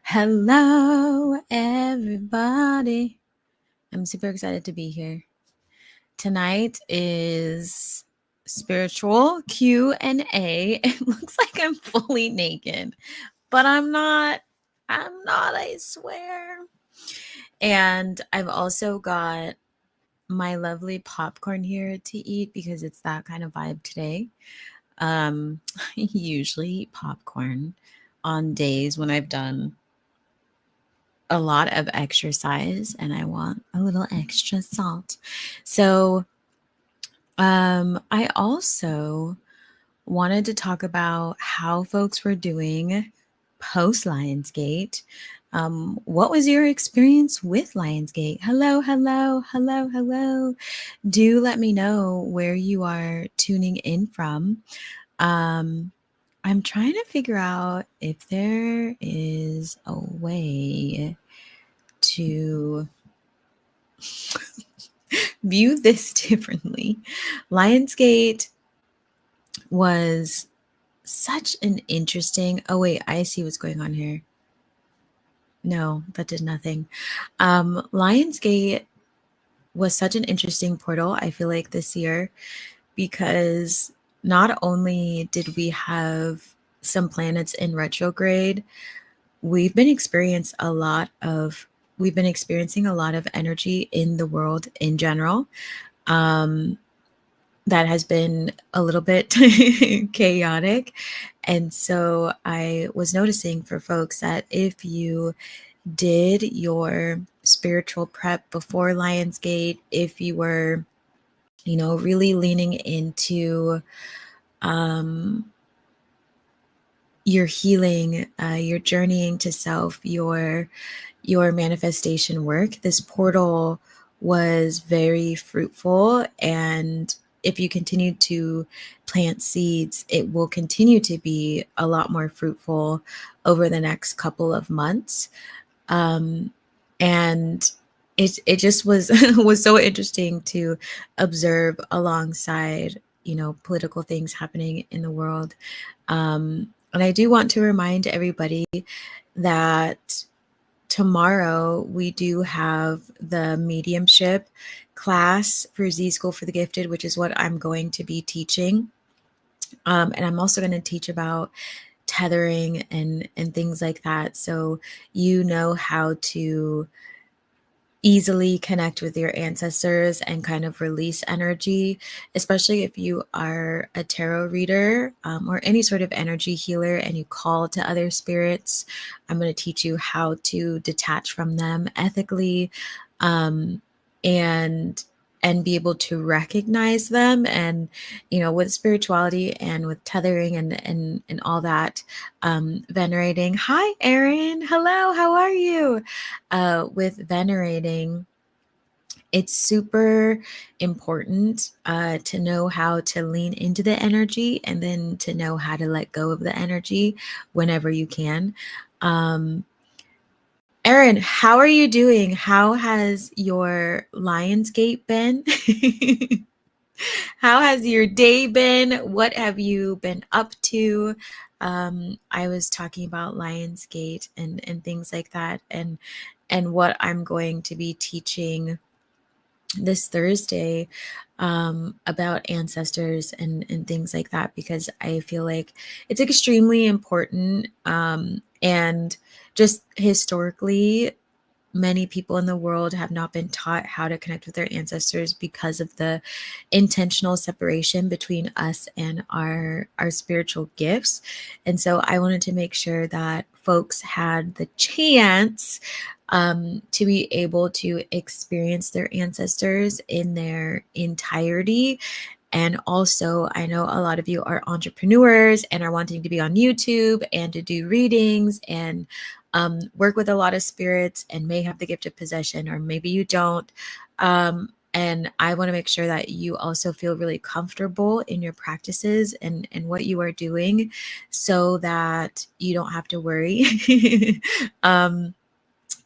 Hello, everybody. I'm super excited to be here. Tonight is spiritual Q&A. It looks like I'm fully naked, but I'm not. I swear. And I've also got my lovely popcorn here to eat because it's that kind of vibe today. I usually eat popcorn on days when I've done a lot of exercise and I want a little extra salt. So, I also wanted to talk about how folks were doing post Lionsgate. What was your experience with Lionsgate? Hello, hello, hello, hello. Do let me know where you are tuning in from. Um, I'm trying to figure out if there is a way to view this differently. Lionsgate was such an interesting. Oh, wait, I see what's going on here. No, that did nothing. Lionsgate was such an interesting portal, I feel like, this year, because not only did we have some planets in retrograde, we've been experiencing a lot of energy in the world in general. Um, that has been a little bit chaotic. And so I was noticing for folks that if you did your spiritual prep before Lionsgate, if you were, really leaning into um, your healing, your journeying to self, your manifestation work, this portal was very fruitful. And if you continue to plant seeds, it will continue to be a lot more fruitful over the next couple of months. And it just was was so interesting to observe alongside, political things happening in the world. And I do want to remind everybody that tomorrow we do have the mediumship class for Z School for the Gifted, which is what I'm going to be teaching. And I'm also going to teach about tethering and things like that. So you know how to easily connect with your ancestors and kind of release energy, especially if you are a tarot reader, or any sort of energy healer and you call to other spirits. I'm going to teach you how to detach from them ethically, um, and be able to recognize them. And with spirituality and with tethering and all that, venerating. Hi, Erin. Hello, how are you? With venerating, it's super important to know how to lean into the energy and then to know how to let go of the energy whenever you can. Um, Erin, how are you doing? How has your Lionsgate been? How has your day been? What have you been up to? I was talking about Lionsgate and things like that, and what I'm going to be teaching this Thursday, about ancestors and things like that, because I feel like it's extremely important. And just historically, many people in the world have not been taught how to connect with their ancestors because of the intentional separation between us and our spiritual gifts. And so I wanted to make sure that folks had the chance, to be able to experience their ancestors in their entirety. And also, I know a lot of you are entrepreneurs and are wanting to be on YouTube and to do readings and work with a lot of spirits and may have the gift of possession, or maybe you don't. And I want to make sure that you also feel really comfortable in your practices and what you are doing, so that you don't have to worry. um,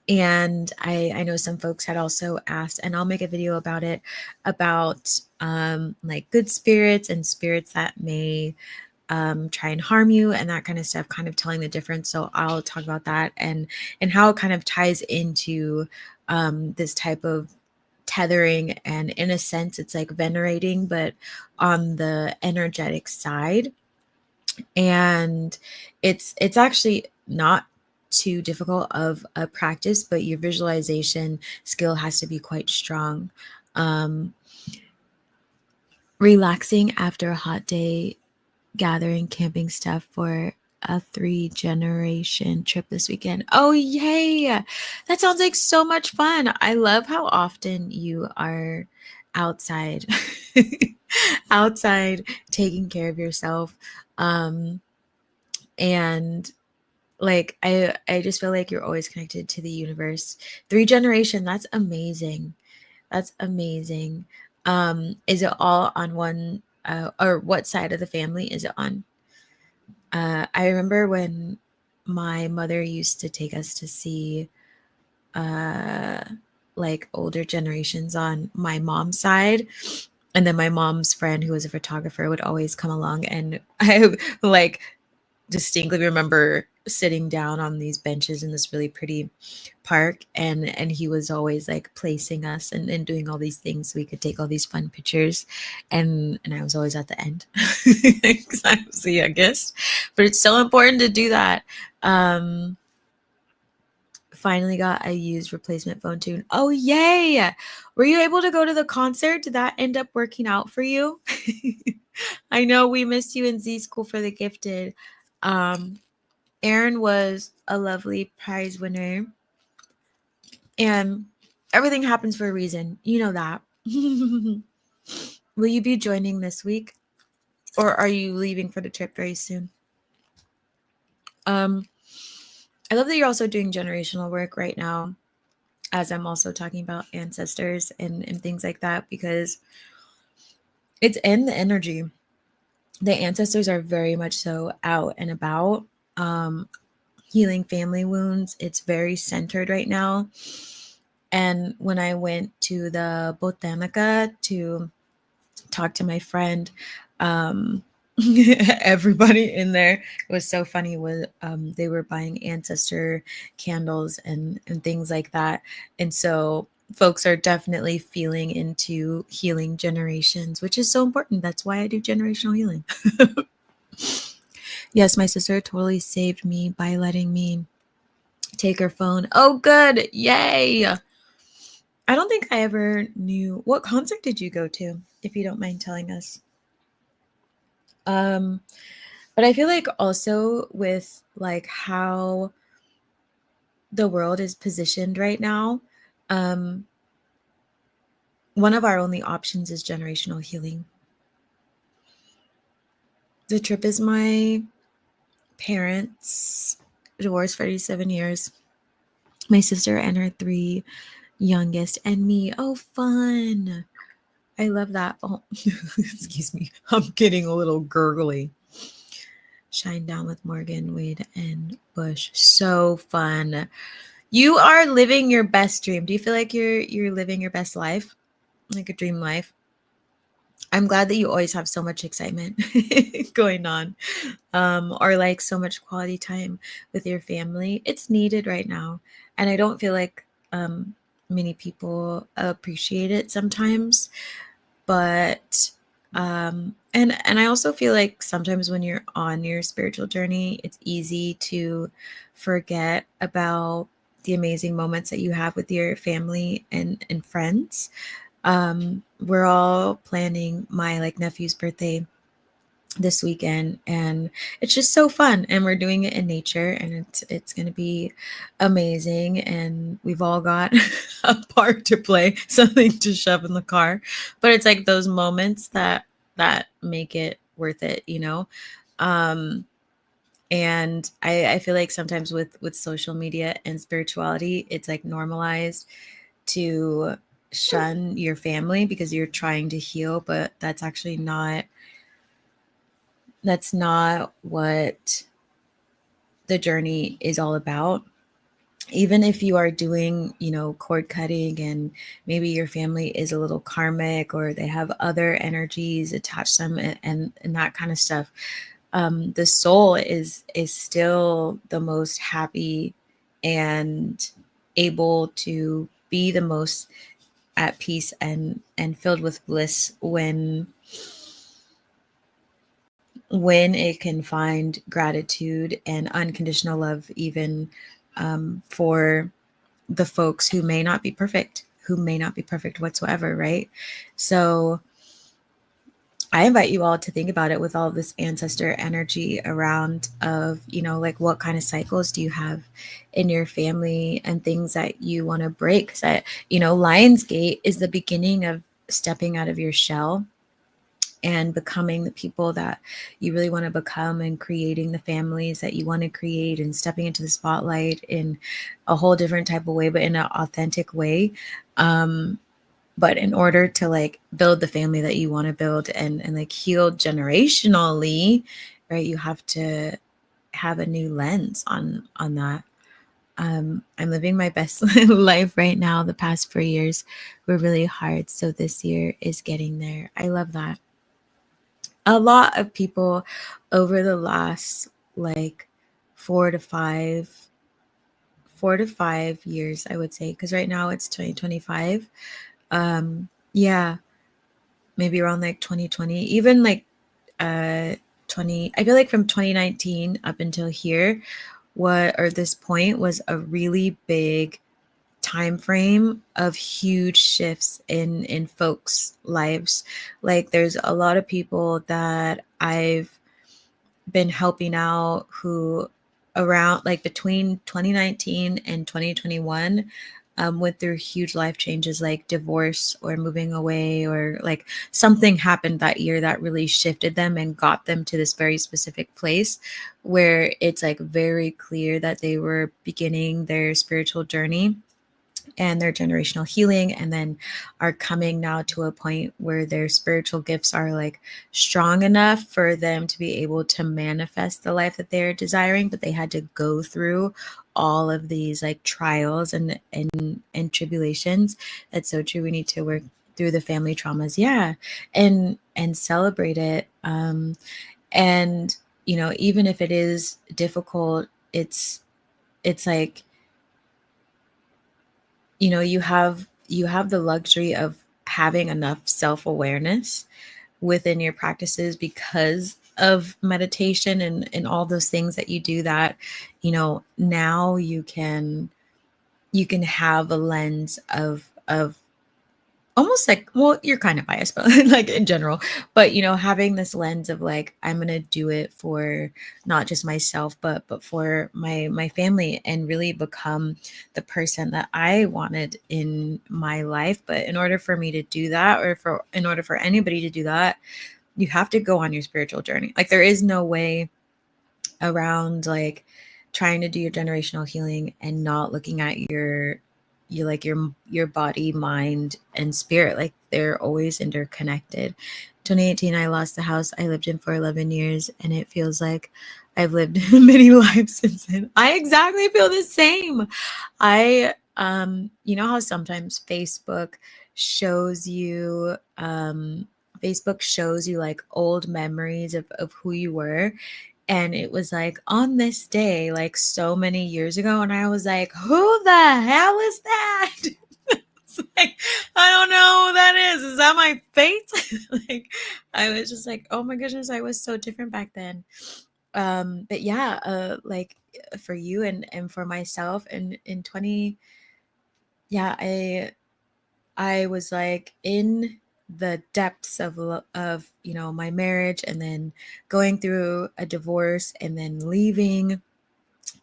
and I know some folks had also asked, and I'll make a video about it, about like good spirits and spirits that may try and harm you and that kind of stuff, kind of telling the difference. So I'll talk about that and how it kind of ties into this type of tethering. And in a sense, it's like venerating, but on the energetic side. And it's actually not too difficult of a practice, but your visualization skill has to be quite strong. Um, Relaxing after a hot day, gathering camping stuff for a 3 generation trip this weekend. Oh, yay! That sounds like so much fun. I love how often you are outside, outside taking care of yourself. Um, and like I just feel like you're always connected to the universe. 3 generation, that's amazing. That's amazing. Is it all on one or what side of the family is it on? I remember when my mother used to take us to see uh like older generations on my mom's side, and then my mom's friend who was a photographer would always come along, and I like distinctly remember sitting down on these benches in this really pretty park, and he was always like placing us and doing all these things so we could take all these fun pictures, and I was always at the end because I was the youngest, but it's so important to do that. um Finally got a used replacement phone tune. Oh yay, were you able to go to the concert? Did that end up working out for you? I know we missed you in Z School for the Gifted. um Aaron was a lovely prize winner, and everything happens for a reason. You know that. Will you be joining this week, or are you leaving for the trip very soon? Um, I love that you're also doing generational work right now, as I'm also talking about ancestors and things like that, because it's in the energy. The ancestors are very much so out and about. Um, Healing family wounds. It's very centered right now. And when I went to the Botanica to talk to my friend, um, everybody in there, it was so funny, was they were buying ancestor candles and things like that. And so folks are definitely feeling into healing generations, which is so important. That's why I do generational healing. Yes, my sister totally saved me by letting me take her phone. Oh, good. Yay. I don't think I ever knew. What concert did you go to, if you don't mind telling us? Um, but I feel like also with like how the world is positioned right now, um, one of our only options is generational healing. The trip is my parents, divorced for 37 years, my sister and her 3 youngest, and me. Oh, fun. I love that. Oh, excuse me. I'm getting a little gurgly. Shine Down with Morgan, Wade, and Bush. So fun. You are living your best dream. Do you feel like you're living your best life? Like a dream life? I'm glad that you always have so much excitement going on. Or like so much quality time with your family. It's needed right now. And I don't feel like many people appreciate it sometimes. But and I also feel like sometimes when you're on your spiritual journey, it's easy to forget about the amazing moments that you have with your family and friends. We're all planning my like nephew's birthday this weekend, and it's just so fun, and we're doing it in nature, and it's going to be amazing, and we've all got a part to play, something to shove in the car, but it's like those moments that make it worth it, you know. um and I feel like sometimes with social media and spirituality, it's like normalized to shun your family because you're trying to heal, but that's not what the journey is all about. Even if you are doing, cord cutting, and maybe your family is a little karmic or they have other energies attached to them, and that kind of stuff. the soul is still the most happy and able to be the most at peace and filled with bliss when it can find gratitude and unconditional love, even for the folks who may not be perfect, whatsoever, right? So I invite you all to think about it with all this ancestor energy around of, like what kind of cycles do you have in your family and things that you want to break. Because Lionsgate is the beginning of stepping out of your shell and becoming the people that you really want to become and creating the families that you want to create and stepping into the spotlight in a whole different type of way, but in an authentic way. But in order to like build the family that you want to build and like heal generationally, right, you have to have a new lens on that. I'm living my best life right now. The past 4 years were really hard, so this year is getting there. I love that. A lot of people over the last like 4 to 5 years, I would say, because right now it's 2025. Yeah, maybe around like 2020, even like 20, I feel like from 2019 up until here, this point was a really big time frame of huge shifts in folks' lives. Like there's a lot of people that I've been helping out who around like between 2019 and 2021 went through huge life changes like divorce or moving away, or like something happened that year that really shifted them and got them to this very specific place where it's like very clear that they were beginning their spiritual journey and their generational healing, and then are coming now to a point where their spiritual gifts are like strong enough for them to be able to manifest the life that they're desiring, but they had to go through all of these like trials and tribulations. That's so true. We need to work through the family traumas, yeah, and celebrate it. And even if it is difficult, it's like, you have the luxury of having enough self-awareness within your practices because of meditation and all those things that you do, that now you can have a lens of almost like, well, you're kind of biased, but like in general, but having this lens of like, I'm gonna do it for not just myself, but for my family, and really become the person that I wanted in my life. But in order for me to do that, or in order for anybody to do that, you have to go on your spiritual journey. Like there is no way around like trying to do your generational healing and not looking at your body, mind, and spirit. Like they're always interconnected. 2018, I lost the house I lived in for 11 years, and it feels like I've lived many lives since then. I exactly feel the same. I you know how sometimes Facebook shows you like old memories of who you were, and it was like on this day, like so many years ago. And I was like, who the hell is that? It's like, I don't know who that is. Is that my fate? Like, I was just like, oh my goodness, I was so different back then. But yeah, like for you and for myself, and in 20, yeah, I was like in the depths of my marriage, and then going through a divorce, and then leaving,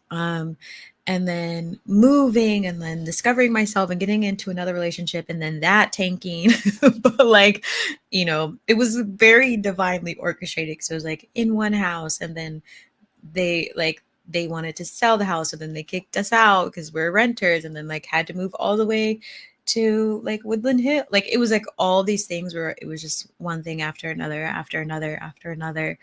um and then moving, and then discovering myself and getting into another relationship, and then that tanking. But like, it was very divinely orchestrated. So it was like in one house, and then they wanted to sell the house, so then they kicked us out because we're renters, and then like had to move all the way to like Woodland Hill. Like it was like all these things where it was just one thing after another, after another, after another.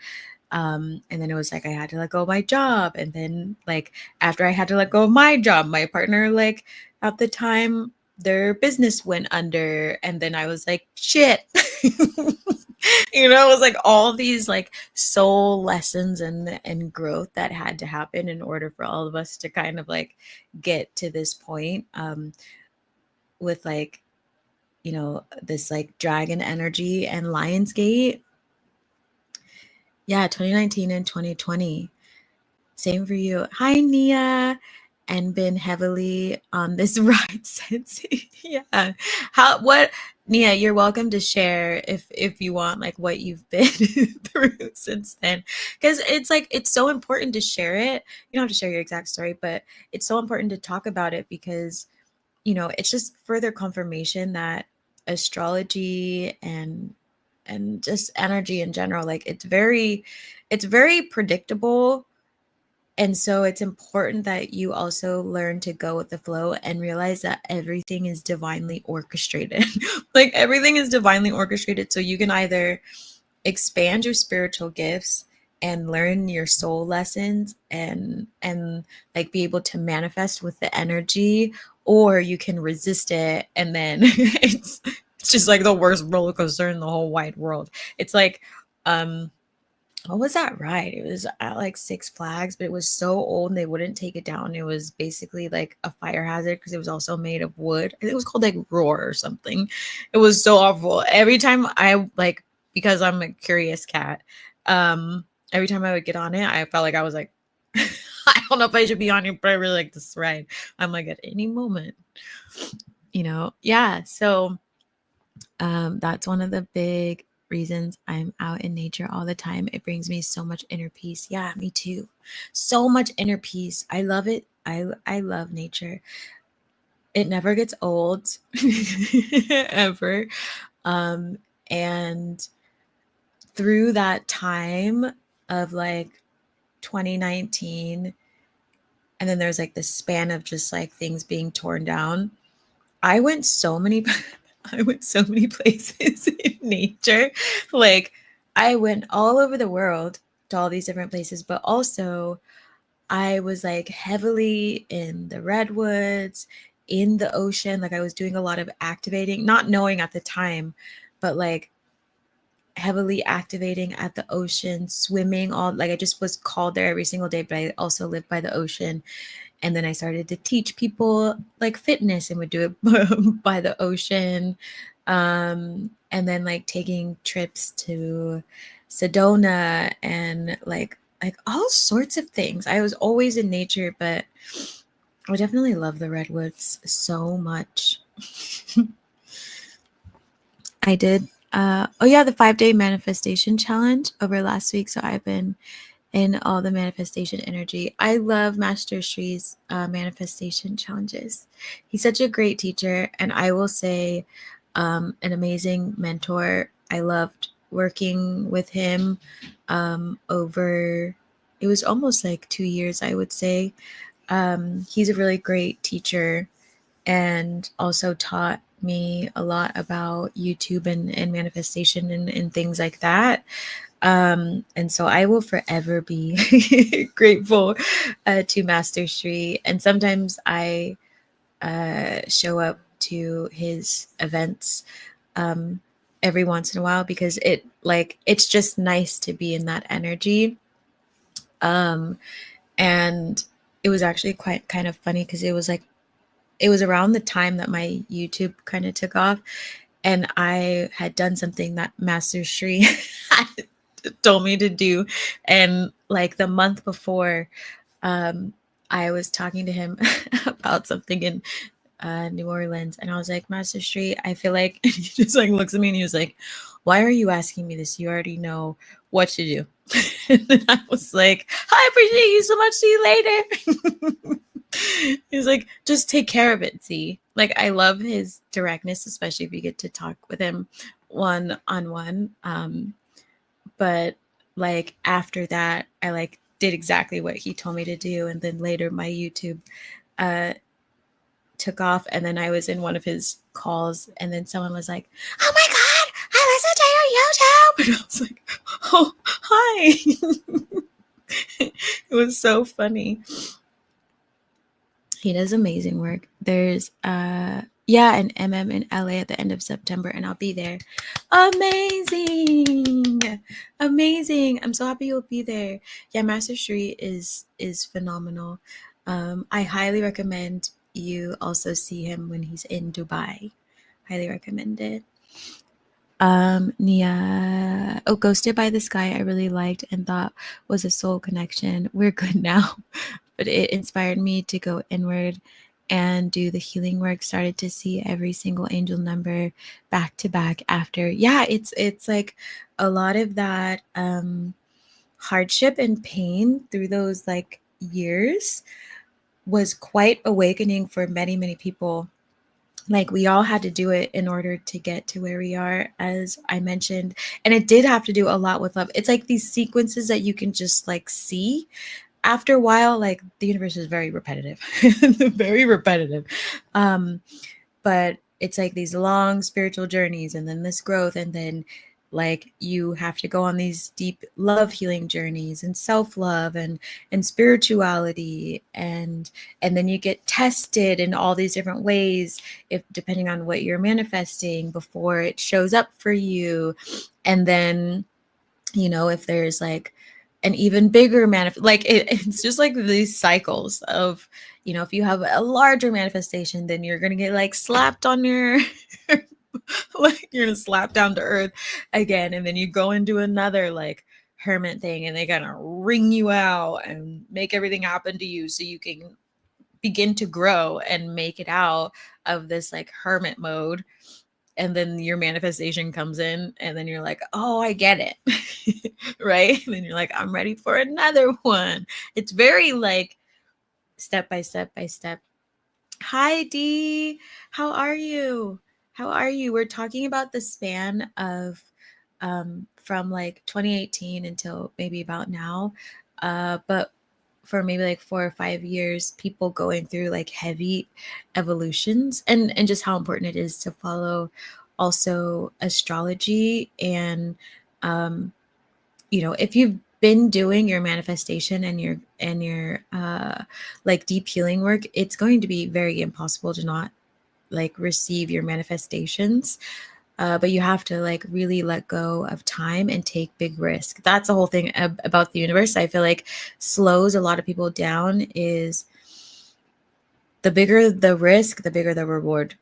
And then it was like I had to let go of my job, and then like after I had to let go of my job, my partner, like at the time, their business went under, and then I was like, shit. It was like all these like soul lessons and growth that had to happen in order for all of us to kind of like get to this point, with like, this like dragon energy and Lionsgate. Yeah, 2019 and 2020. Same for you. Hi, Nia. And been heavily on this ride since. Yeah. What, Nia, you're welcome to share if you want, like what you've been through since then. Because it's like, it's so important to share it. You don't have to share your exact story, but it's so important to talk about it because, it's just further confirmation that astrology and just energy in general, like it's very predictable. And so it's important that you also learn to go with the flow and realize that everything is divinely orchestrated. Like everything is divinely orchestrated. So you can either expand your spiritual gifts and learn your soul lessons and like be able to manifest with the energy, or you can resist it and then it's just like the worst roller coaster in the whole wide world. It's like, what was that ride? It was at like Six Flags, but it was so old and they wouldn't take it down. It was basically like a fire hazard because it was also made of wood. I think it was called like Roar or something. It was so awful. Every time I like, because I'm a curious cat, every time I would get on it, I felt like I was like, I don't know if I should be on it, but I really like this ride. I'm like, at any moment, yeah. So that's one of the big reasons I'm out in nature all the time. It brings me so much inner peace. Yeah, me too. So much inner peace. I love it. I love nature. It never gets old ever. Um and through that time of like 2019, and then there's like this span of just like things being torn down. I went so many I went so many places in nature. Like I went all over the world to all these different places, but also I was like heavily in the redwoods, in the ocean. Like I was doing a lot of activating, not knowing at the time, but like heavily activating at the ocean, swimming all, like I just was called there every single day, but I also lived by the ocean. And then I started to teach people like fitness and would do it by the ocean. And then like taking trips to Sedona and like all sorts of things. I was always in nature, but I definitely love the redwoods so much. I did oh yeah, the 5-day manifestation challenge over last week. So I've been in all the manifestation energy. I love Master Shri's manifestation challenges. He's such a great teacher, and I will say, an amazing mentor. I loved working with him over, it was almost like 2 years, I would say. He's a really great teacher and also taught me a lot about YouTube and manifestation and things like that. And so I will forever be grateful to Master Shri. And sometimes I show up to his events every once in a while because it's just nice to be in that energy. Um, and it was actually quite kind of funny because it was around the time that my YouTube kind of took off, and I had done something that Master Shri had told me to do. And like the month before, um, I was talking to him about something in New Orleans, and I was like, Master Shri, I feel like, and he just like looks at me and he was like, why are you asking me this? You already know what to do. And then I was like, I appreciate you so much. See you later. He's like, just take care of it. See, like, I love his directness, especially if you get to talk with him one on one. But like after that, I like did exactly what he told me to do. And then later my YouTube uh, took off. And then I was in one of his calls, and then someone was like, oh my God, I listened to your YouTube. And I was like, oh, hi. It was so funny. He does amazing work. There's Yeah, and MM in LA at the end of September, and I'll be there. Amazing. Amazing. I'm so happy you'll be there. Yeah, Master Shri is phenomenal. I highly recommend you also see him when he's in Dubai. Highly recommend it. Nia, oh, Ghosted by the Sky, I really liked and thought was a soul connection. We're good now, but it inspired me to go inward and do the healing work. Started to see every single angel number back to back after. Yeah, it's like a lot of that hardship and pain through those like years was quite awakening for many people. Like we all had to do it in order to get to where we are, as I mentioned. And it did have to do a lot with love. It's like these sequences that you can just like see after a while. Like the universe is very repetitive. Very repetitive. um but it's like these long spiritual journeys and then this growth, and then like you have to go on these deep love healing journeys and self-love and spirituality, and then you get tested in all these different ways, if depending on what you're manifesting, before it shows up for you. And then, you know, if there's like an even bigger like it's just like these cycles of, you know, if you have a larger manifestation, then you're gonna get like slapped on your like you're gonna slap down to earth again, and then you go into another like hermit thing, and they gotta wring you out and make everything happen to you so you can begin to grow and make it out of this like hermit mode. And then your manifestation comes in, and then you're like, oh, I get it. Right? And then you're like, I'm ready for another one. It's very like step by step by step. Hi Dee, how are you? How are you? We're talking about the span of from like 2018 until maybe about now. But for maybe like 4 or 5 years, people going through like heavy evolutions, and just how important it is to follow also astrology. And you know, if you've been doing your manifestation and your like deep healing work, it's going to be very impossible to not like receive your manifestations. But you have to like really let go of time and take big risk. That's the whole thing about the universe. I feel like slows a lot of people down is the bigger the risk, the bigger the reward.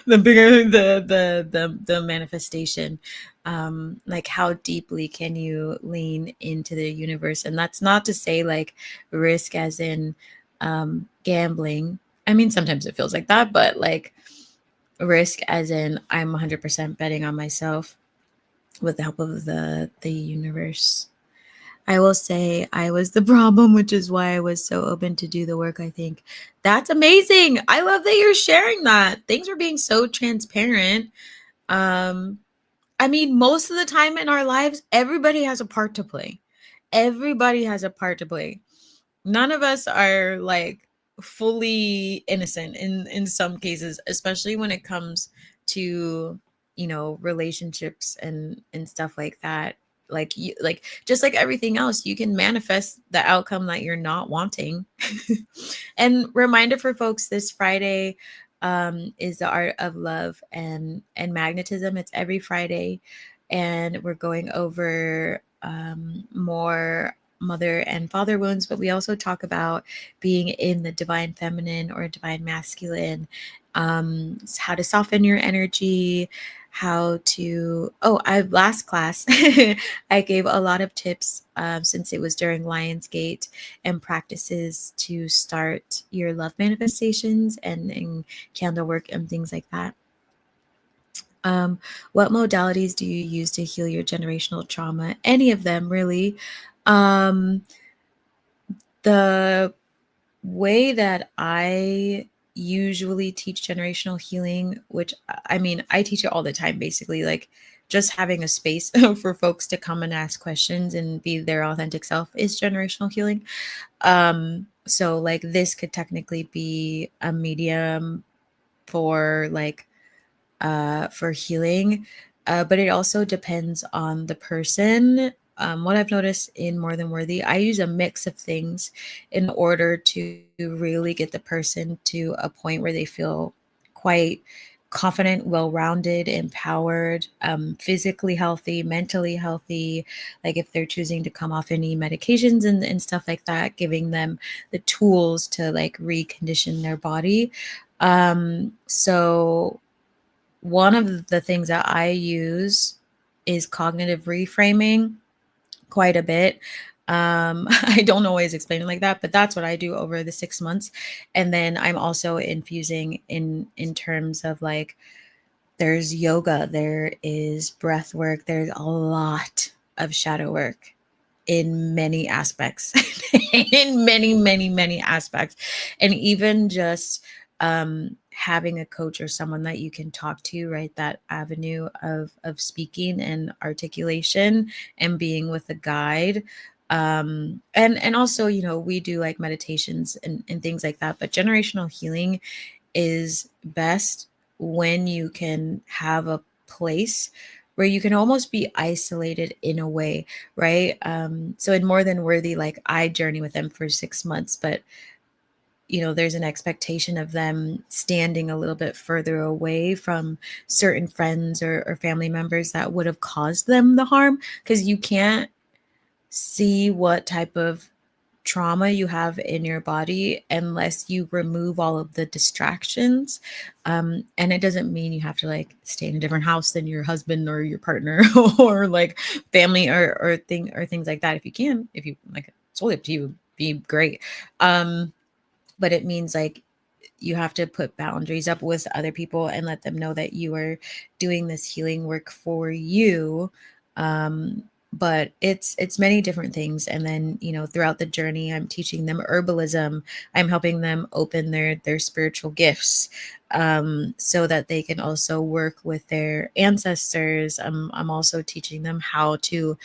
The bigger the manifestation. Like how deeply can you lean into the universe? And that's not to say like risk as in gambling. I mean, sometimes it feels like that, but like risk as in I'm 100% betting on myself with the help of the universe. I will say I was the problem, which is why I was so open to do the work. I think that's amazing. I love that you're sharing that. Things are being so transparent. Um, I mean, most of the time in our lives, everybody has a part to play. Everybody has a part to play. None of us are like fully innocent in some cases, especially when it comes to, you know, relationships and stuff like that. Like you, like just like everything else, you can manifest the outcome that you're not wanting. And reminder for folks, this Friday is the art of love and magnetism. It's every Friday, and we're going over more mother and father wounds, but we also talk about being in the divine feminine or divine masculine, how to soften your energy, how to, oh, I last class, I gave a lot of tips since it was during Lionsgate, and practices to start your love manifestations and candle work and things like that. Um, what modalities do you use to heal your generational trauma? Any of them, really. Um, the way that I usually teach generational healing, which I mean, I teach it all the time, basically, like just having a space for folks to come and ask questions and be their authentic self is generational healing. So like this could technically be a medium for like for healing, but it also depends on the person. What I've noticed in More Than Worthy, I use a mix of things in order to really get the person to a point where they feel quite confident, well-rounded, empowered, physically healthy, mentally healthy. Like if they're choosing to come off any medications and stuff like that, giving them the tools to like recondition their body. So one of the things that I use is cognitive reframing quite a bit. I don't always explain it like that, but that's what I do over the 6 months. And then I'm also infusing in terms of like there's yoga, there is breath work, there's a lot of shadow work in many aspects, in many aspects. And even just having a coach or someone that you can talk to, right? That avenue of speaking and articulation and being with a guide. And also, you know, we do like meditations and things like that, but generational healing is best when you can have a place where you can almost be isolated in a way, right? So in More Than Worthy, like I journey with them for 6 months, but you know, there's an expectation of them standing a little bit further away from certain friends or family members that would have caused them the harm, because you can't see what type of trauma you have in your body unless you remove all of the distractions. And it doesn't mean you have to like stay in a different house than your husband or your partner or like family or things like that. If you can, if you like, it's totally up to you. Be great. But it means like you have to put boundaries up with other people and let them know that you are doing this healing work for you. But it's many different things. And then, you know, throughout the journey, I'm teaching them herbalism. I'm helping them open their spiritual gifts, so that they can also work with their ancestors. I'm also teaching them how to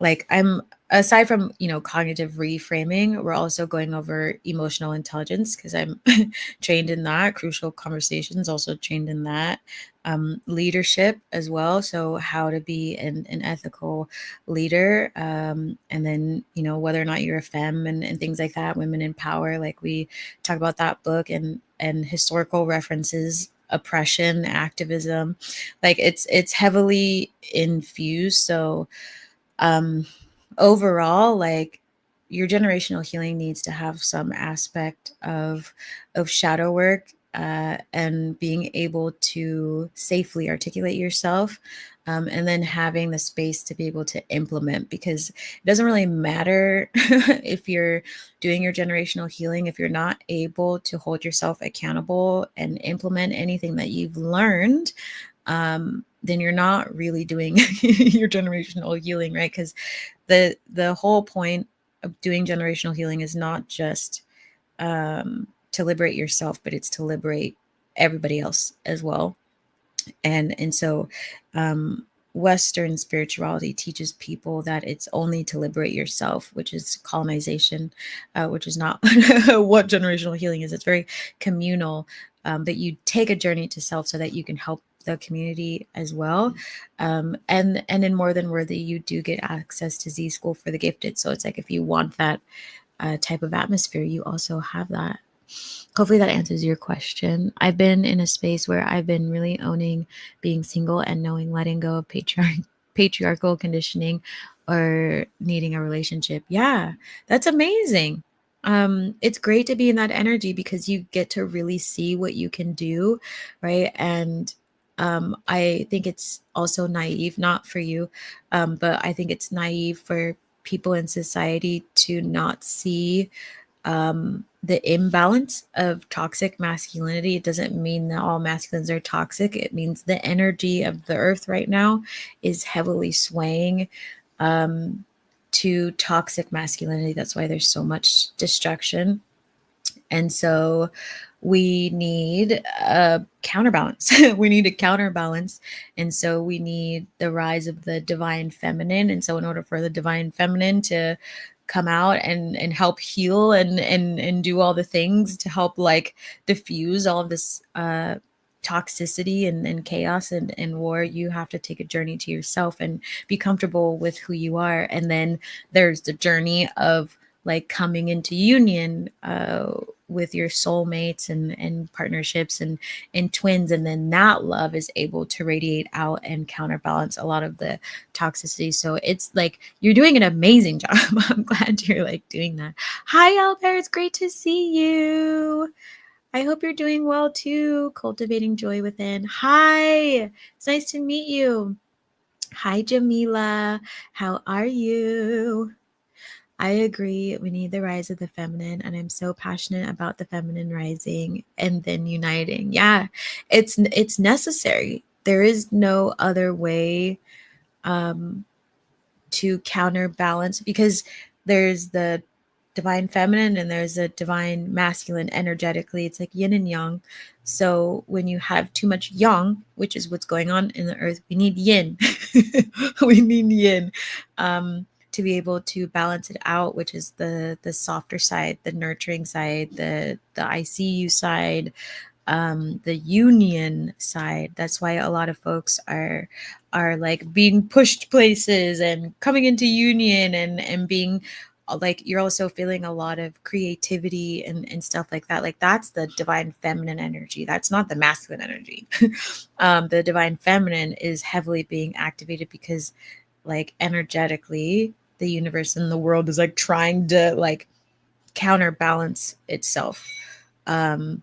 like I'm aside from, you know, cognitive reframing, we're also going over emotional intelligence because I'm trained in that. Crucial conversations, also trained in that. Leadership as well, so how to be an ethical leader. And then, you know, whether or not you're a femme and things like that, women in power, like we talk about that book, and historical references, oppression, activism, like it's heavily infused. So um overall, like your generational healing needs to have some aspect of shadow work, and being able to safely articulate yourself, and then having the space to be able to implement, because it doesn't really matter if you're doing your generational healing if you're not able to hold yourself accountable and implement anything that you've learned. Then you're not really doing your generational healing, right? Because the whole point of doing generational healing is not just to liberate yourself, but it's to liberate everybody else as well. And so Western spirituality teaches people that it's only to liberate yourself, which is colonization, which is not what generational healing is. It's very communal, that you take a journey to self so that you can help the community as well. And in More Than Worthy, you do get access to Z School for the Gifted. So it's like if you want that type of atmosphere, you also have that. Hopefully that answers your question. I've been in a space where I've been really owning being single and knowing letting go of patriarchal conditioning or needing a relationship. Yeah, that's amazing. It's great to be in that energy because you get to really see what you can do, right? And I think it's also naive, not for you, but I think it's naive for people in society to not see the imbalance of toxic masculinity. It doesn't mean that all masculines are toxic. It means the energy of the earth right now is heavily swaying um, to toxic masculinity. That's why there's so much destruction. And so we need a counterbalance. We need a counterbalance. And so we need the rise of the divine feminine. And so in order for the divine feminine to come out and help heal and do all the things to help like diffuse all of this toxicity and chaos and war, you have to take a journey to yourself and be comfortable with who you are. And then there's the journey of like coming into union with your soulmates and partnerships and twins, and then that love is able to radiate out and counterbalance a lot of the toxicity. So it's like you're doing an amazing job. I'm glad you're like doing that. Hi Albert, it's great to see you. I hope you're doing well too. Cultivating joy within. Hi, it's nice to meet you. Hi Jamila, how are you? I agree. We need the rise of the feminine, and I'm so passionate about the feminine rising and then uniting. Yeah, it's necessary. There is no other way um, to counterbalance, because there's the divine feminine and there's a divine masculine energetically. It's like yin and yang. So when you have too much yang, which is what's going on in the earth, we need yin. We need yin to be able to balance it out, which is the softer side, the nurturing side, the ICU side, the union side. That's why a lot of folks are like being pushed places and coming into union and being like, you're also feeling a lot of creativity and stuff like that. Like that's the divine feminine energy. That's not the masculine energy. The divine feminine is heavily being activated because like energetically the universe and the world is like trying to like counterbalance itself. um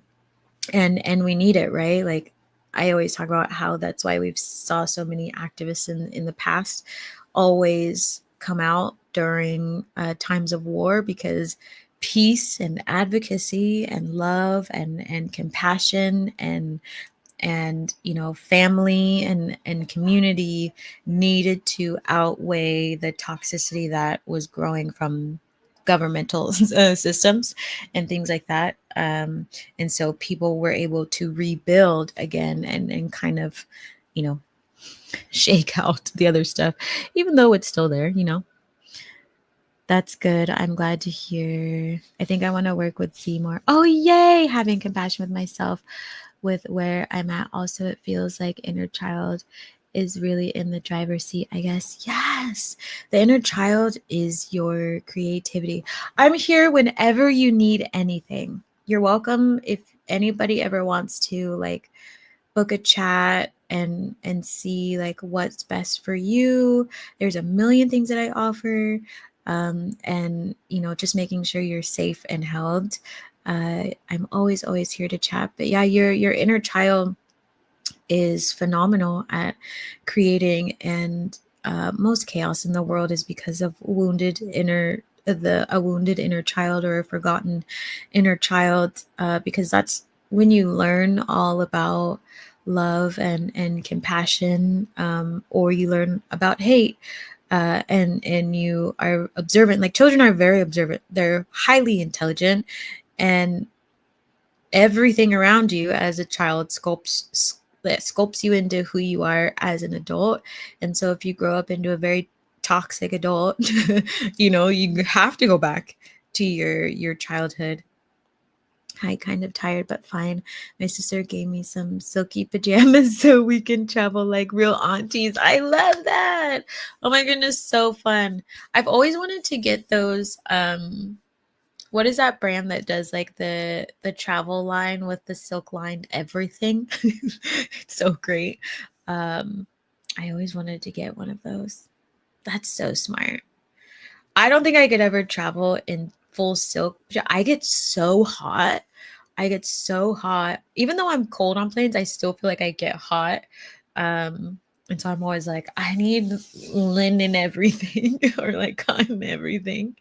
and we need it, right? Like I always talk about how that's why we've saw so many activists in the past always come out during times of war, because peace and advocacy and love and compassion and you know family and community needed to outweigh the toxicity that was growing from governmental systems and things like that. And so people were able to rebuild again and kind of, you know, shake out the other stuff, even though it's still there, you know. That's good. I'm glad to hear. I think I want to work with Z more. Oh, yay! Having compassion with myself with where I'm at. Also, it feels like inner child is really in the driver's seat, I guess. Yes. The inner child is your creativity. I'm here whenever you need anything. You're welcome. If anybody ever wants to like book a chat and see like what's best for you, there's a million things that I offer. And you know, just making sure you're safe and held. I'm always here to chat. But yeah, your inner child is phenomenal at creating, and most chaos in the world is because of a wounded inner child or a forgotten inner child, because that's when you learn all about love and compassion, or you learn about hate, and you are observant. Like children are very observant, they're highly intelligent, and everything around you as a child sculpts you into who you are as an adult. And so if you grow up into a very toxic adult, you know, you have to go back to your childhood. Hi, kind of tired, but fine. My sister gave me some silky pajamas so we can travel like real aunties. I love that. Oh my goodness, so fun. I've always wanted to get those. What is that brand that does like the travel line with the silk lined everything? It's so great. Um, I always wanted to get one of those. That's so smart. I don't think I could ever travel in full silk. I get so hot. I get so hot. Even though I'm cold on planes, I still feel like I get hot. And so I'm always like, I need linen everything or like cotton everything.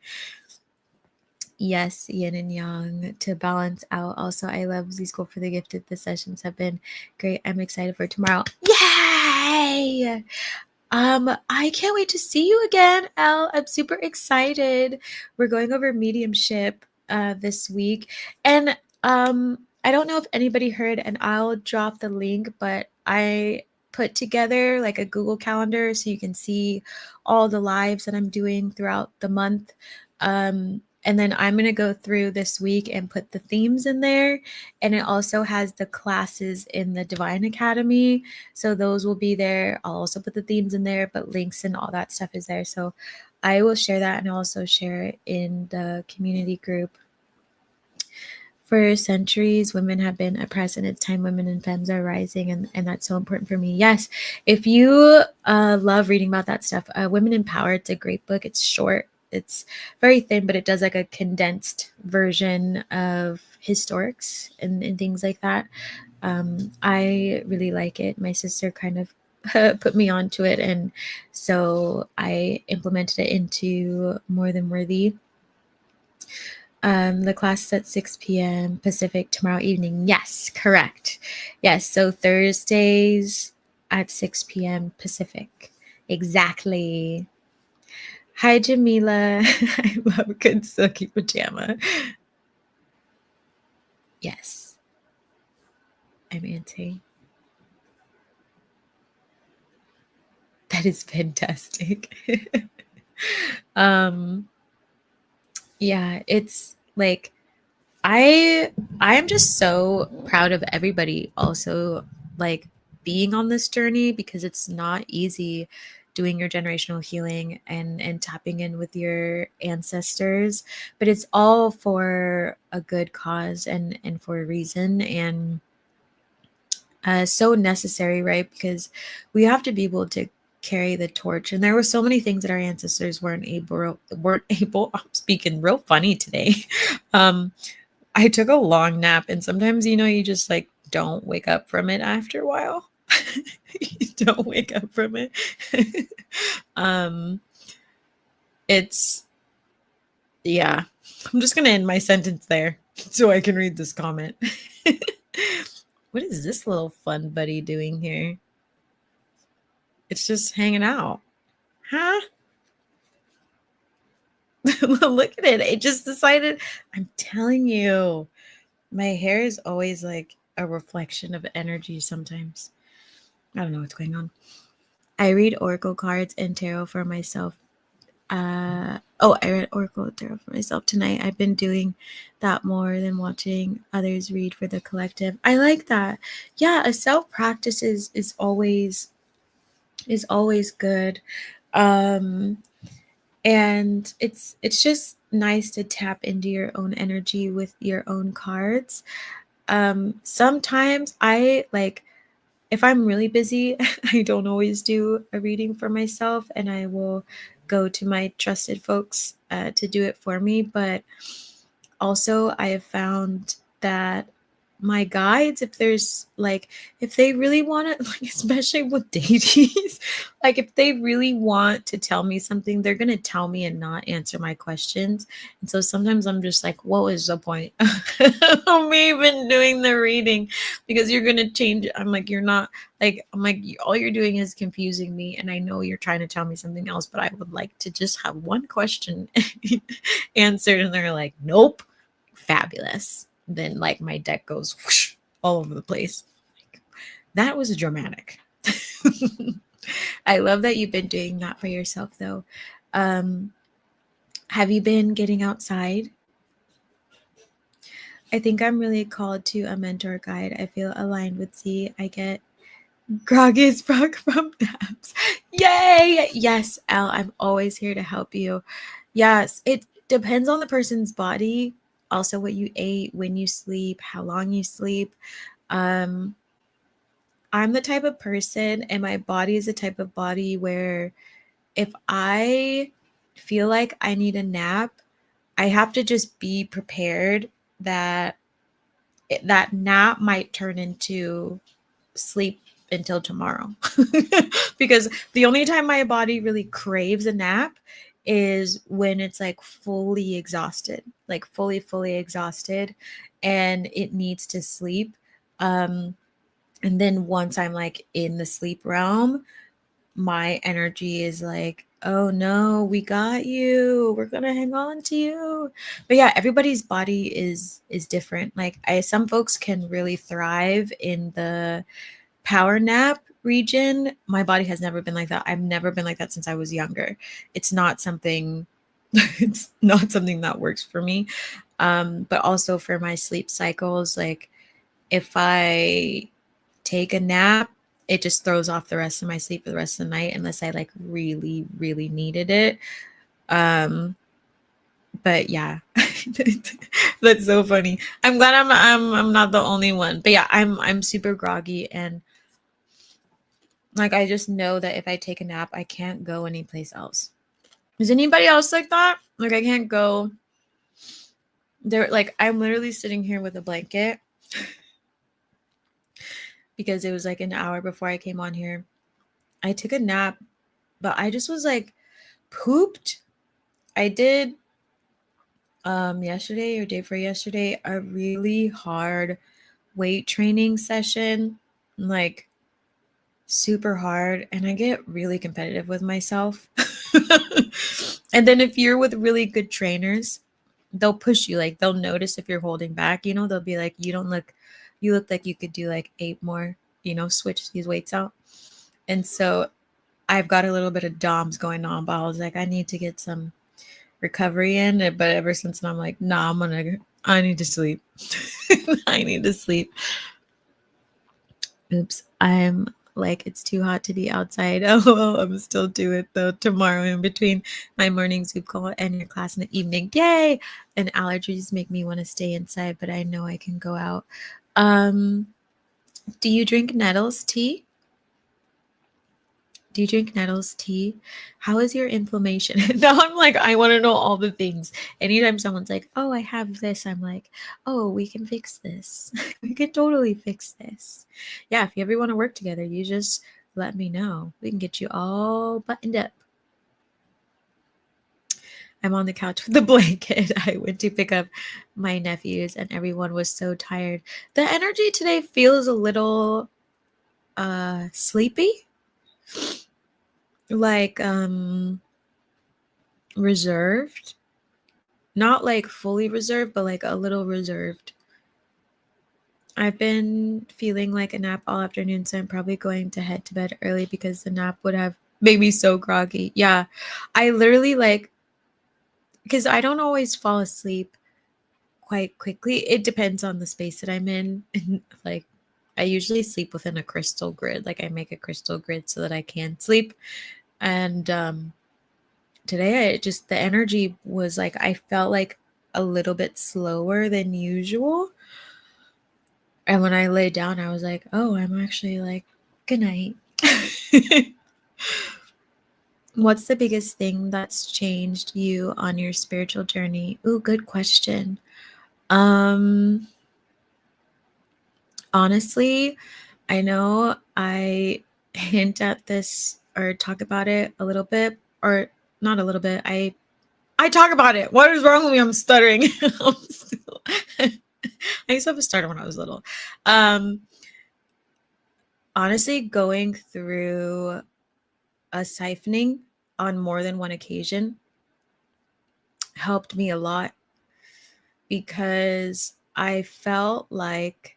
Yes, yin and yang to balance out. Also, I love Z School for the Gifted. The sessions have been great. I'm excited for tomorrow. Yay! I can't wait to see you again, Elle. I'm super excited. We're going over mediumship this week. And I don't know if anybody heard, and I'll drop the link, but I put together like a Google Calendar so you can see all the lives that I'm doing throughout the month. And then I'm going to go through this week and put the themes in there. And it also has the classes in the Divine Academy. So those will be there. I'll also put the themes in there, but links and all that stuff is there. So I will share that and also share it in the community group For centuries, women have been oppressed, and it's time women and femmes are rising, and that's so important for me. Yes, if you love reading about that stuff, Women in Power, it's a great book. It's short, it's very thin, but it does like a condensed version of historics and things like that. I really like it. My sister kind of put me onto it, and so I implemented it into More Than Worthy. The class is at 6 p.m. Pacific tomorrow evening. Yes, correct. Yes, so Thursdays at 6 p.m. Pacific. Exactly. Hi, Jamila. I love a good silky pajama. Yes, I'm Auntie. That is fantastic. um, yeah, it's like I'm just so proud of everybody also, like, being on this journey, because it's not easy doing your generational healing and tapping in with your ancestors, but it's all for a good cause and for a reason, and so necessary, right? Because we have to be able to carry the torch, and there were so many things that our ancestors weren't able. I'm speaking real funny today. um I took a long nap, and sometimes, you just like don't wake up from it after a while. You don't wake up from it. um, it's yeah. I'm just gonna end my sentence there so I can read this comment. What is this little fun buddy doing here? It's just hanging out. Huh? Look at it. It just decided. I'm telling you, my hair is always like a reflection of energy sometimes. I don't know what's going on. I read oracle cards and tarot for myself. I read oracle and tarot for myself tonight. I've been doing that more than watching others read for the collective. I like that. Yeah, a self practice is always good. Um, and it's just nice to tap into your own energy with your own cards. Sometimes I like, if I'm really busy, I don't always do a reading for myself, and I will go to my trusted folks to do it for me. But also, I have found that my guides, if they really want to, like, especially with deities, like, if they really want to tell me something, they're going to tell me and not answer my questions. And so sometimes I'm just like, what was the point of me even doing the reading? Because you're going to change it. I'm like, you're not, like, I'm like, all you're doing is confusing me. And I know you're trying to tell me something else, but I would like to just have one question answered. And they're like, nope. Fabulous. Then, like, my deck goes whoosh, all over the place. Like, that was dramatic. I love that you've been doing that for yourself, though. Um, have you been getting outside? I think I'm really called to a mentor guide. I feel aligned with Z. I get groggy as fuck from naps. Yay! Yes, Elle, I'm always here to help you. Yes, it depends on the person's body, also what you ate, when you sleep, how long you sleep. Um, I'm the type of person, and my body is the type of body where if I feel like I need a nap, I have to just be prepared that that nap might turn into sleep until tomorrow. Because the only time my body really craves a nap is when it's like fully exhausted, like fully exhausted, and it needs to sleep. Um, and then once I'm like in the sleep realm, my energy is like, oh no, we got you, we're gonna hang on to you. But yeah, everybody's body is different. Like, some folks can really thrive in the power nap region. My body has never been like that. I've never been like that since I was younger. It's not something it's not something that works for me. But also for my sleep cycles, like, if I take a nap, it just throws off the rest of my sleep for the rest of the night, unless I like really, really needed it. Um, But yeah, that's so funny. I'm glad I'm not the only one. But yeah, I'm super groggy, and like I just know that if I take a nap, I can't go anyplace else. Is anybody else like that? Like I can't go there. Like I'm literally sitting here with a blanket because it was like an hour before I came on here. I took a nap, but I just was like pooped. I did yesterday or day for yesterday a really hard weight training session, like super hard, and I get really competitive with myself. And then if you're with really good trainers, they'll push you, like they'll notice if you're holding back, they'll be like, you look like you could do like 8 more, switch these weights out. And so I've got a little bit of DOMS going on, but I was like, I need to get some recovery in it. But ever since then, I'm like, nah, I need to sleep. I need to sleep. Oops. I'm like, it's too hot to be outside. Oh, well, I'm still do it though tomorrow in between my morning Zoom call and your class in the evening. Yay. And allergies make me want to stay inside, but I know I can go out. Um, do you drink Nettle's tea? Do you drink Nettle's tea? How is your inflammation? Now I'm like, I want to know all the things. Anytime someone's like, oh, I have this, I'm like, oh, we can fix this. We can totally fix this. Yeah, if you ever want to work together, you just let me know. We can get you all buttoned up. I'm on the couch with the blanket. I went to pick up my nephews and everyone was so tired. The energy today feels a little sleepy. Like reserved, not like fully reserved, but like a little reserved. I've been feeling like a nap all afternoon, so I'm probably going to head to bed early because the nap would have made me so groggy. Yeah, I literally like, because I don't always fall asleep quite quickly. It depends on the space that I'm in. And like, I usually sleep within a crystal grid. Like, I make a crystal grid so that I can sleep. And today the energy was like, I felt like a little bit slower than usual. And when I lay down, I was like, oh, I'm actually like, good night. What's the biggest thing that's changed you on your spiritual journey? Ooh, good question. Um, Honestly, I know I hint at this or talk about it a little bit, or not a little bit. I talk about it. What is wrong with me? I'm stuttering. I used to have a stutter when I was little. Honestly, going through a siphoning on more than one occasion helped me a lot because I felt like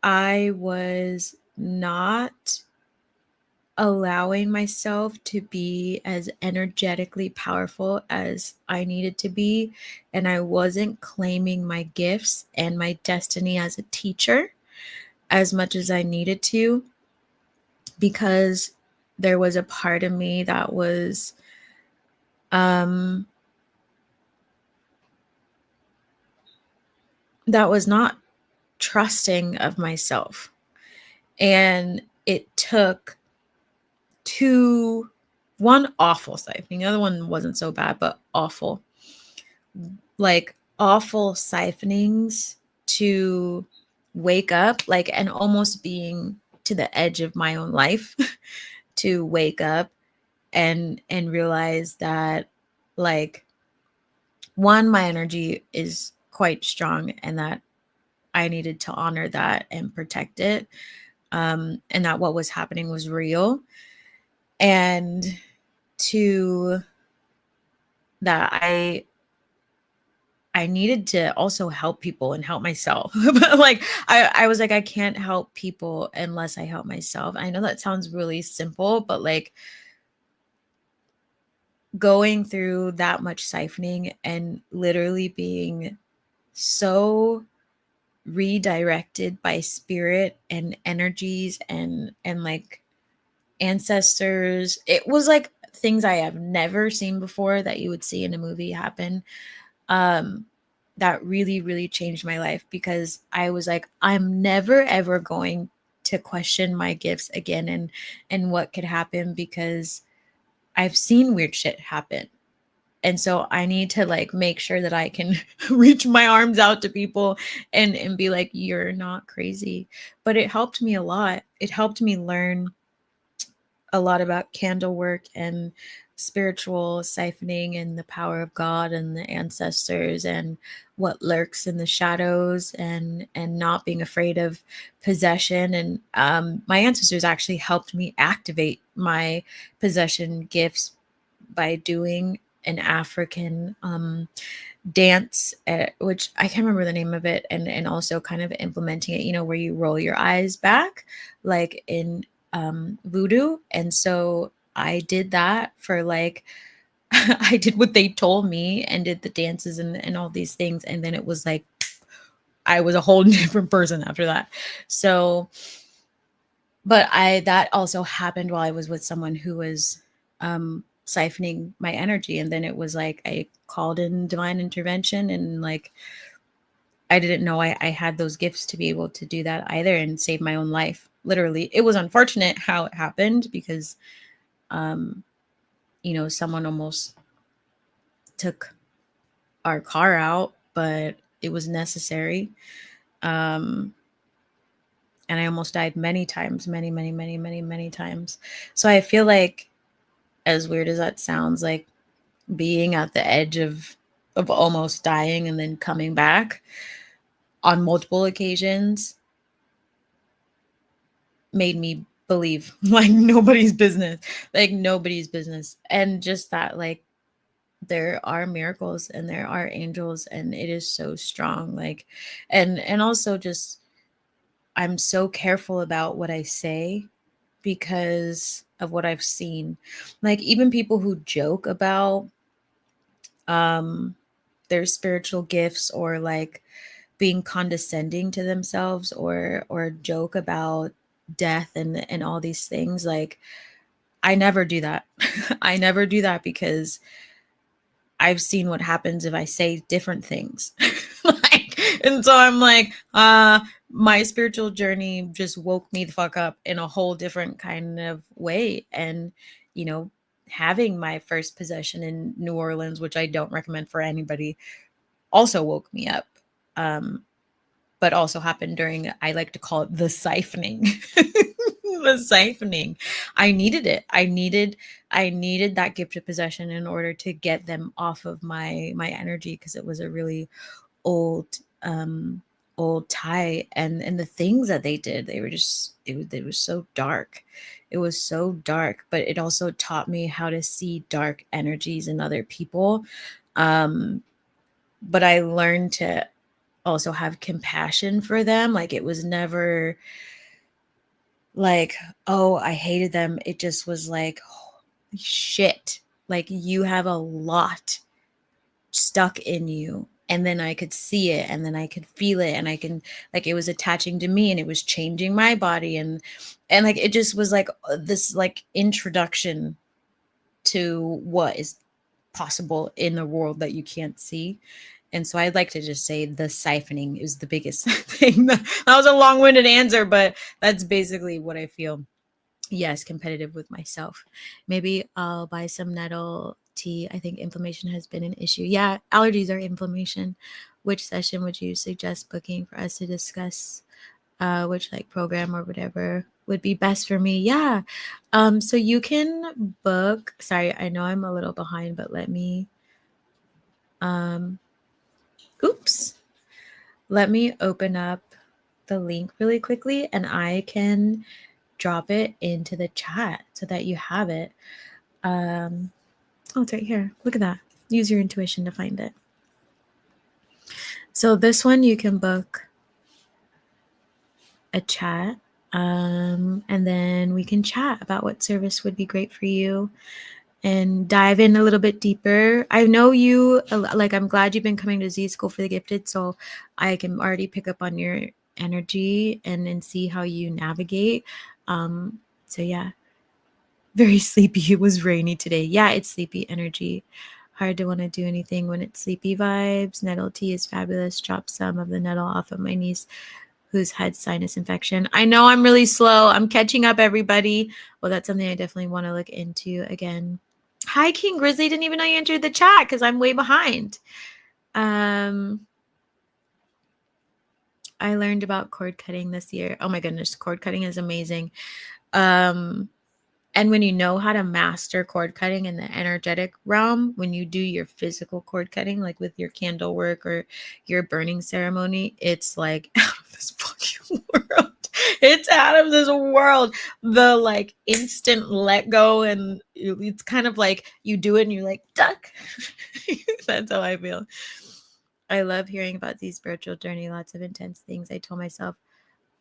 I was not allowing myself to be as energetically powerful as I needed to be. And I wasn't claiming my gifts and my destiny as a teacher as much as I needed to, because there was a part of me um that was not trusting of myself. And it took one awful siphoning. The other one wasn't so bad, but awful. Like awful siphonings to wake up, like, and almost being to the edge of my own life to wake up and realize that, like, one, my energy is quite strong and that I needed to honor that and protect it, and that what was happening was real. And two, that I needed to also help people and help myself. But like I was like, I can't help people unless I help myself. I know that sounds really simple, but like going through that much siphoning and literally being so redirected by spirit and energies and like ancestors. It was like things I have never seen before that you would see in a movie happen. um, that really, really changed my life, because I was like, I'm never ever going to question my gifts again, and what could happen, because I've seen weird shit happen. And so I need to like make sure that I can reach my arms out to people and be like, you're not crazy. But it helped me a lot. It helped me learn a lot about candle work and spiritual siphoning and the power of God and the ancestors and what lurks in the shadows, and not being afraid of possession. And my ancestors actually helped me activate my possession gifts by doing an African dance, which I can't remember the name of it, and also kind of implementing it, where you roll your eyes back, like in voodoo. And so I did that for like, I did what they told me and did the dances and all these things. And then it was like, I was a whole different person after that. So, but that also happened while I was with someone who was siphoning my energy. And then it was like, I called in divine intervention, and like, I didn't know I had those gifts to be able to do that either, and save my own life. Literally, it was unfortunate how it happened, because um, someone almost took our car out, but it was necessary. Um, and I almost died many times, many, many, many, many, many times. So I feel like, as weird as that sounds, like being at the edge of almost dying and then coming back on multiple occasions made me believe like nobody's business, like nobody's business. And just that, like, there are miracles and there are angels, and it is so strong. Like, and also just, I'm so careful about what I say because of what I've seen. Like, even people who joke about um their spiritual gifts, or like being condescending to themselves, or joke about death and all these things, like, I never do that. I never do that, because I've seen what happens if I say different things. Like, and so I'm like, my spiritual journey just woke me the fuck up in a whole different kind of way. And, you know, having my first possession in New Orleans, which I don't recommend for anybody, also woke me up. But also happened during, I like to call it the siphoning. The siphoning. I needed it. I needed that gift of possession in order to get them off of my energy, because it was a really old old tie. And the things that they did, they were just, it was so dark. It was so dark, but it also taught me how to see dark energies in other people. But I learned to also have compassion for them. Like, it was never like, oh, I hated them. It just was like, holy shit. Like, you have a lot stuck in you. And then I could see it, and then I could feel it, and I can, like, it was attaching to me, and it was changing my body. And like, it just was like this like introduction to what is possible in the world that you can't see. And so I'd like to just say the siphoning is the biggest thing. That was a long-winded answer, but that's basically what I feel. Yes, competitive with myself. Maybe I'll buy some nettle tea. I think inflammation has been an issue. Yeah, allergies are inflammation. Which session would you suggest booking for us to discuss? Which like program or whatever would be best for me? Yeah. So you can book. Sorry, I know I'm a little behind, but let me. Um, oops. Let me open up the link really quickly, and I can drop it into the chat so that you have it. Oh, it's right here. Look at that. Use your intuition to find it. So this one, you can book a chat, and then we can chat about what service would be great for you and dive in a little bit deeper. I know you, like, I'm glad you've been coming to Z School for the Gifted, so I can already pick up on your energy and see how you navigate. So yeah, very sleepy. It was rainy today. Yeah, it's sleepy energy. Hard to want to do anything when it's sleepy vibes. Nettle tea is fabulous. Drop some of the nettle off of my niece who's had sinus infection. I know I'm really slow. I'm catching up, everybody. Well, that's something I definitely want to look into again. Hi, King Grizzly. Didn't even know you entered the chat because I'm way behind. I learned about cord cutting this year. Oh my goodness, cord cutting is amazing. And when you know how to master cord cutting in the energetic realm, when you do your physical cord cutting, like with your candle work or your burning ceremony, it's like out of this fucking world. It's out of this world. The like instant let go, and it's kind of like you do it and you're like, duck. That's how I feel. I love hearing about these spiritual journey, lots of intense things. I told myself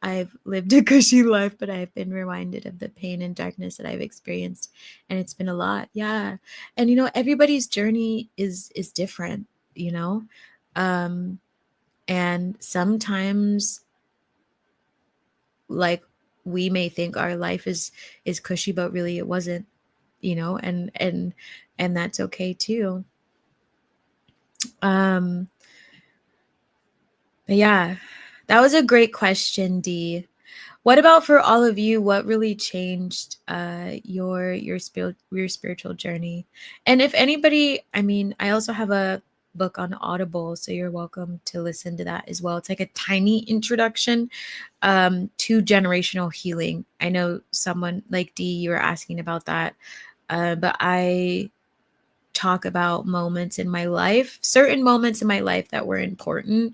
I've lived a cushy life, but I've been reminded of the pain and darkness that I've experienced, and it's been a lot. Yeah. And everybody's journey is different, you know? And sometimes like we may think our life is cushy, but really it wasn't, and that's okay too. But yeah, that was a great question, Dee. What about for all of you? What really changed your spiritual journey? And if anybody, I mean, I also have a book on Audible, so you're welcome to listen to that as well. It's like a tiny introduction to generational healing. I know someone like Dee, you were asking about that, but I talk about moments in my life, certain moments in my life that were important.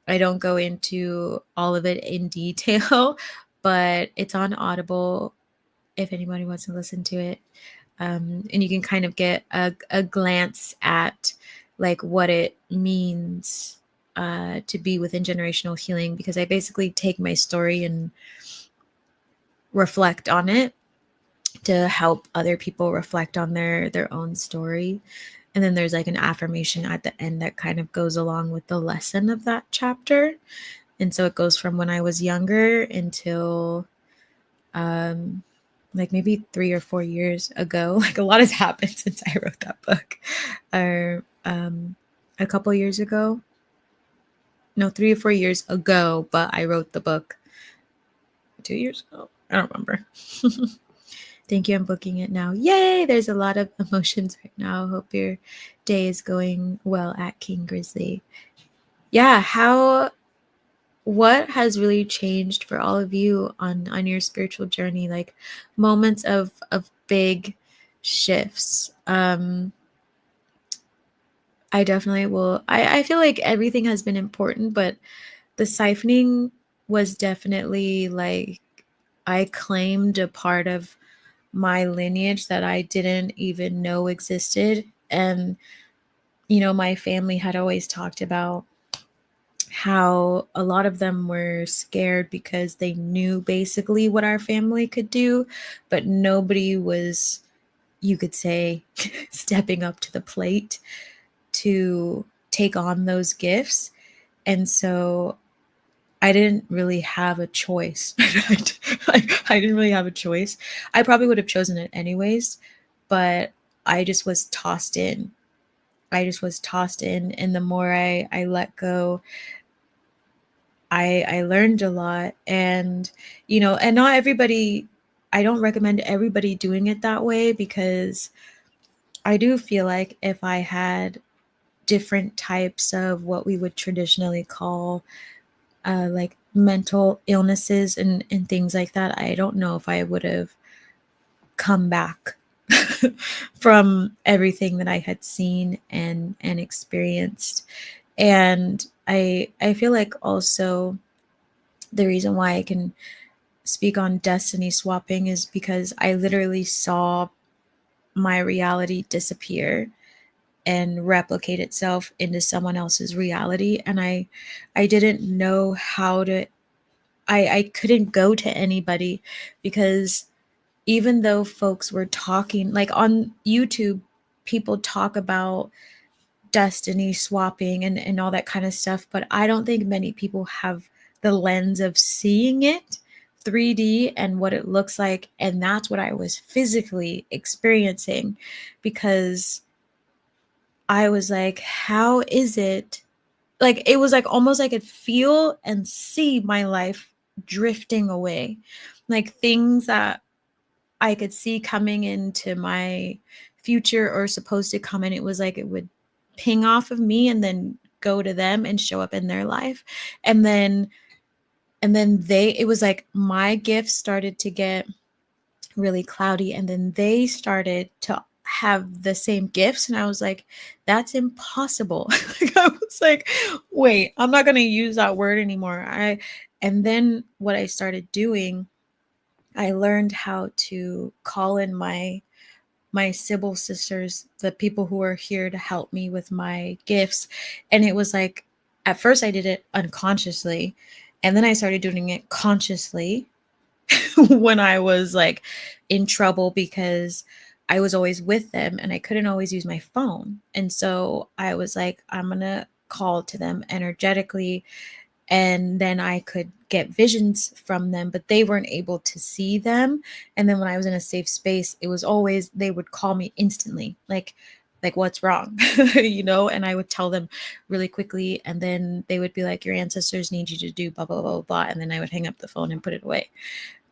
I don't go into all of it in detail, but it's on Audible if anybody wants to listen to it. And you can kind of get a glance at like what it means to be within generational healing, because I basically take my story and reflect on it to help other people reflect on their own story. And then there's like an affirmation at the end that kind of goes along with the lesson of that chapter. And so it goes from when I was younger until like maybe 3 or 4 years ago. Like a lot has happened since I wrote that book. Or a couple years ago. No, 3 or 4 years ago, but I wrote the book 2 years ago. I don't remember. Thank you. I'm booking it now. Yay! There's a lot of emotions right now. Hope your day is going well at King Grizzly. Yeah, what has really changed for all of you on your spiritual journey? Like moments of big shifts. I definitely will. I feel like everything has been important, but the siphoning was definitely like I claimed a part of my lineage that I didn't even know existed. And, my family had always talked about how a lot of them were scared because they knew basically what our family could do, but nobody was, you could say, stepping up to the plate to take on those gifts. And so I didn't really have a choice. I didn't really have a choice. I probably would have chosen it anyways, but I just was tossed in. And the more I let go, I learned a lot. And, and not everybody, I don't recommend everybody doing it that way, because I do feel like if I had different types of what we would traditionally call like mental illnesses and things like that, I don't know if I would have come back from everything that I had seen and experienced. And I feel like also the reason why I can speak on destiny swapping is because I literally saw my reality disappear and replicate itself into someone else's reality, and I didn't know how to, I couldn't go to anybody, because even though folks were talking like on YouTube, people talk about destiny swapping and all that kind of stuff, but I don't think many people have the lens of seeing it 3D and what it looks like. And that's what I was physically experiencing, because I was like, how is it? Like, it was like almost I could feel and see my life drifting away. Like things that I could see coming into my future or supposed to come in, it was like it would ping off of me and then go to them and show up in their life. And then it was like my gifts started to get really cloudy, and then they started to have the same gifts, and I was like, that's impossible. Like, I was like, wait, I'm not going to use that word anymore. And then what I started doing, I learned how to call in my Sybil sisters, the people who are here to help me with my gifts. And it was like, at first I did it unconsciously, and then I started doing it consciously when I was like in trouble, because I was always with them and I couldn't always use my phone. And so I was like, I'm going to call to them energetically, and then I could get visions from them, but they weren't able to see them. And then when I was in a safe space, it was always, they would call me instantly, like what's wrong, and I would tell them really quickly, and then they would be like, your ancestors need you to do blah blah blah blah, blah. And then I would hang up the phone and put it away,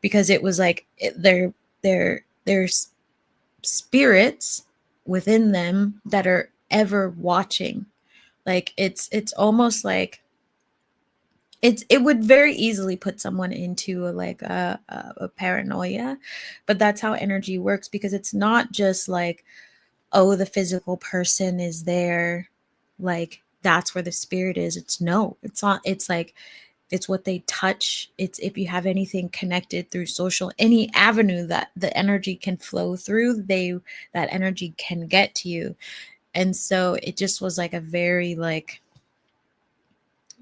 because it was like there's spirits within them that are ever watching. Like it's almost like it would very easily put someone into a paranoia, but that's how energy works, because it's not just like, oh, the physical person is there, like that's where the spirit is. It's no, it's not. It's like, it's what they touch. It's if you have anything connected through social, any avenue that the energy can flow through, that energy can get to you. And so it just was like a very like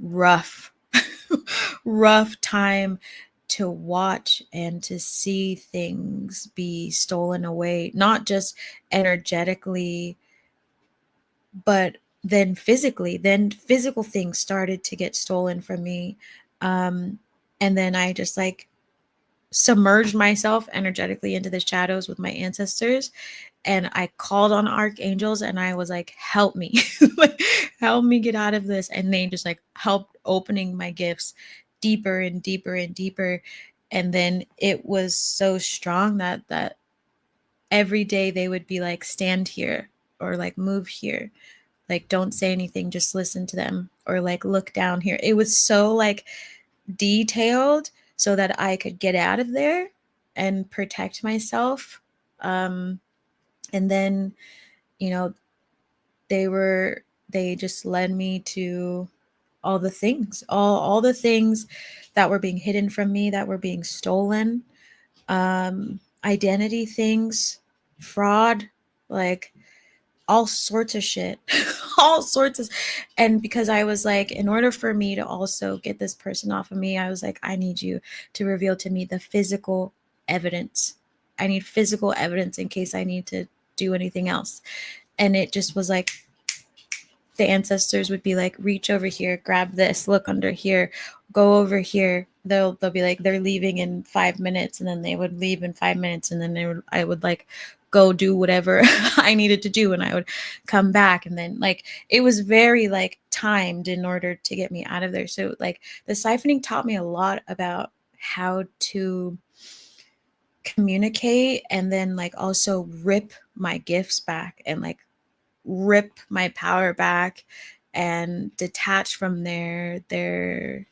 rough rough time to watch and to see things be stolen away, not just energetically, but then physically. Then physical things started to get stolen from me. And then I just like submerged myself energetically into the shadows with my ancestors, and I called on archangels and I was like, help me. Like, help me get out of this. And they just like helped opening my gifts deeper and deeper and deeper. And then it was so strong that every day they would be like, stand here, or like move here, like don't say anything, just listen to them, or like look down here. It was so like detailed so that I could get out of there and protect myself. And then, you know, they just led me to all the things, all the things that were being hidden from me, that were being stolen, identity things, fraud, like all sorts of shit, all sorts of. And because I was like, in order for me to also get this person off of me, I was like, I need you to reveal to me the physical evidence. I need physical evidence in case I need to do anything else. And it just was like, the ancestors would be like, reach over here, grab this, look under here, go over here. They'll be like, they're leaving in 5 minutes, and then they would leave in 5 minutes, and then I would like go do whatever I needed to do, and I would come back. And then like it was very like timed in order to get me out of there. So like the siphoning taught me a lot about how to communicate, and then like also rip my gifts back, and like rip my power back, and detach from their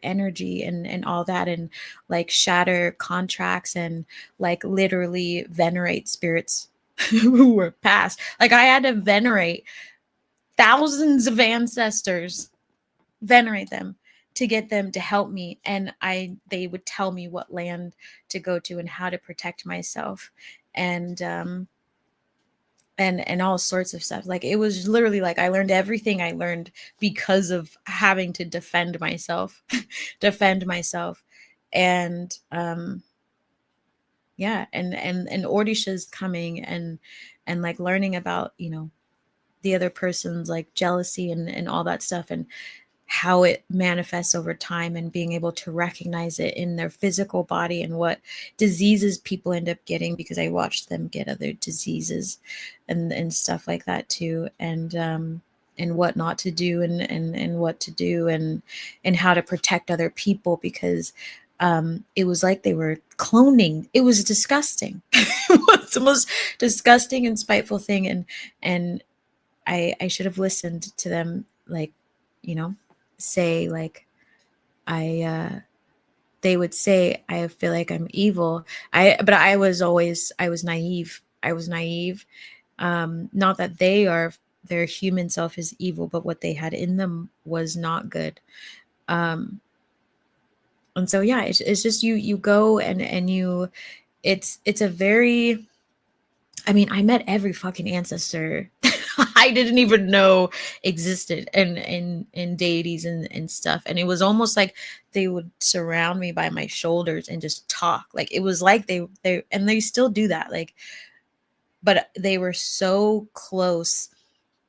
energy and all that, and like shatter contracts, and like literally venerate spirits who were past. Like I had to venerate thousands of ancestors, venerate them to get them to help me. And they would tell me what land to go to and how to protect myself. And all sorts of stuff. Like it was literally like I learned everything I learned because of having to defend myself, defend myself. And yeah, and Ordisha's coming, and like learning about, the other person's like jealousy and all that stuff, and how it manifests over time, and being able to recognize it in their physical body and what diseases people end up getting, because I watched them get other diseases and stuff like that too. And what not to do, and what to do, and how to protect other people, because it was like they were cloning. It was disgusting. It was the most disgusting and spiteful thing. And I should have listened to them, like, say, like, they would say, I feel like I'm evil. But I was naive. I was naive. Not that their human self is evil, but what they had in them was not good. Um, and so, yeah, it's just you go and you, it's a very, I mean, I met every fucking ancestor I didn't even know existed, and deities and stuff. And it was almost like they would surround me by my shoulders and just talk. Like, it was like they and they still do that. Like, but they were so close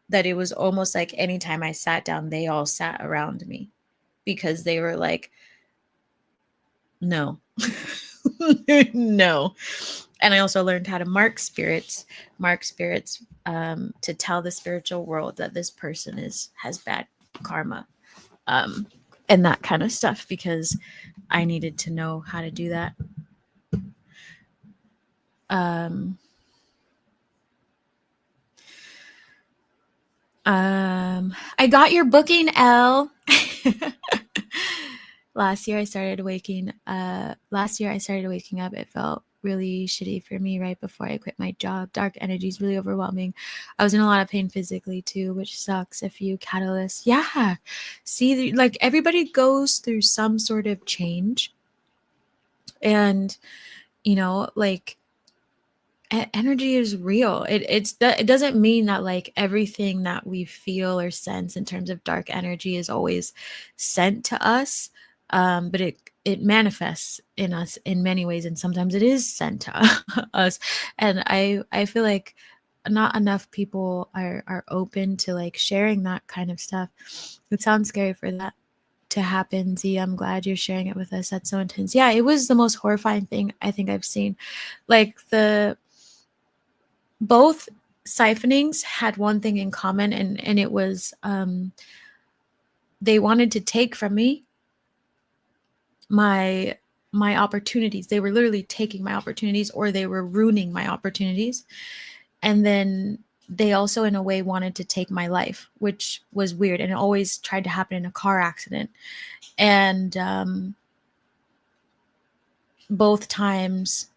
that it was almost like anytime I sat down, they all sat around me, because they were like, no. No. And I also learned how to mark spirits, to tell the spiritual world that this person has bad karma, um, and that kind of stuff, because I needed to know how to do that. Um, I got your booking, Elle. Last year I started waking up. It felt really shitty for me right before I quit my job. Dark energy is really overwhelming. I was in a lot of pain physically too, which sucks. A few catalysts. Yeah. See, like, everybody goes through some sort of change. And, like, energy is real. It doesn't mean that, like, everything that we feel or sense in terms of dark energy is always sent to us, but it manifests in us in many ways, and sometimes it is sent to us. And I feel like not enough people are open to, like, sharing that kind of stuff. It sounds scary for that to happen. Z, I'm glad you're sharing it with us. That's so intense. Yeah, it was the most horrifying thing I think I've seen. Like, both siphonings had one thing in common, and it was, they wanted to take from me my opportunities. They were literally taking my opportunities, or they were ruining my opportunities. And then they also, in a way, wanted to take my life, which was weird. And it always tried to happen in a car accident. And both times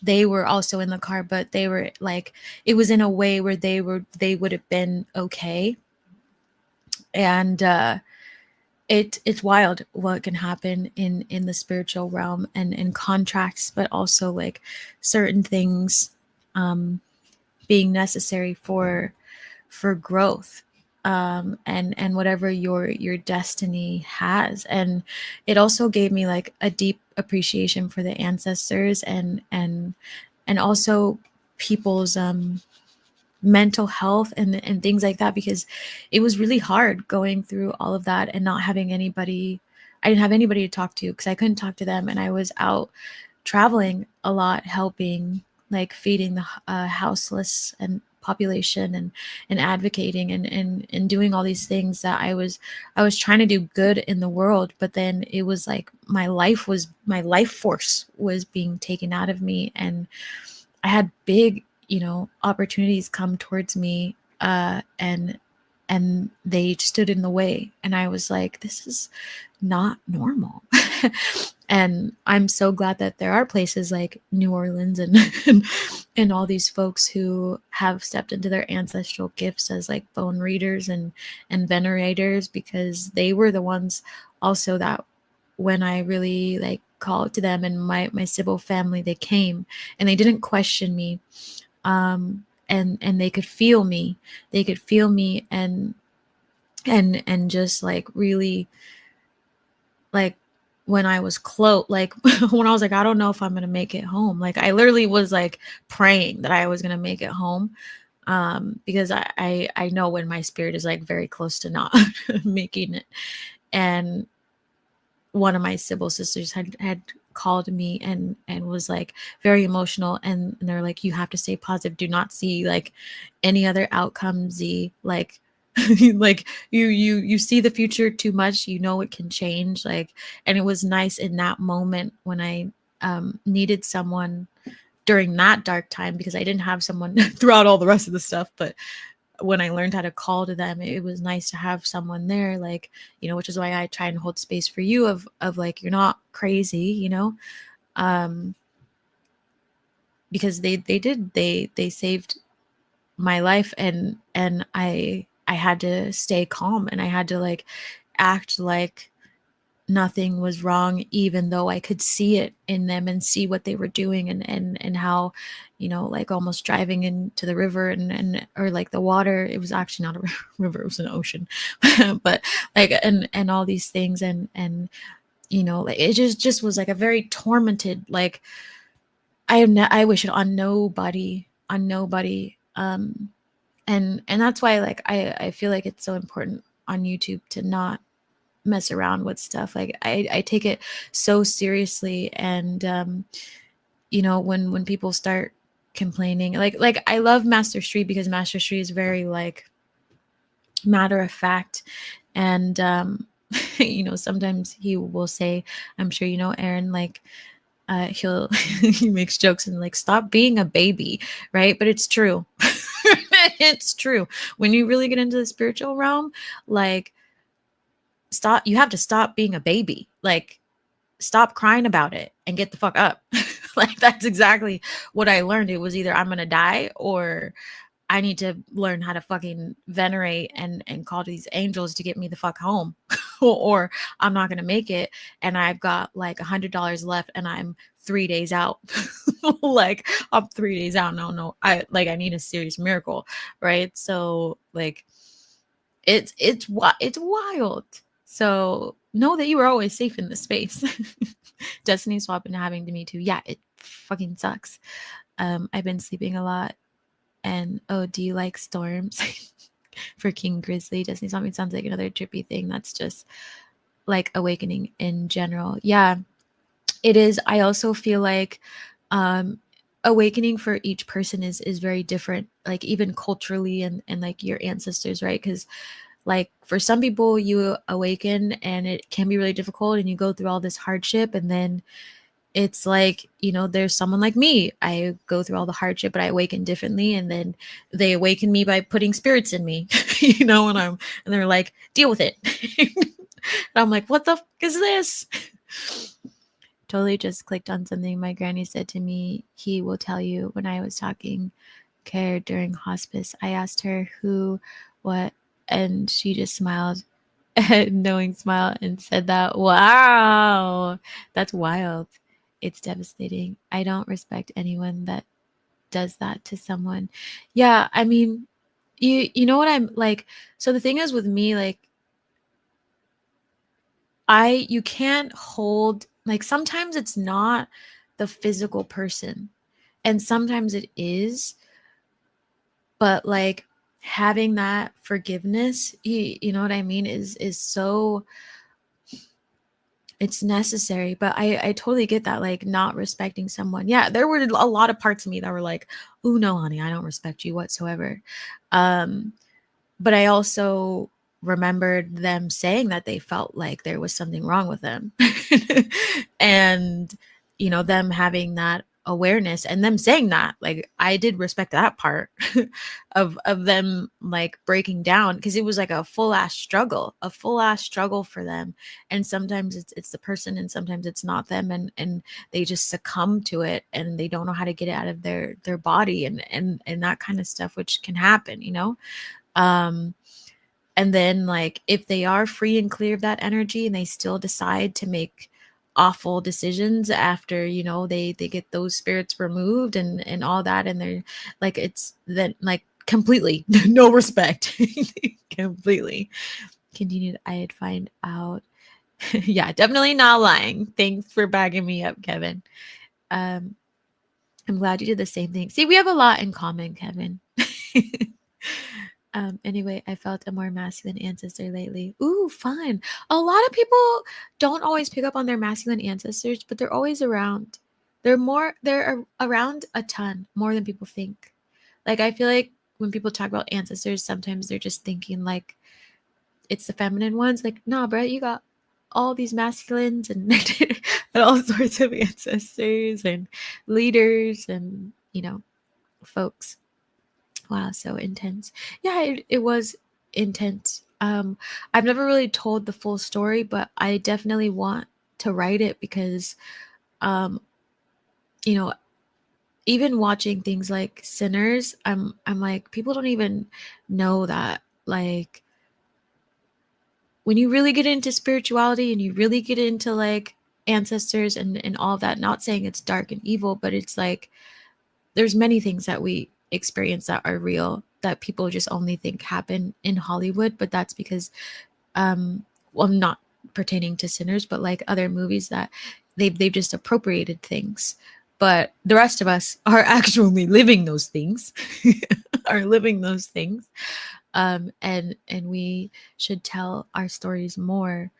they were also in the car, but they were like, it was in a way where they would have been okay. And it's wild what can happen in the spiritual realm, and in contracts, but also, like, certain things being necessary for growth, and whatever your destiny has. And it also gave me, like, a deep appreciation for the ancestors, and also people's mental health and things like that, because it was really hard going through all of that and not having anybody. I didn't have anybody to talk to, because I couldn't talk to them, and I was out traveling a lot, helping, like, feeding the houseless and population, and advocating, and doing all these things that I was trying to do good in the world. But then it was like my life force was being taken out of me, and I had big, opportunities come towards me, and they stood in the way, and I was like, this is not normal. And I'm so glad that there are places like New Orleans and all these folks who have stepped into their ancestral gifts as, like, bone readers and venerators, because they were the ones also that, when I really, like, called to them, and my Sybil family, they came and they didn't question me, and they could feel me. And just, like, really, like, when I was like, when I was like, I don't know if I'm gonna make it home. Like, I literally was, like, praying that I was gonna make it home, because I know when my spirit is, like, very close to not making it. And one of my Sybil sisters had called me and was like very emotional, and they're like, you have to stay positive, do not see like any other outcome, Z, like like you see the future too much, you know it can change, like. And it was nice in that moment when I needed someone during that dark time, because I didn't have someone throughout all the rest of the stuff, but when I learned how to call to them, it was nice to have someone there, like, which is why I try and hold space for you of like, you're not crazy, um, because they saved my life, and I had to stay calm, and I had to like act like nothing was wrong, even though I could see it in them and see what they were doing, and how, like almost driving into the river, and or like the water, it was actually not a river, it was an ocean. But like, and all these things, and like it just was like a very tormented, like I wish it on nobody, and that's why, like, I feel like it's so important on YouTube to not mess around with stuff. Like I take it so seriously, and when people start complaining, like I love Master Shri, because Master Shri is very like matter of fact, and sometimes he will say, I'm sure Aaron, like he'll he makes jokes and like, stop being a baby, right? But it's true. It's true. When you really get into the spiritual realm, like, you have to stop being a baby, like stop crying about it and get the fuck up. Like that's exactly what I learned. It was either I'm gonna die, or I need to learn how to fucking venerate and call to these angels to get me the fuck home. Or I'm not gonna make it, and I've got like $100 left, and I'm 3 days out. Like I'm 3 days out now. No, I need a serious miracle, right? So like it's wild. So know that you are always safe in this space. Destiny swapping having to me too. Yeah, it fucking sucks. I've been sleeping a lot. And oh, do you like storms? For King Grizzly, Destiny swapping sounds like another trippy thing. That's just like awakening in general. Yeah, it is. I also feel like awakening for each person is very different, like even culturally, and like your ancestors, right? Because like for some people, you awaken and it can be really difficult, and you go through all this hardship, and then it's like, there's someone like me. I go through all the hardship, but I awaken differently, and then they awaken me by putting spirits in me. And they're like, deal with it. And I'm like, what the fuck is this? Totally just clicked on something my granny said to me. He will tell you, when I was talking care during hospice, I asked her who, what, and she just smiled, a knowing smile, and said that. Wow, that's wild. It's devastating. I don't respect anyone that does that to someone. Yeah, I mean, you know what I'm like. So the thing is with me, like, you can't hold, like, sometimes it's not the physical person, and sometimes it is, but like having that forgiveness, you know what I mean, is so, it's necessary. But I totally get that, like not respecting someone. Yeah, there were a lot of parts of me that were like, oh no, honey, I don't respect you whatsoever. But I also remembered them saying that they felt like there was something wrong with them. And, them having that awareness, and them saying that, like, I did respect that part of them like breaking down, because it was like a full ass struggle for them. And sometimes it's the person, and sometimes it's not them, and they just succumb to it, and they don't know how to get it out of their body, and that kind of stuff, which can happen, um and then like if they are free and clear of that energy, and they still decide to make awful decisions after, they get those spirits removed, and all that, and they're like, it's then like completely no respect. Completely continued. I'd find out. Yeah, definitely not lying. Thanks for bagging me up, Kevin. um I'm glad you did the same thing. See, we have a lot in common, Kevin. Anyway, I felt a more masculine ancestor lately. Ooh, fun. A lot of people don't always pick up on their masculine ancestors, but they're always around. They're around a ton, more than people think. Like, I feel like when people talk about ancestors, sometimes they're just thinking like it's the feminine ones. Like, nah, bro, you got all these masculines and, and all sorts of ancestors and leaders and, folks. Wow, so intense. Yeah, it was intense. I've never really told the full story, but I definitely want to write it because, um, you know, even watching things like Sinners, I'm like, people don't even know that, like, when you really get into spirituality and you really get into like ancestors and all that, not saying it's dark and evil, but it's like there's many things that we experience that are real that people just only think happen in Hollywood, but that's because well, not pertaining to Sinners, but like other movies that they've just appropriated things. But the rest of us are actually living those things, are living those things, and we should tell our stories more,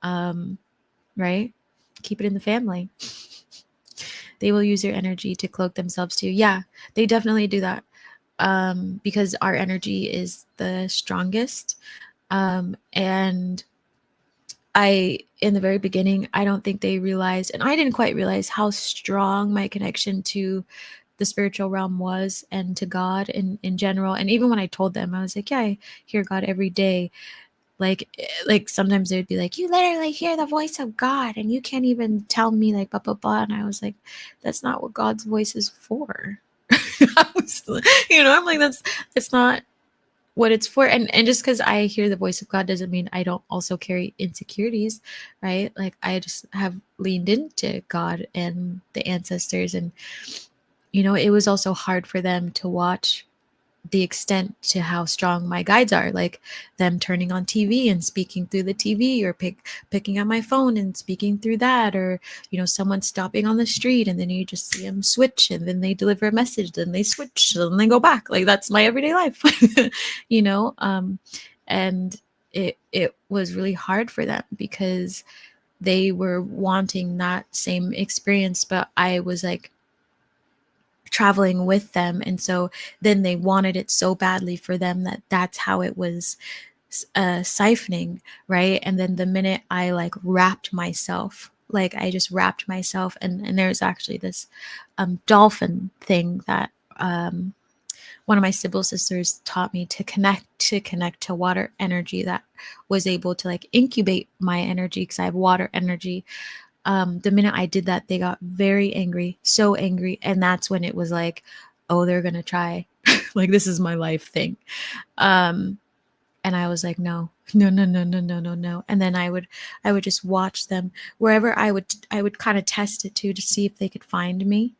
um, right? Keep it in the family. They will use your energy to cloak themselves too. Yeah, they definitely do that, because our energy is the strongest. And in the very beginning, I don't think they realized, and I didn't quite realize how strong my connection to the spiritual realm was and to God in general. And even when I told them, I was like, yeah, I hear God every day. Like sometimes they would be like, you literally hear the voice of God and you can't even tell me like blah blah blah. And I was like, that's not what God's voice is for. I was, I'm like, that's not what it's for. And just because I hear the voice of God doesn't mean I don't also carry insecurities, right? Like I just have leaned into God and the ancestors, and it was also hard for them to watch the extent to how strong my guides are, like them turning on TV and speaking through the TV, or picking up my phone and speaking through that, or someone stopping on the street and then you just see them switch and then they deliver a message, then they switch, then they go back. Like that's my everyday life. you know and it was really hard for them because they were wanting that same experience, but I was like traveling with them, and so then they wanted it so badly for them that that's how it was siphoning, right? And then the minute I like wrapped myself, like I just wrapped myself, and there's actually this dolphin thing that one of my Sybil sisters taught me to connect to water energy that was able to like incubate my energy, because I have water energy. The minute I did that, they got very angry, so angry. And that's when it was like, oh, they're going to try, like, this is my life thing. And I was like, no, no, no, no, no, no, no, no. And then I would just watch them wherever I would kind of test it to see if they could find me.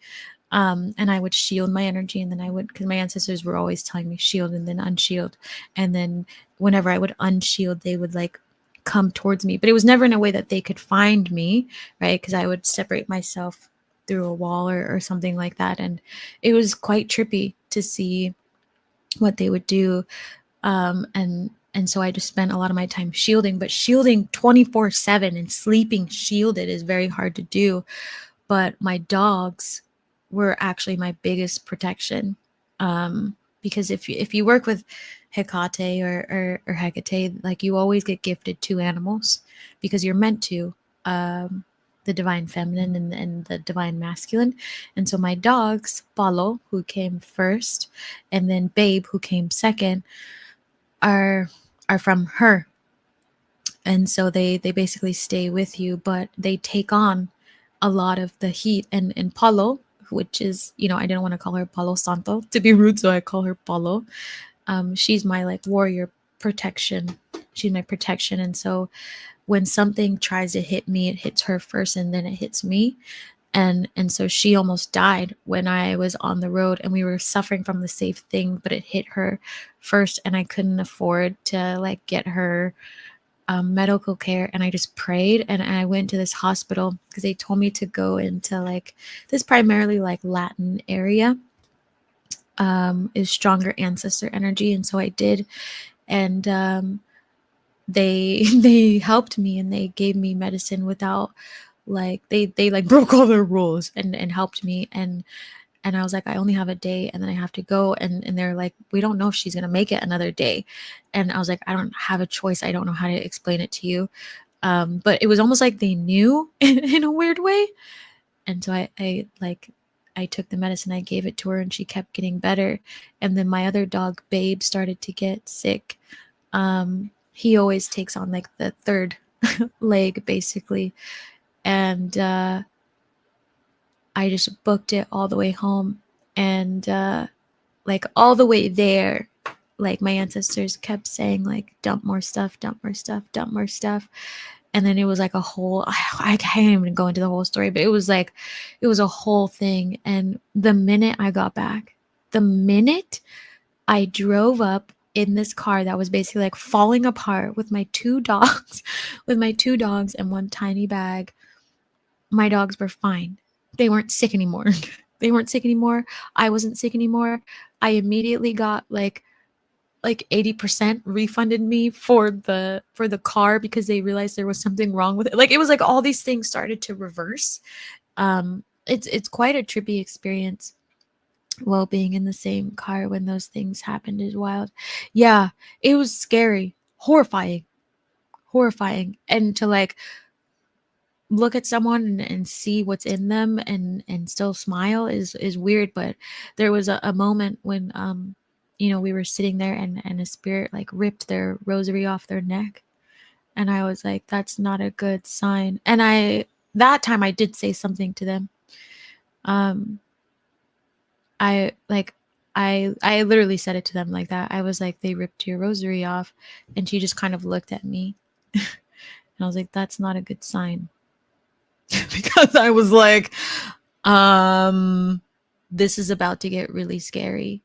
And I would shield my energy, and then I would, because my ancestors were always telling me shield and then unshield. And then whenever I would unshield, they would like come towards me, but it was never in a way that they could find me, right? Because I would separate myself through a wall or something like that. And it was quite trippy to see what they would do. And so I just spent a lot of my time shielding, but shielding 24/7 and sleeping shielded is very hard to do. But my dogs were actually my biggest protection, because if you work with Hecate or Hecate, like you always get gifted two animals because you're meant to, the divine feminine and the divine masculine. And so my dogs, Paulo, who came first, and then Babe, who came second, are from her. And so they basically stay with you, but they take on a lot of the heat. And Paulo, which is, I didn't want to call her Palo Santo to be rude, so I call her Paulo. She's my like warrior protection. She's my protection. And so when something tries to hit me, it hits her first and then it hits me. And so she almost died when I was on the road, and we were suffering from the same thing, but it hit her first, and I couldn't afford to like get her medical care. And I just prayed, and I went to this hospital because they told me to go into like this primarily like Latin area, is stronger ancestor energy. And so I did. And they they helped me, and they gave me medicine without, like, they like broke all their rules and helped me. And I was like, I only have a day and then I have to go. And they're like, we don't know if she's going to make it another day. And I was like, I don't have a choice. I don't know how to explain it to you. But it was almost like they knew in a weird way. And so I took the medicine, I gave it to her, and she kept getting better. And then my other dog, Babe, started to get sick. He always takes on like the third leg, basically. And I just booked it all the way home. And like all the way there, like my ancestors kept saying, like, dump more stuff, dump more stuff, dump more stuff. And then it was like a whole, I can't even go into the whole story, but it was like, it was a whole thing. And the minute I got back, the minute I drove up in this car that was basically like falling apart with my two dogs, with my two dogs and one tiny bag, my dogs were fine. They weren't sick anymore. They weren't sick anymore. I wasn't sick anymore. I immediately got like 80% refunded me for the car, because they realized there was something wrong with it. Like, it was like all these things started to reverse. It's quite a trippy experience. Well, being in the same car when those things happened is wild. Yeah, it was scary, horrifying. And to like look at someone and see what's in them and still smile is weird. But there was a moment when we were sitting there, and a spirit like ripped their rosary off their neck. And I was like, that's not a good sign. And that time I did say something to them. I like I literally said it to them like that. I was like, they ripped your rosary off. And she just kind of looked at me. And I was like, that's not a good sign. Because I was like, this is about to get really scary.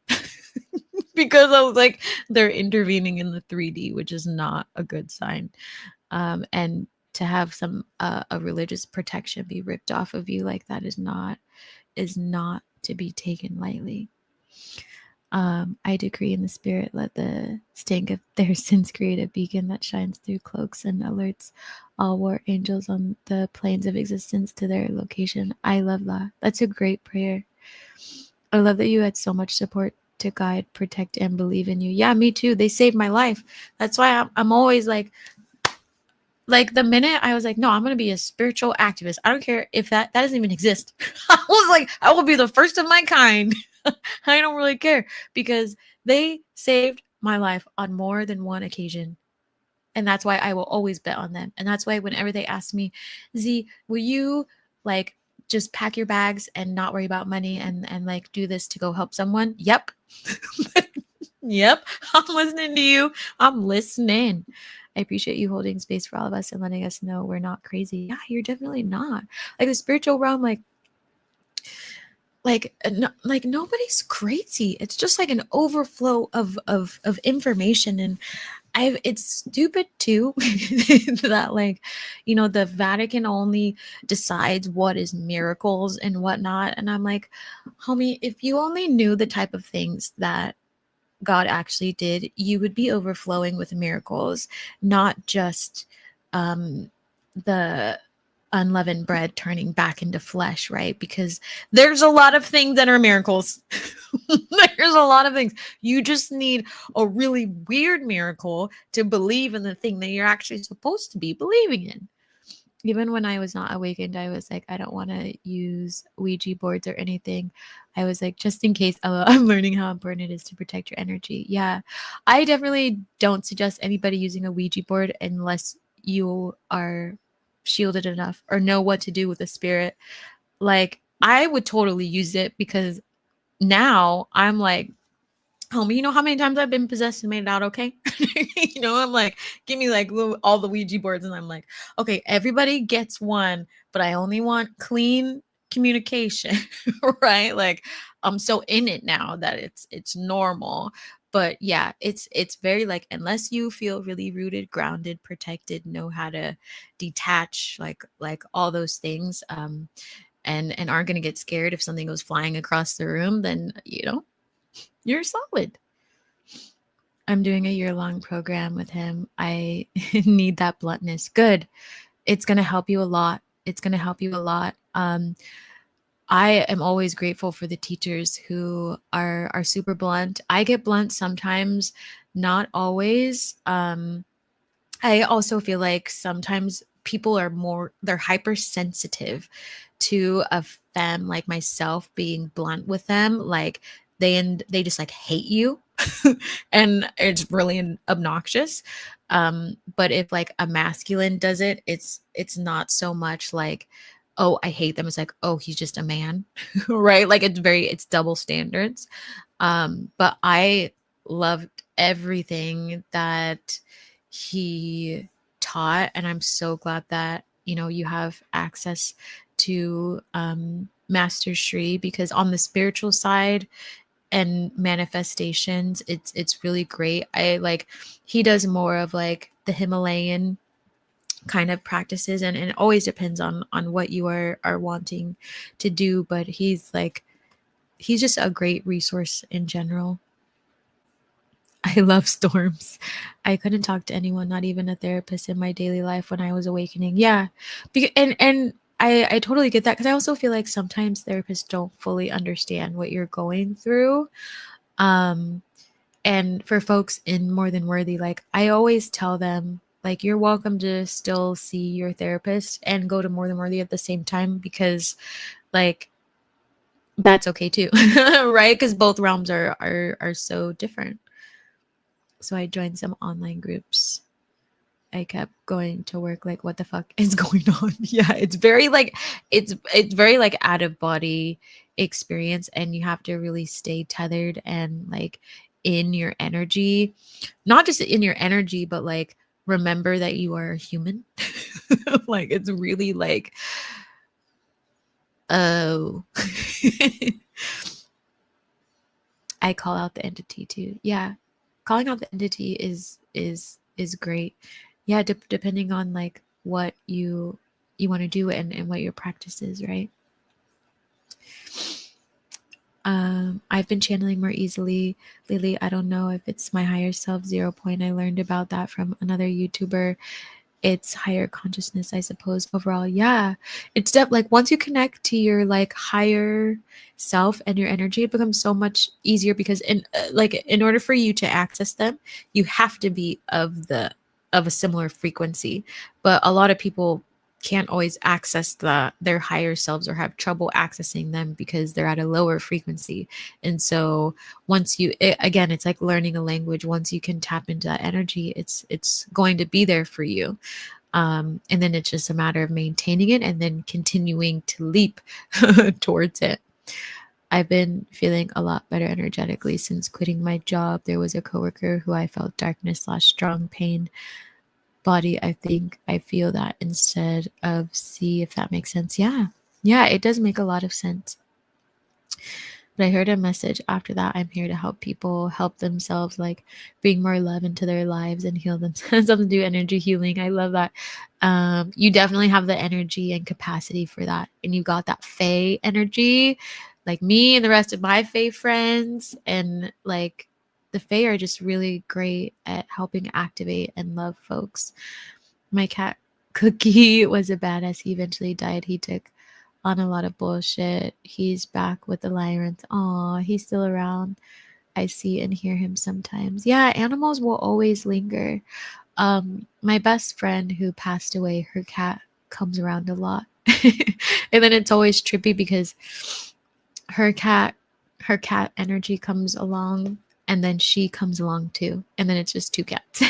Because I was like, they're intervening in the 3D, which is not a good sign. And to have some a religious protection be ripped off of you like that is not to be taken lightly. I decree in the spirit, let the stink of their sins create a beacon that shines through cloaks and alerts all war angels on the planes of existence to their location. I love that. That's a great prayer. I love that you had so much support to guide, protect, and believe in you. Yeah, me too. They saved my life. That's why I'm always like the minute I was like, no, I'm going to be a spiritual activist. I don't care if that doesn't even exist. I was like, I will be the first of my kind. I don't really care, because they saved my life on more than one occasion. And that's why I will always bet on them. And that's why whenever they ask me, Z, will you like just pack your bags and not worry about money and like do this to go help someone? Yep. Yep. I'm listening to you. I'm listening. I appreciate you holding space for all of us and letting us know we're not crazy. Yeah, you're definitely not. Like the spiritual realm, like nobody's crazy. It's just like an overflow of information. And it's stupid too that like the Vatican only decides what is miracles and whatnot. And I'm like, homie, if you only knew the type of things that God actually did, you would be overflowing with miracles, not just the unleavened bread turning back into flesh, right? Because there's a lot of things that are miracles. There's a lot of things. You just need a really weird miracle to believe in the thing that you're actually supposed to be believing in. Even when I was not awakened, I was like, I don't want to use Ouija boards or anything. I was like, just in case, I'm learning how important it is to protect your energy. Yeah, I definitely don't suggest anybody using a Ouija board unless you are shielded enough or know what to do with a spirit. Like, I would totally use it, because now I'm like, homie, you know how many times I've been possessed and made it out okay? I'm like, give me like all the Ouija boards, and I'm like, okay, everybody gets one, but I only want clean communication, right? Like, I'm so in it now that it's normal. But yeah, it's very like, unless you feel really rooted, grounded, protected, know how to detach, like all those things, and aren't gonna get scared if something goes flying across the room, then You're solid. I'm doing a year-long program with him. I need that bluntness. Good. It's going to help you a lot. It's going to help you a lot. I am always grateful for the teachers who are super blunt. I get blunt sometimes, not always. I also feel like sometimes people are they're hypersensitive to a femme like myself being blunt with them. Like they just like hate you. And it's really obnoxious. But if like a masculine does it, it's not so much like, oh, I hate them. It's like, oh, he's just a man. Right? Like it's double standards. But I loved everything that he taught, and I'm so glad that you have access to Master Shri, because on the spiritual side and manifestations, it's really great. I like he does more of like the Himalayan kind of practices, and it always depends on what you are wanting to do, but he's just a great resource in general. I love storms. I couldn't talk to anyone, not even a therapist, in my daily life when I was awakening. Yeah. And I totally get that, because I also feel like sometimes therapists don't fully understand what you're going through. Um, and for folks in More Than Worthy, like I always tell them, like, you're welcome to still see your therapist and go to More Than Worthy at the same time, because like that's okay too. Right? Because both realms are so different. So I joined some online groups. I kept going to work like, what the fuck is going on? Yeah, it's very like out of body experience, and you have to really stay tethered and like in your energy. Not just in your energy, but like remember that you are a human. Like it's really like, oh. I call out the entity too. Yeah. Calling out the entity is great. Yeah, depending on like what you want to do, and what your practice is, right? I've been channeling more easily lately. I don't know if it's my higher self 0 point. I learned about that from another YouTuber. It's higher consciousness, I suppose, overall. Yeah, it's like once you connect to your like higher self and your energy, it becomes so much easier, because in order for you to access them, you have to be of a similar frequency. But a lot of people can't always access their higher selves, or have trouble accessing them because they're at a lower frequency. And so once again, it's like learning a language. Once you can tap into that energy, it's going to be there for you. And then it's just a matter of maintaining it and then continuing to leap towards it. I've been feeling a lot better energetically since quitting my job. There was a coworker who I felt darkness / strong pain body. I think I feel that instead of see, if that makes sense. Yeah. Yeah, it does make a lot of sense. But I heard a message after that. I'm here to help people help themselves, like bring more love into their lives and heal themselves. Something to do energy healing. I love that. You definitely have the energy and capacity for that. And you got that Fae energy, like me and the rest of my Fae friends. And like the Fae are just really great at helping activate and love folks. My cat Cookie was a badass. He eventually died. He took on a lot of bullshit. He's back with the Lyrants. Aw, he's still around. I see and hear him sometimes. Yeah, animals will always linger. My best friend who passed away, her cat comes around a lot. And then it's always trippy because her cat energy comes along, and then she comes along too. And then it's just two cats.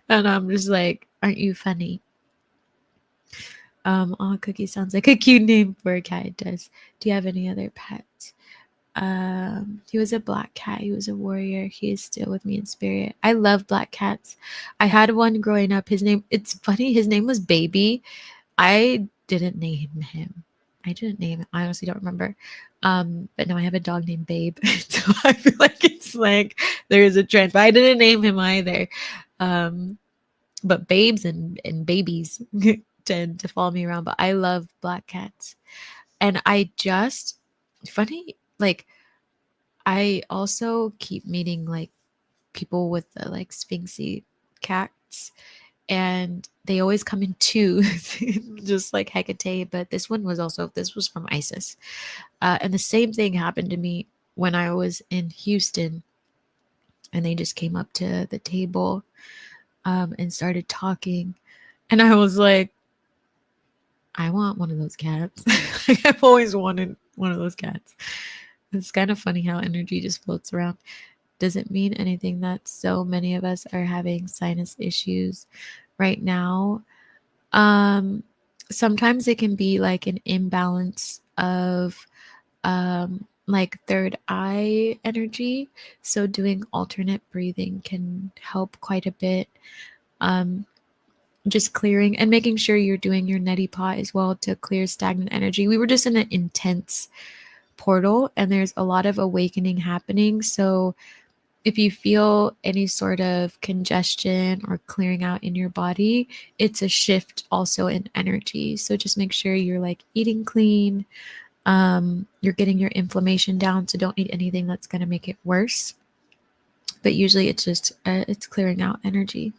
And I'm just like, aren't you funny? Oh, Cookie sounds like a cute name for a cat. It does. Do you have any other pets? He was a black cat. He was a warrior. He is still with me in spirit. I love black cats. I had one growing up. It's funny, his name was Baby. I didn't name him. I didn't name him. I honestly don't remember. But now I have a dog named Babe. So I feel like it's like there is a trend, but I didn't name him either. But babes and babies tend to follow me around. But I love black cats. And I just, funny, like, I also keep meeting like people with the like sphinxy cats, and they always come in twos, just like Hecate. But this was from Isis. And the same thing happened to me when I was in Houston, and they just came up to the table and started talking. And I was like, I want one of those cats. Like, I've always wanted one of those cats. It's kind of funny how energy just floats around. Doesn't mean anything that so many of us are having sinus issues right now. Um, Sometimes it can be like an imbalance of like third eye energy. So doing alternate breathing can help quite a bit. Um, just clearing and making sure you're doing your neti pot as well to clear stagnant energy. We were just in an intense portal and there's a lot of awakening happening. So if you feel any sort of congestion or clearing out in your body, it's a shift also in energy. So just make sure you're like eating clean. You're getting your inflammation down, so don't eat anything that's going to make it worse. But usually it's just it's clearing out energy.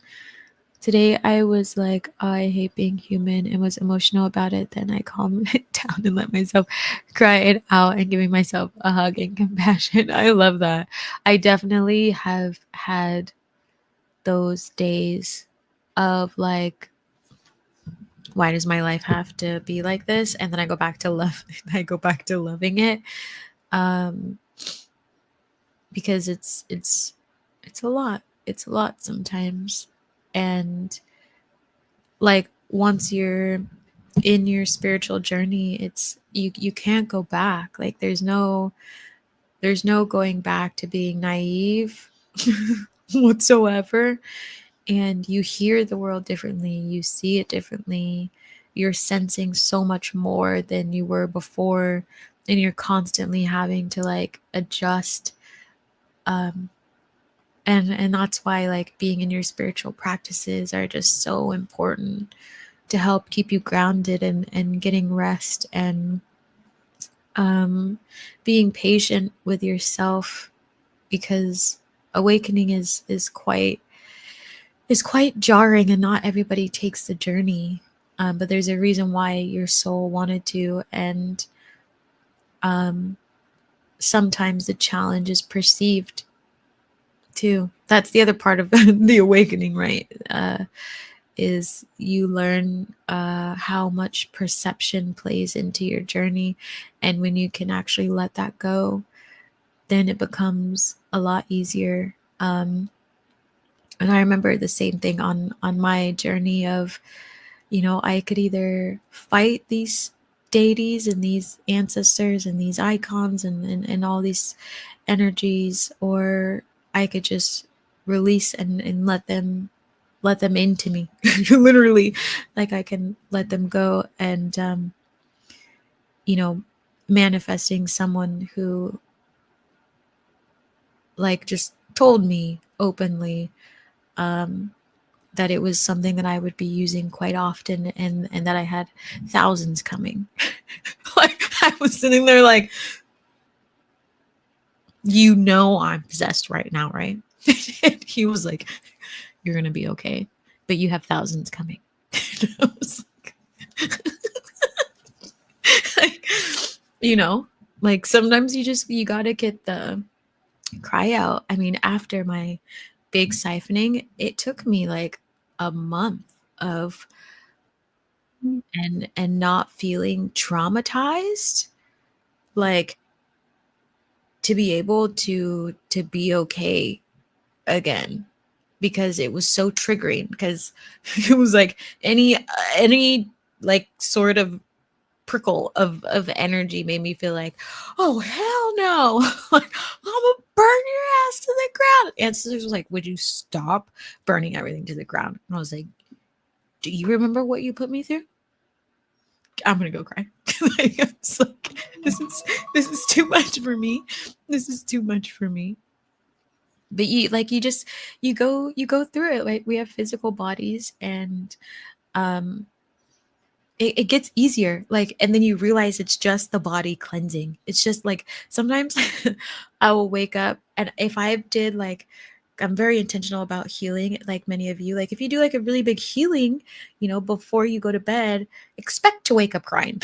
Today I was like, oh, I hate being human, and was emotional about it. Then I calmed it down and let myself cry it out and giving myself a hug and compassion. I love that. I definitely have had those days of like, why does my life have to be like this? And then I go back to love. I go back to loving it, um, because it's a lot. It's a lot sometimes, and like once you're in your spiritual journey, it's you can't go back. Like there's no going back to being naive whatsoever. And you hear the world differently, you see it differently, you're sensing so much more than you were before, and you're constantly having to like adjust. um and that's why like being in your spiritual practices are just so important to help keep you grounded and getting rest and um, being patient with yourself, because awakening is quite jarring, and not everybody takes the journey. But there's a reason why your soul wanted to, and um, sometimes the challenge is perceived too. That's the other part of the awakening, right? Is you learn how much perception plays into your journey. And when you can actually let that go, then it becomes a lot easier. And I remember the same thing on my journey of, I could either fight these deities and these ancestors and these icons and all these energies, or I could just release and let them into me. Literally, like I can let them go. And you know manifesting someone who like just told me openly um that it was something that I would be using quite often, and that I had thousands coming. Like I was sitting there like, I'm possessed right now, right? And he was like, you're gonna be okay, but you have thousands coming. I was like, you know, like sometimes you gotta get the cry out. I mean, after my big siphoning, it took me like a month of and not feeling traumatized, like to be able to be okay again, because it was so triggering, because it was like any like sort of prickle of energy made me feel like, oh hell no. Like I'm gonna burn your ass to the ground. Ancestors was like, would you stop burning everything to the ground? And I was like, do you remember what you put me through? I'm gonna go cry. Like, it's like, this is too much for me. This is too much for me. But you just you go through it. Like we have physical bodies, and um it gets easier. Like, and then you realize it's just the body cleansing. It's just like sometimes I will wake up, and if I did like, I'm very intentional about healing, like many of you. Like, if you do like a really big healing, before you go to bed, expect to wake up crying,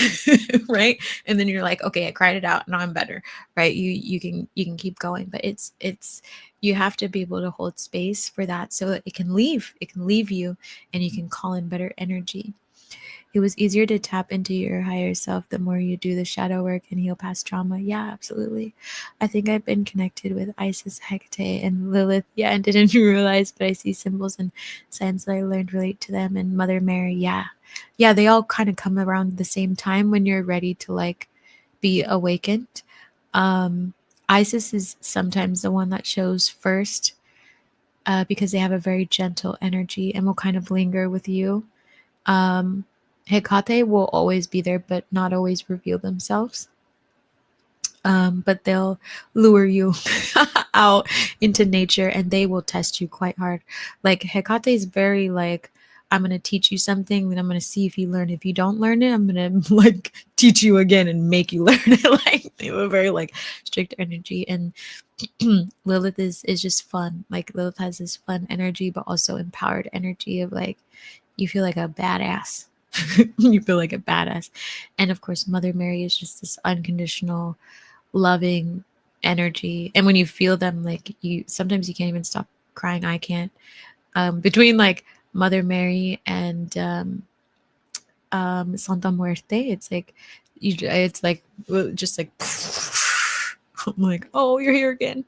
right? And then you're like, okay, I cried it out, now I'm better, right? You can keep going, but it's you have to be able to hold space for that so that it can leave you, and you can call in better energy. It was easier to tap into your higher self the more you do the shadow work and heal past trauma. Yeah, absolutely. I think I've been connected with Isis, Hecate, and Lilith. Yeah, and didn't realize, but I see symbols and signs that I learned relate to them. And Mother Mary. Yeah. Yeah, they all kind of come around the same time when you're ready to like be awakened. Um, Isis is sometimes the one that shows first, because they have a very gentle energy and will kind of linger with you. um, Hecate will always be there, but not always reveal themselves. But they'll lure you out into nature, and they will test you quite hard. Like Hecate is very like, I'm gonna teach you something, then I'm gonna see if you learn. If you don't learn it, I'm gonna like teach you again and make you learn it. Like they have a very like strict energy, and Lilith is just fun. Like Lilith has this fun energy, but also empowered energy of like, you feel like a badass. You feel like a badass. And of course, Mother Mary is just this unconditional, loving energy. And when you feel them, like you sometimes you can't even stop crying. I can't. Between like Mother Mary and Santa Muerte, it's like it's like just like I'm like, oh, you're here again.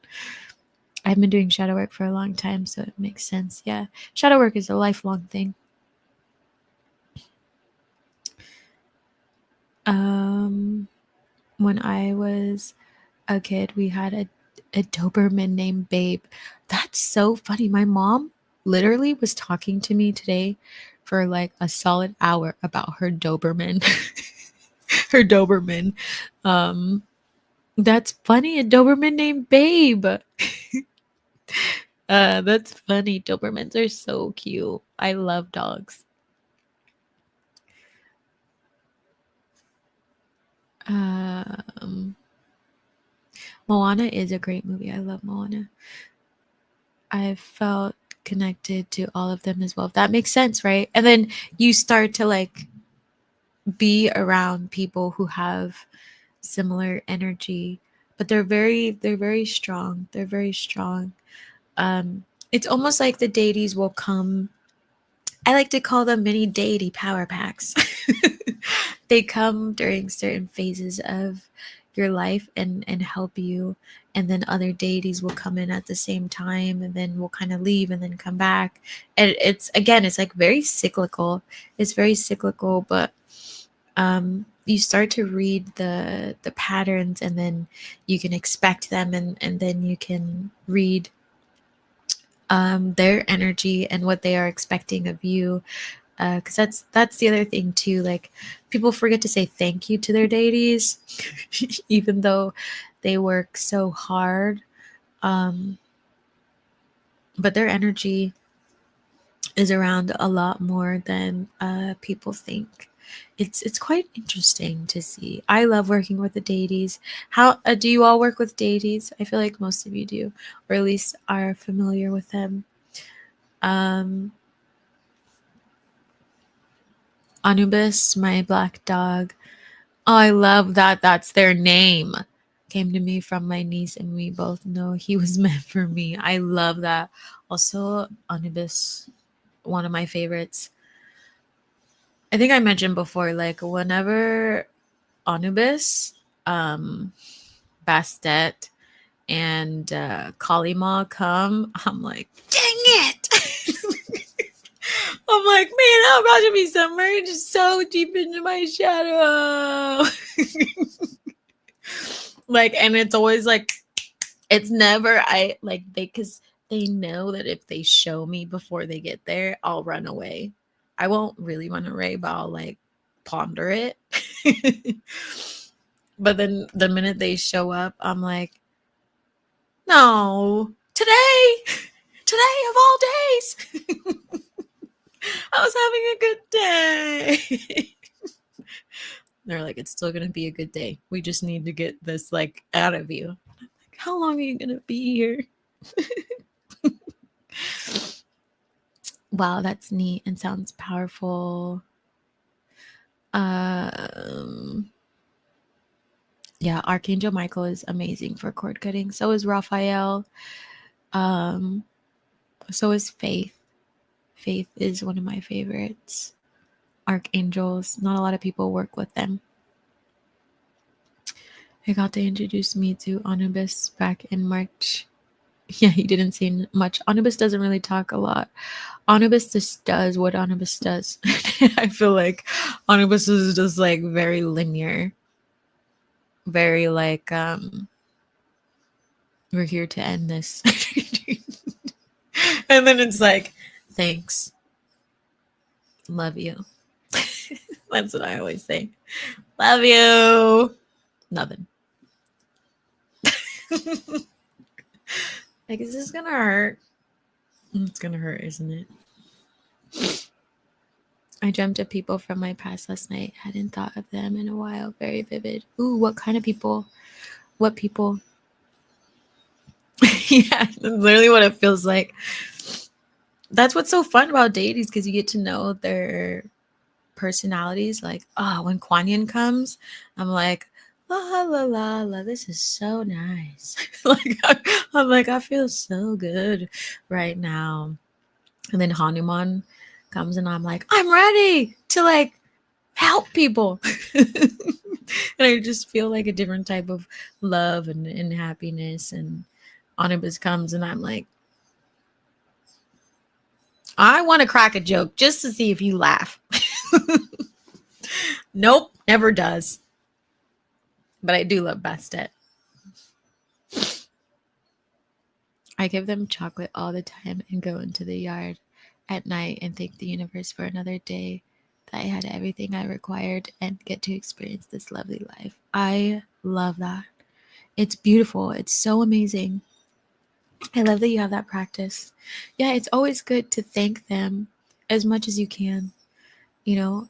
I've been doing shadow work for a long time, so it makes sense. Yeah. Shadow work is a lifelong thing. Um, when I was a kid, we had a Doberman named Babe. That's so funny. My mom literally was talking to me today for like a solid hour about her Doberman. Her Doberman. Um, that's funny. A Doberman named Babe. That's funny. Dobermans are so cute. I love dogs. Um, Moana is a great movie. I love Moana. I've felt connected to all of them as well. That makes sense, right? And then you start to like be around people who have similar energy, but they're very strong. They're very strong. It's almost like the deities will come. I like to call them mini deity power packs. They come during certain phases of your life and help you, and then other deities will come in at the same time, and then will kind of leave and then come back. And it's again, it's like very cyclical. It's very cyclical, but you start to read the patterns, and then you can expect them, and then you can read their energy and what they are expecting of you, because that's the other thing too. Like people forget to say thank you to their deities, even though they work so hard. Um, but their energy is around a lot more than people think. It's quite interesting to see. I love working with the deities. How do you all work with deities? I feel like most of you do, or at least are familiar with them. Um, Anubis, my black dog. Oh, I love that. That's their name. Came to me from my niece, and we both know he was meant for me. I love that. Also, Anubis, one of my favorites. I think I mentioned before, like whenever Anubis, um, Bastet, and Kalima come, I'm like, dang it! I'm like, man, I'm about to be submerged so deep into my shadow. Like, and it's always like, it's never, I like, because they know that if they show me before they get there, I'll run away. I won't really run away, but I'll like ponder it. But then the minute they show up, I'm like, no, today of all days, I was having a good day. They're like, it's still gonna be a good day. We just need to get this like out of you. Like, how long are you gonna be here? Wow, that's neat and sounds powerful. Yeah, Archangel Michael is amazing for cord cutting. So is Raphael. So is Faith. Faith is one of my favorites. Archangels. Not a lot of people work with them. He got to introduce me to Anubis back in March. Yeah, he didn't say much. Anubis doesn't really talk a lot. Anubis just does what Anubis does. I feel like Anubis is just like very linear. Very like we're here to end this. And then it's like, thanks. Love you. That's what I always say. Love you. Nothing. Like, is this gonna hurt? It's gonna hurt, isn't it? I dreamt of people from my past last night. Hadn't thought of them in a while. Very vivid. Ooh, what kind of people? What people? Yeah, that's literally what it feels like. That's what's so fun about deities, because you get to know their personalities. Like, oh, when Kuan Yin comes, I'm like, la la la la, this is so nice. Like, I'm like, I feel so good right now. And then Hanuman comes and I'm like, I'm ready to like help people. And I just feel like a different type of love and happiness. And Anubis comes and I'm like, I want to crack a joke just to see if you laugh. Nope, never does. But I do love Bastet. I give them chocolate all the time and go into the yard at night and thank the universe for another day that I had everything I required and get to experience this lovely life. I love that. It's beautiful. It's so amazing. I love that you have that practice. Yeah, it's always good to thank them as much as you can. You know,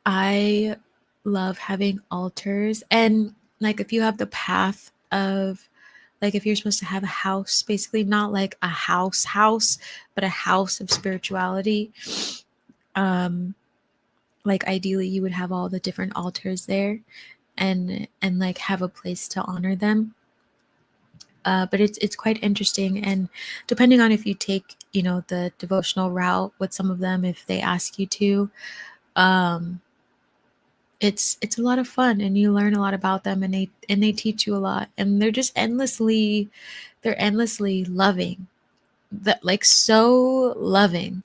I love having altars, and like if you have the path of, like if you're supposed to have a house, basically not like a house, but a house of spirituality, like ideally you would have all the different altars there and like have a place to honor them. But it's quite interesting, and depending on if you take, you know, the devotional route with some of them, if they ask you to, um, it's a lot of fun, and you learn a lot about them, and they teach you a lot, and they're endlessly loving, that like so loving,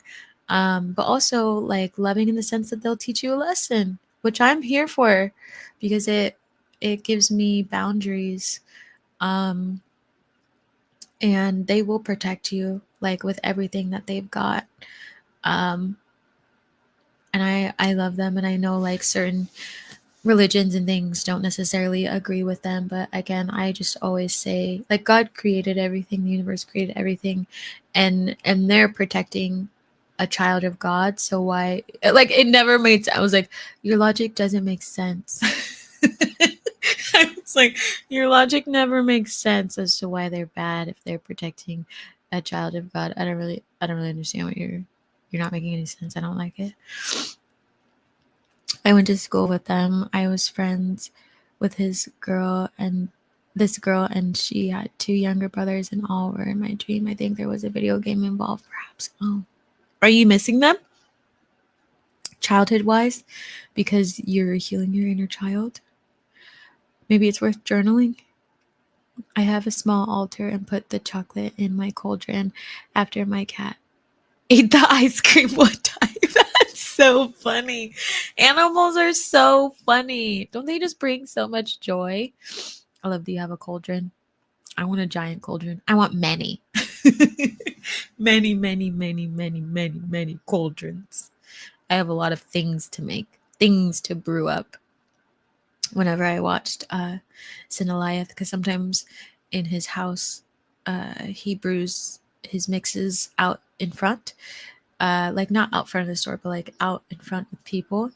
but also like loving in the sense that they'll teach you a lesson, which I'm here for, because it gives me boundaries, um and they will protect you like with everything that they've got, um and I love them, and I know like certain religions and things don't necessarily agree with them, but again, I just always say like God created everything, the universe created everything, and they're protecting a child of God, so why, like it never made sense. I was like, your logic doesn't make sense. I was like, your logic never makes sense as to why they're bad if they're protecting a child of God. I don't really understand what you're not making any sense. I don't like it. I went to school with them. I was friends with his girl and this girl, and she had two younger brothers, and all were in my dream. I think there was a video game involved, perhaps. Oh, are you missing them, childhood wise, because you're healing your inner child? Maybe it's worth journaling. I have a small altar and put the chocolate in my cauldron after my cat ate the ice cream one time. That's so funny. Animals are so funny. Don't they just bring so much joy? I love that you have a cauldron. I want a giant cauldron. I want many. Many cauldrons. I have a lot of things to make, things to brew up. Whenever I watched Cineliath, because sometimes in his house, he brews his mixes out in front, like not out front of the store, but like out in front with people.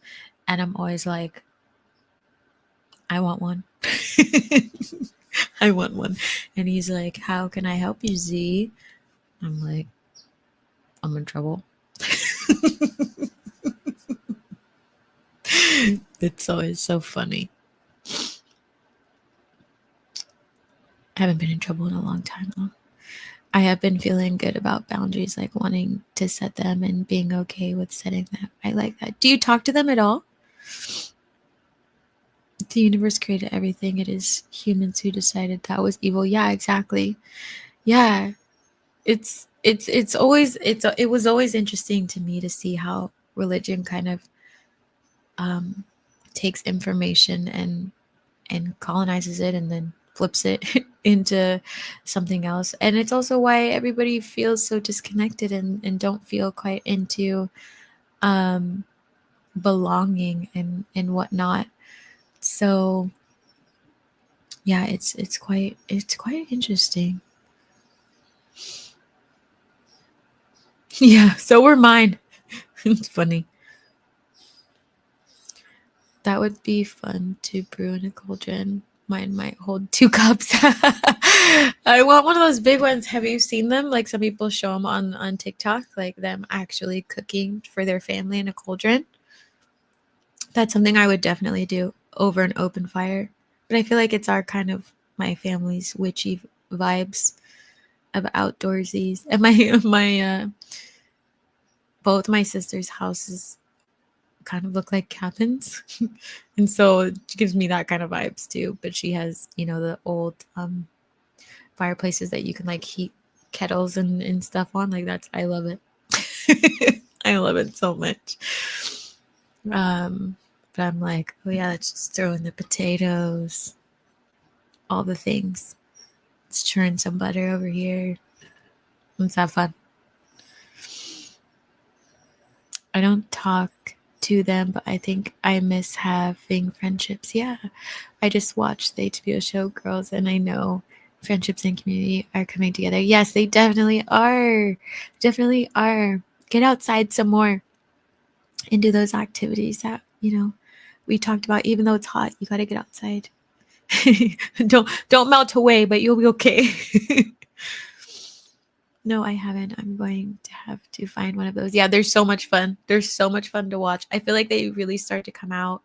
And I'm always like, I want one. I want one. And he's like, how can I help you, Z? I'm like, I'm in trouble. It's always so funny. I haven't been in trouble in a long time though. I have been feeling good about boundaries, like wanting to set them and being okay with setting them. I like that. Do you talk to them at all? The universe created everything. It is humans who decided that was evil. Yeah, exactly. Yeah. It was always interesting to me to see how religion kind of um takes information and colonizes it and then flips it into something else. And it's also why everybody feels so disconnected and don't feel quite into um, belonging and whatnot. So yeah, it's quite interesting. Yeah, so were mine. It's funny. That would be fun to brew in a cauldron. Mine might hold 2 cups. I want one of those big ones. Have you seen them? Like some people show them on TikTok, like them actually cooking for their family in a cauldron. That's something I would definitely do over an open fire. But I feel like it's our kind of my family's witchy vibes of outdoorsies. And my both my sisters' houses kind of look like cabins. And so it gives me that kind of vibes too. But she has, the old fireplaces that you can like heat kettles and stuff on. Like I love it. I love it so much. But I'm like, oh yeah, let's just throw in the potatoes, all the things. Let's churn some butter over here. Let's have fun. I don't talk to them, but I think I miss having friendships. Yeah. I just watched the HBO show Girls, and I know friendships and community are coming together. Yes, they definitely are. Definitely are. Get outside some more and do those activities that, we talked about. Even though it's hot, you got to get outside. Don't melt away, but you'll be okay. No, I haven't. I'm going to have to find one of those. Yeah, they're so much fun. They're so much fun to watch. I feel like they really start to come out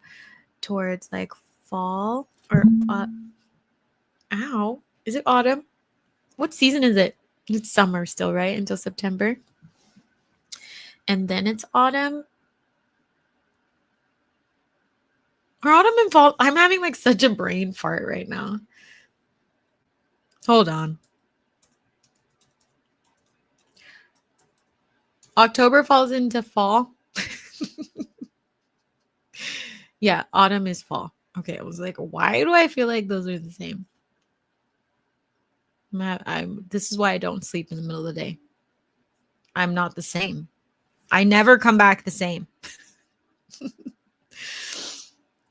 towards like fall or ow. Is it autumn? What season is it? It's summer still, right? Until September. And then it's autumn. Or autumn and fall. I'm having like such a brain fart right now. Hold on. October falls into fall. Yeah, autumn is fall. Okay, I was like, why do I feel like those are the same? This is why I don't sleep in the middle of the day. I'm not the same. I never come back the same.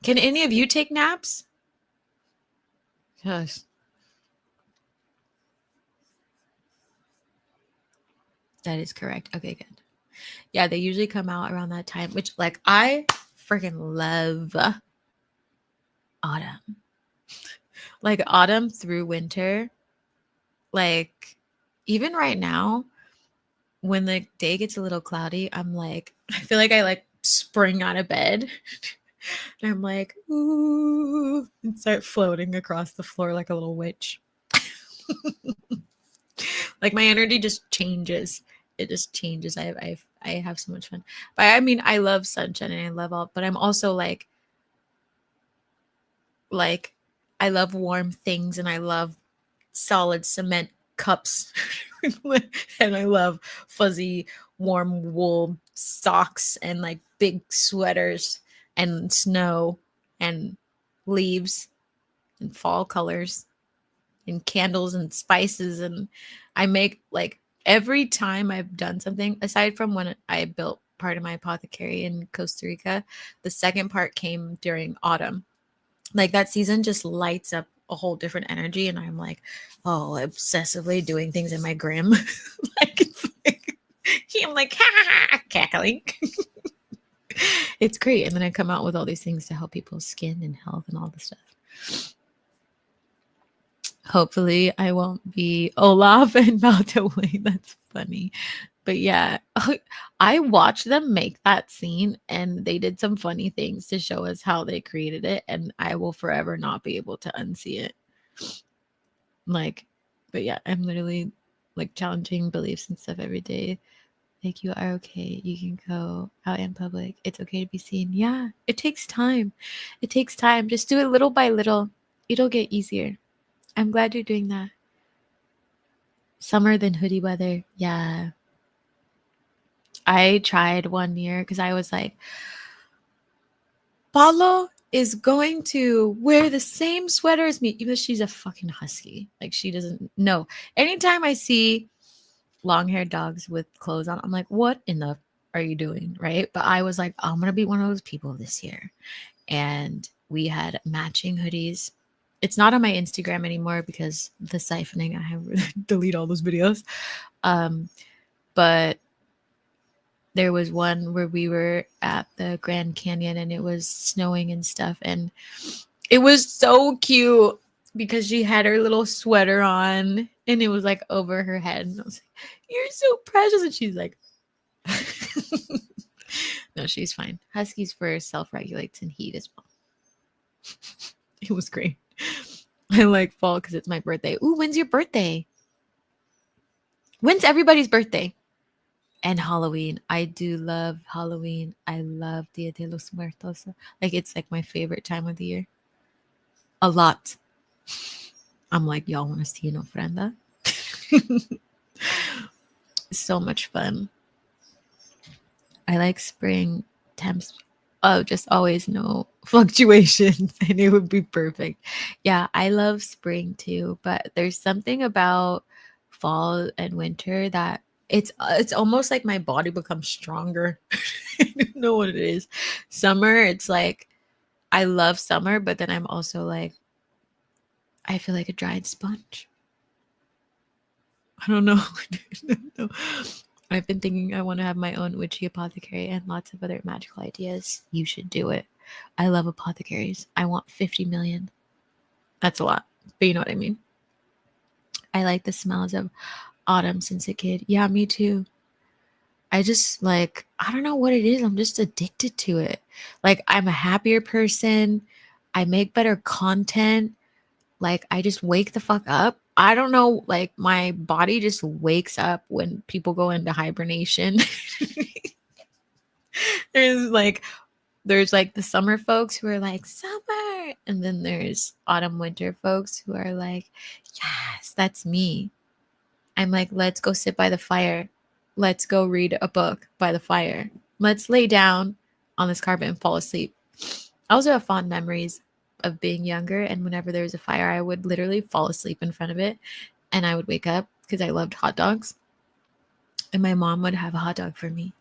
Can any of you take naps? Gosh. That is correct. Okay, good. Yeah, they usually come out around that time, which like I freaking love autumn. Like autumn through winter. Like even right now, when the day gets a little cloudy, I'm like, I feel like I like spring out of bed. And I'm like, ooh, and start floating across the floor like a little witch. Like my energy just changes. It just changes. I have so much fun. But I mean, I love sunshine and I love all, but I'm also like I love warm things and I love solid cement cups. And I love fuzzy warm wool socks and like big sweaters and snow and leaves and fall colors and candles and spices. And I make like every time I've done something, aside from when I built part of my apothecary in Costa Rica, the second part came during autumn. Like that season just lights up a whole different energy. And I'm like, oh, obsessively doing things in my grim. Like, it's like I'm like, ha, ha, ha, cackling. It's great. And then I come out with all these things to help people's skin and health and all this stuff. Hopefully, I won't be Olaf and Malta-Wayne. That's funny. But yeah, I watched them make that scene and they did some funny things to show us how they created it. And I will forever not be able to unsee it. Like, but yeah, I'm literally like challenging beliefs and stuff every day. Like, you are okay. You can go out in public. It's okay to be seen. Yeah, it takes time. It takes time. Just do it little by little. It'll get easier. I'm glad you're doing that. Summer than hoodie weather. Yeah. I tried one year because I was like, Paulo is going to wear the same sweater as me, even though she's a fucking husky. Like, she doesn't know. Anytime I see long haired dogs with clothes on, I'm like, what in the are you doing? Right. But I was like, I'm going to be one of those people this year. And we had matching hoodies. It's not on my Instagram anymore because the siphoning, I have delete all those videos. But there was one where we were at the Grand Canyon and it was snowing and stuff. And it was so cute because she had her little sweater on and it was like over her head. And I was like, you're so precious. And she's like, no, she's fine. Huskies fur self-regulates in heat as well. It was great. I like fall because it's my birthday. Ooh, when's your birthday? When's everybody's birthday? And Halloween. I do love Halloween. I love Dia de los Muertos. Like, it's like my favorite time of the year. A lot. I'm like, y'all want to see an ofrenda? So much fun. I like spring temps. Oh, just always no fluctuations and it would be perfect. Yeah, I love spring too, but there's something about fall and winter that it's almost like my body becomes stronger. I don't know what it is. Summer, it's like I love summer, but then I'm also like I feel like a dried sponge. I don't know. I don't know. I've been thinking I want to have my own witchy apothecary and lots of other magical ideas. You should do it. I love apothecaries. I want 50 million. That's a lot, but you know what I mean. I like the smells of autumn since a kid. Yeah, me too. I just like, I don't know what it is. I'm just addicted to it. Like, I'm a happier person. I make better content. Like, I just wake the fuck up. I don't know, like my body just wakes up when people go into hibernation. there's like there's like the summer folks who are like summer, and then there's autumn winter folks who are like, yes, that's me. I'm like, let's go sit by the fire. Let's go read a book by the fire. Let's lay down on this carpet and fall asleep. I also have fond memories of being younger, and whenever there was a fire, I would literally fall asleep in front of it, and I would wake up because I loved hot dogs, and my mom would have a hot dog for me.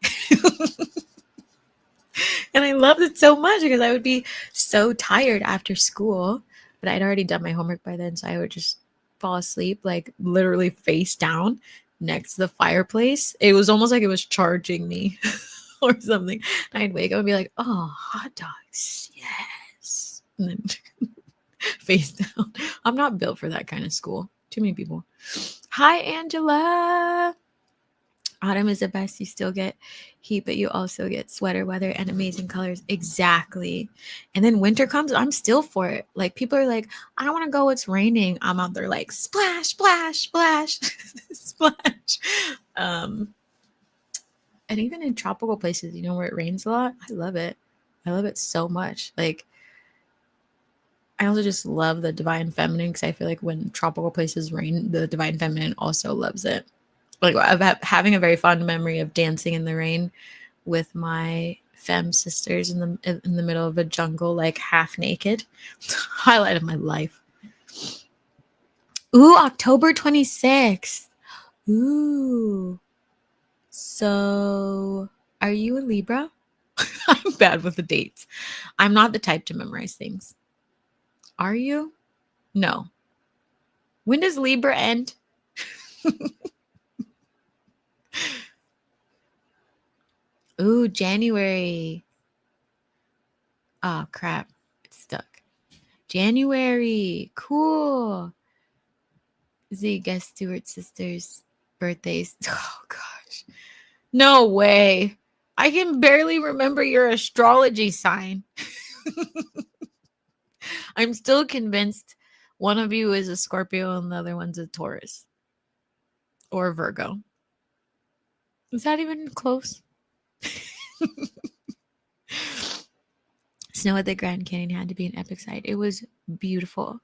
And I loved it so much because I would be so tired after school, but I'd already done my homework by then, so I would just fall asleep, like literally face down next to the fireplace. It was almost like it was charging me or something. I'd wake up and be like, oh, hot dogs, yes. And then face down. I'm not built for that kind of school. Too many people. Hi, Angela. Autumn is the best. You still get heat, but you also get sweater weather and amazing colors. Exactly. And then winter comes, I'm still for it. Like, people are like, I don't want to go, it's raining. I'm out there like splash, splash, splash, splash. And even in tropical places, you know, where it rains a lot, I love it. I love it so much. Like, I also just love the divine feminine because I feel like when tropical places rain, the divine feminine also loves it. Like, having a very fond memory of dancing in the rain with my femme sisters in the middle of a jungle, like half naked. Highlight of my life. Ooh, October 26th. Ooh. So, are you a Libra? I'm bad with the dates. I'm not the type to memorize things. Are you? No. When does Libra end? Ooh, January. Oh, crap. It's stuck. January. Cool. Z, guess Stewart's sister's birthdays. Oh, gosh. No way. I can barely remember your astrology sign. I'm still convinced one of you is a Scorpio and the other one's a Taurus or Virgo. Is that even close? Snow at the Grand Canyon had to be an epic sight. It was beautiful.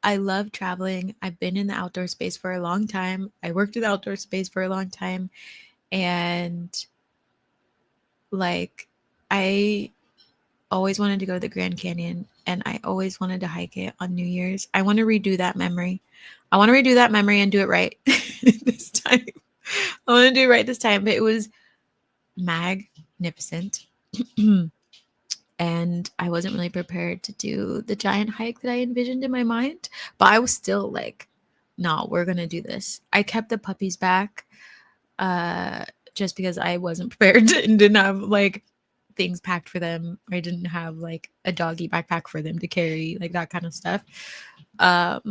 I love traveling. I've been in the outdoor space for a long time. I worked in the outdoor space for a long time. And like, I always wanted to go to the Grand Canyon and I always wanted to hike it on New Year's. I want to redo that memory. I want to redo that memory and do it right this time. I want to do it right this time. But it was magnificent. And I wasn't really prepared to do the giant hike that I envisioned in my mind. But I was still like, no, we're going to do this. I kept the puppies back just because I wasn't prepared and didn't have like things packed for them. I didn't have like a doggy backpack for them to carry, like that kind of stuff. But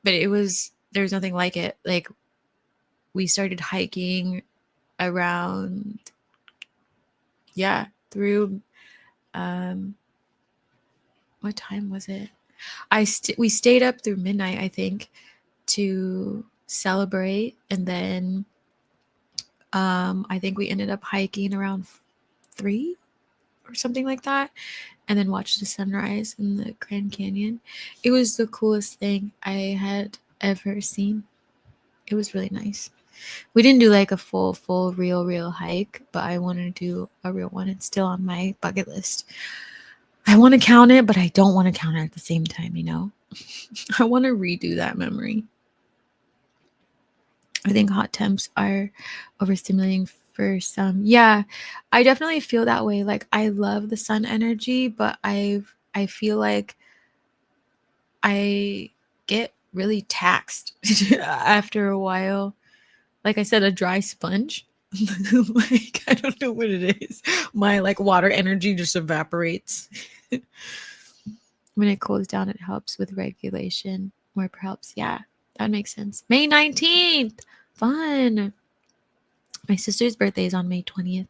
there's nothing like it. Like we started hiking around, through, what time was it? We stayed up through midnight, I think, to celebrate. And then I think we ended up hiking around 3 or something like that, and then watched the sunrise in the Grand Canyon. It was the coolest thing I had ever seen. It was really nice. We didn't do like a full real hike, but I want to do a real one. It's still on my bucket list. I want to count it, but I don't want to count it at the same time, you know? I want to redo that memory. I think hot temps are overstimulating for some. Yeah, I definitely feel that way. Like I love the sun energy, but I feel like I get really taxed after a while. Like I said, a dry sponge. Like I don't know what it is. My like water energy just evaporates. When it cools down, it helps with regulation. More helps. Yeah, that makes sense. May 19th. Fun. My sister's birthday is on May 20th.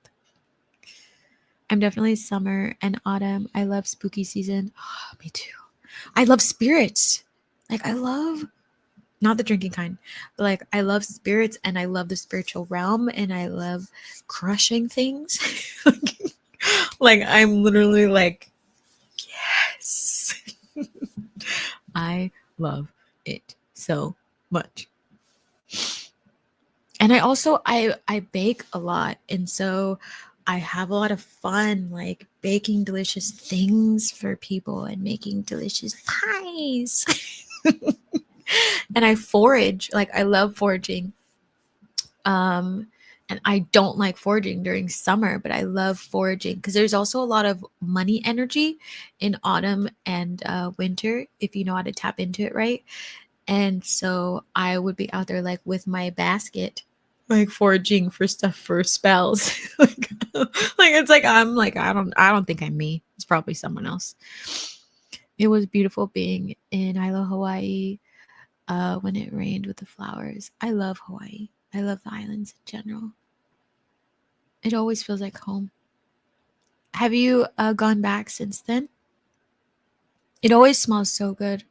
I'm definitely summer and autumn. I love spooky season. Oh, me too. I love spirits. Like I love, not the drinking kind, but like I love spirits and I love the spiritual realm and I love crushing things. Like I'm literally like, yes. I love it so much. And I also I bake a lot, and so I have a lot of fun like baking delicious things for people and making delicious pies. And I forage, like I love foraging. And I don't like foraging during summer, but I love foraging because there's also a lot of money energy in autumn and winter if you know how to tap into it right. And so I would be out there like with my basket, like foraging for stuff for spells. like it's like I'm like I don't think I'm me. It's probably someone else. It was beautiful being in Hilo, Hawaii, when it rained with the flowers. I love Hawaii. I love the islands in general. It always feels like home. Have you gone back since then? It always smells so good.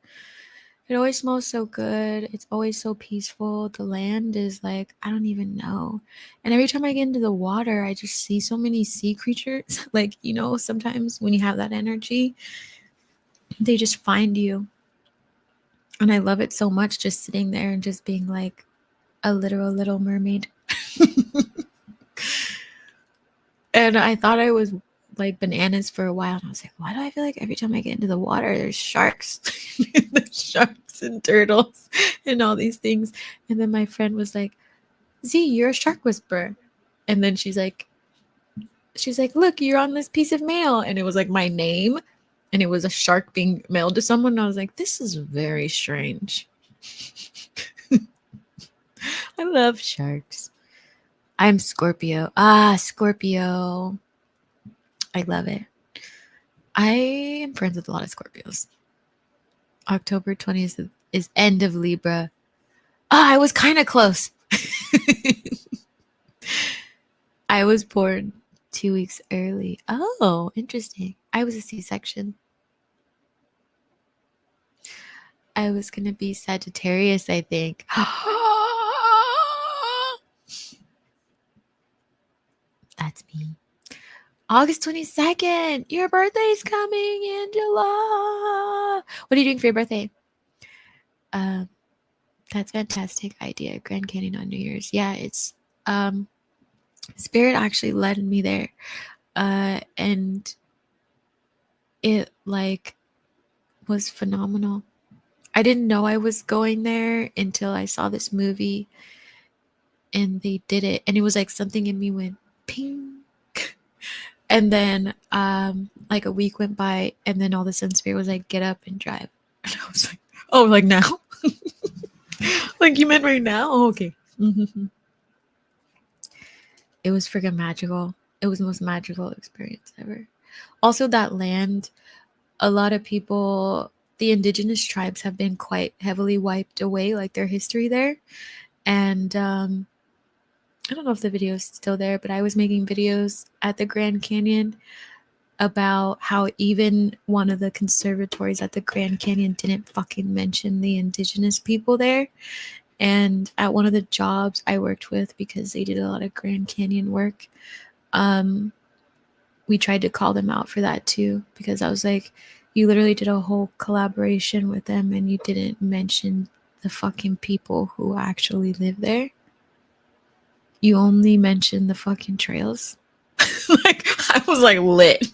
It always smells so good. It's always so peaceful. The land is like, I don't even know. And every time I get into the water, I just see so many sea creatures. Like, you know, sometimes when you have that energy, they just find you. And I love it so much just sitting there and just being like a literal little mermaid. And I thought I was like bananas for a while. And I was like, why do I feel like every time I get into the water, there's sharks? There's sharks and turtles and all these things. And then my friend was like, Z, you're a shark whisperer. And then she's like, look, you're on this piece of mail. And it was like my name. And it was a shark being mailed to someone. And I was like, this is very strange. I love sharks. I'm Scorpio. Scorpio. I love it. I am friends with a lot of Scorpios. October 20th is end of Libra. I was kind of close. I was born 2 weeks early. Oh, interesting. I was a C-section. I was going to be Sagittarius, I think. That's me. August 22nd. Your birthday's coming, Angela. What are you doing for your birthday? Um, that's fantastic idea. Grand Canyon on New Year's. Yeah, it's Spirit actually led me there. And it like was phenomenal. I didn't know I was going there until I saw this movie and they did it. And it was like something in me went ping. And then like a week went by and then all of a sudden Spirit was like, get up and drive. And I was like, oh, like now? Like you meant right now? Oh, okay. Mm-hmm. It was freaking magical. It was the most magical experience ever. Also, that land, a lot of people, the indigenous tribes have been quite heavily wiped away, like their history there. And I don't know if the video is still there, but I was making videos at the Grand Canyon about how even one of the conservatories at the Grand Canyon didn't fucking mention the indigenous people there. And at one of the jobs I worked with, because they did a lot of Grand Canyon work, we tried to call them out for that too, because I was like, you literally did a whole collaboration with them and you didn't mention the fucking people who actually live there. You only mentioned the fucking trails. Like, I was like lit.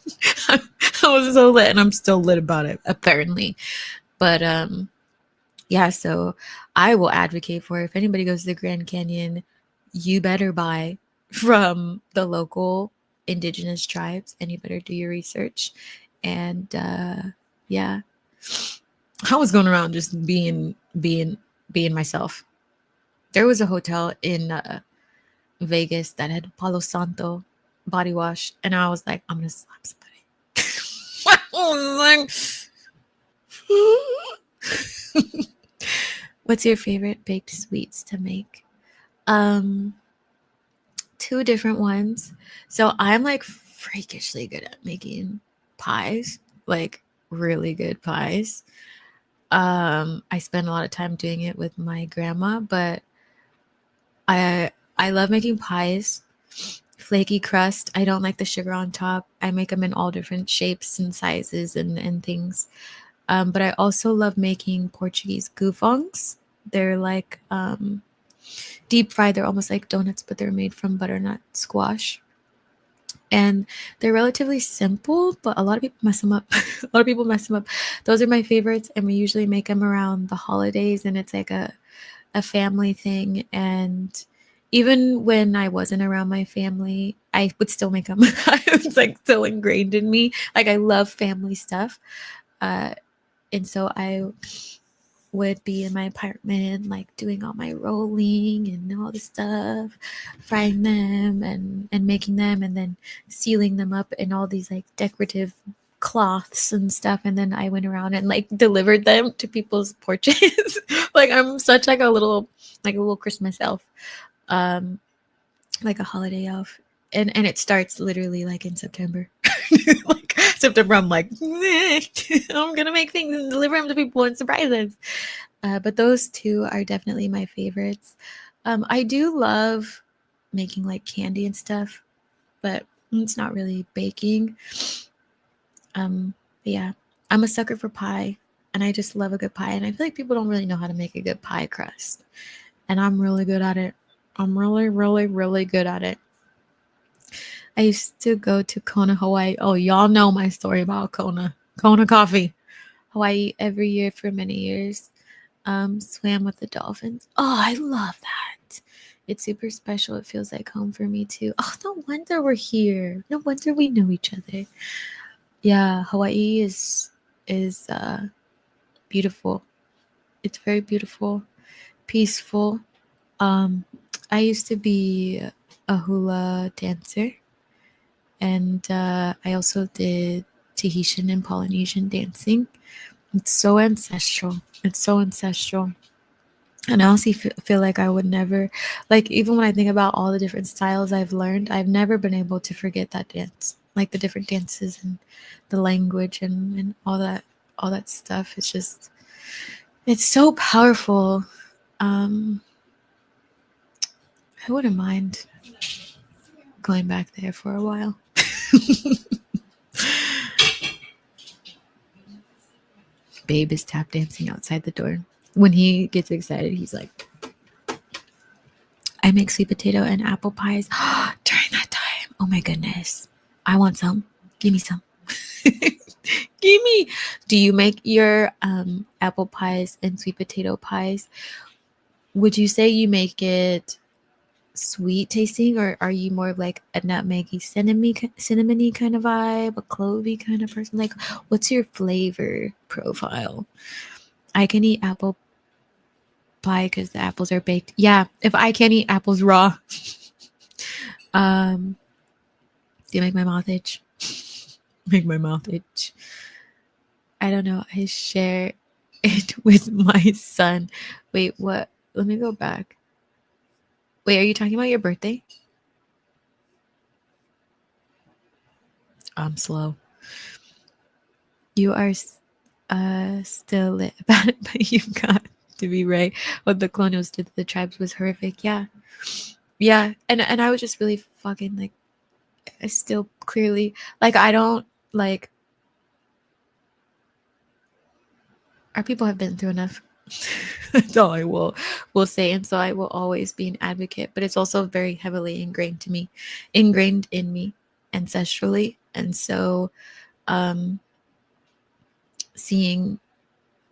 I was so lit and I'm still lit about it, apparently. But yeah, so I will advocate for it. If anybody goes to the Grand Canyon, you better buy from the local indigenous tribes and you better do your research. And yeah, I was going around just being myself. There was a hotel in Vegas that had Palo Santo body wash, and I was like, I'm gonna slap somebody. I was like, what's your favorite baked sweets to make? Two different ones. So I'm like freakishly good at making pies, like really good pies. I spend a lot of time doing it with my grandma, but I love making pies. Flaky crust. I don't like the sugar on top. I make them in all different shapes and sizes and things. But I also love making Portuguese goofongs. They're like deep fried. They're almost like donuts, but they're made from butternut squash. And they're relatively simple, but a lot of people mess them up. A lot of people mess them up. Those are my favorites, and we usually make them around the holidays, and it's like a family thing. And even when I wasn't around my family, I would still make them. It's like so ingrained in me. Like I love family stuff. And so I would be in my apartment, like doing all my rolling and all the stuff, frying them and making them and then sealing them up in all these like decorative cloths and stuff. And then I went around and like delivered them to people's porches. Like I'm such like a little Christmas elf, like a holiday elf. And it starts literally like in September. Like September, I'm like, I'm gonna make things and deliver them to people and surprises. But those two are definitely my favorites. I do love making like candy and stuff, but it's not really baking. But yeah, I'm a sucker for pie, and I just love a good pie. And I feel like people don't really know how to make a good pie crust, and I'm really good at it. I'm really, really, really good at it. I used to go to Kona, Hawaii. Oh, y'all know my story about Kona. Kona coffee. Hawaii every year for many years. Swam with the dolphins. Oh, I love that. It's super special. It feels like home for me too. Oh, no wonder we're here. No wonder we know each other. Yeah, Hawaii is beautiful. It's very beautiful, peaceful. Um, I used to be a hula dancer, and I also did Tahitian and Polynesian dancing. It's so ancestral. It's so ancestral. And I honestly feel like I would never, like, even when I think about all the different styles I've learned, I've never been able to forget that dance, like the different dances and the language and all that stuff. It's just, it's so powerful. Um, I wouldn't mind going back there for a while. Babe is tap dancing outside the door. When he gets excited, he's like, I make sweet potato and apple pies during that time. Oh my goodness. I want some. Give me some. Give me. Do you make your apple pies and sweet potato pies? Would you say you make it sweet tasting, or are you more of like a nutmeggy, cinnamony kind of vibe, a clovey kind of person? Like, what's your flavor profile? I can eat apple pie because the apples are baked. Yeah, if I can't eat apples raw, do you make my mouth itch? Make my mouth itch. I don't know. I share it with my son. Wait, what? Let me go back. Wait, are you talking about your birthday? I'm slow. You are still lit about it, but you've got to be right. What the colonials did to the tribes was horrific. Yeah. Yeah. And I was just really fucking like, I still clearly, like, I don't, like, our people have been through enough. That's all I will say. And so I will always be an advocate, but it's also very heavily ingrained in me ancestrally. And so seeing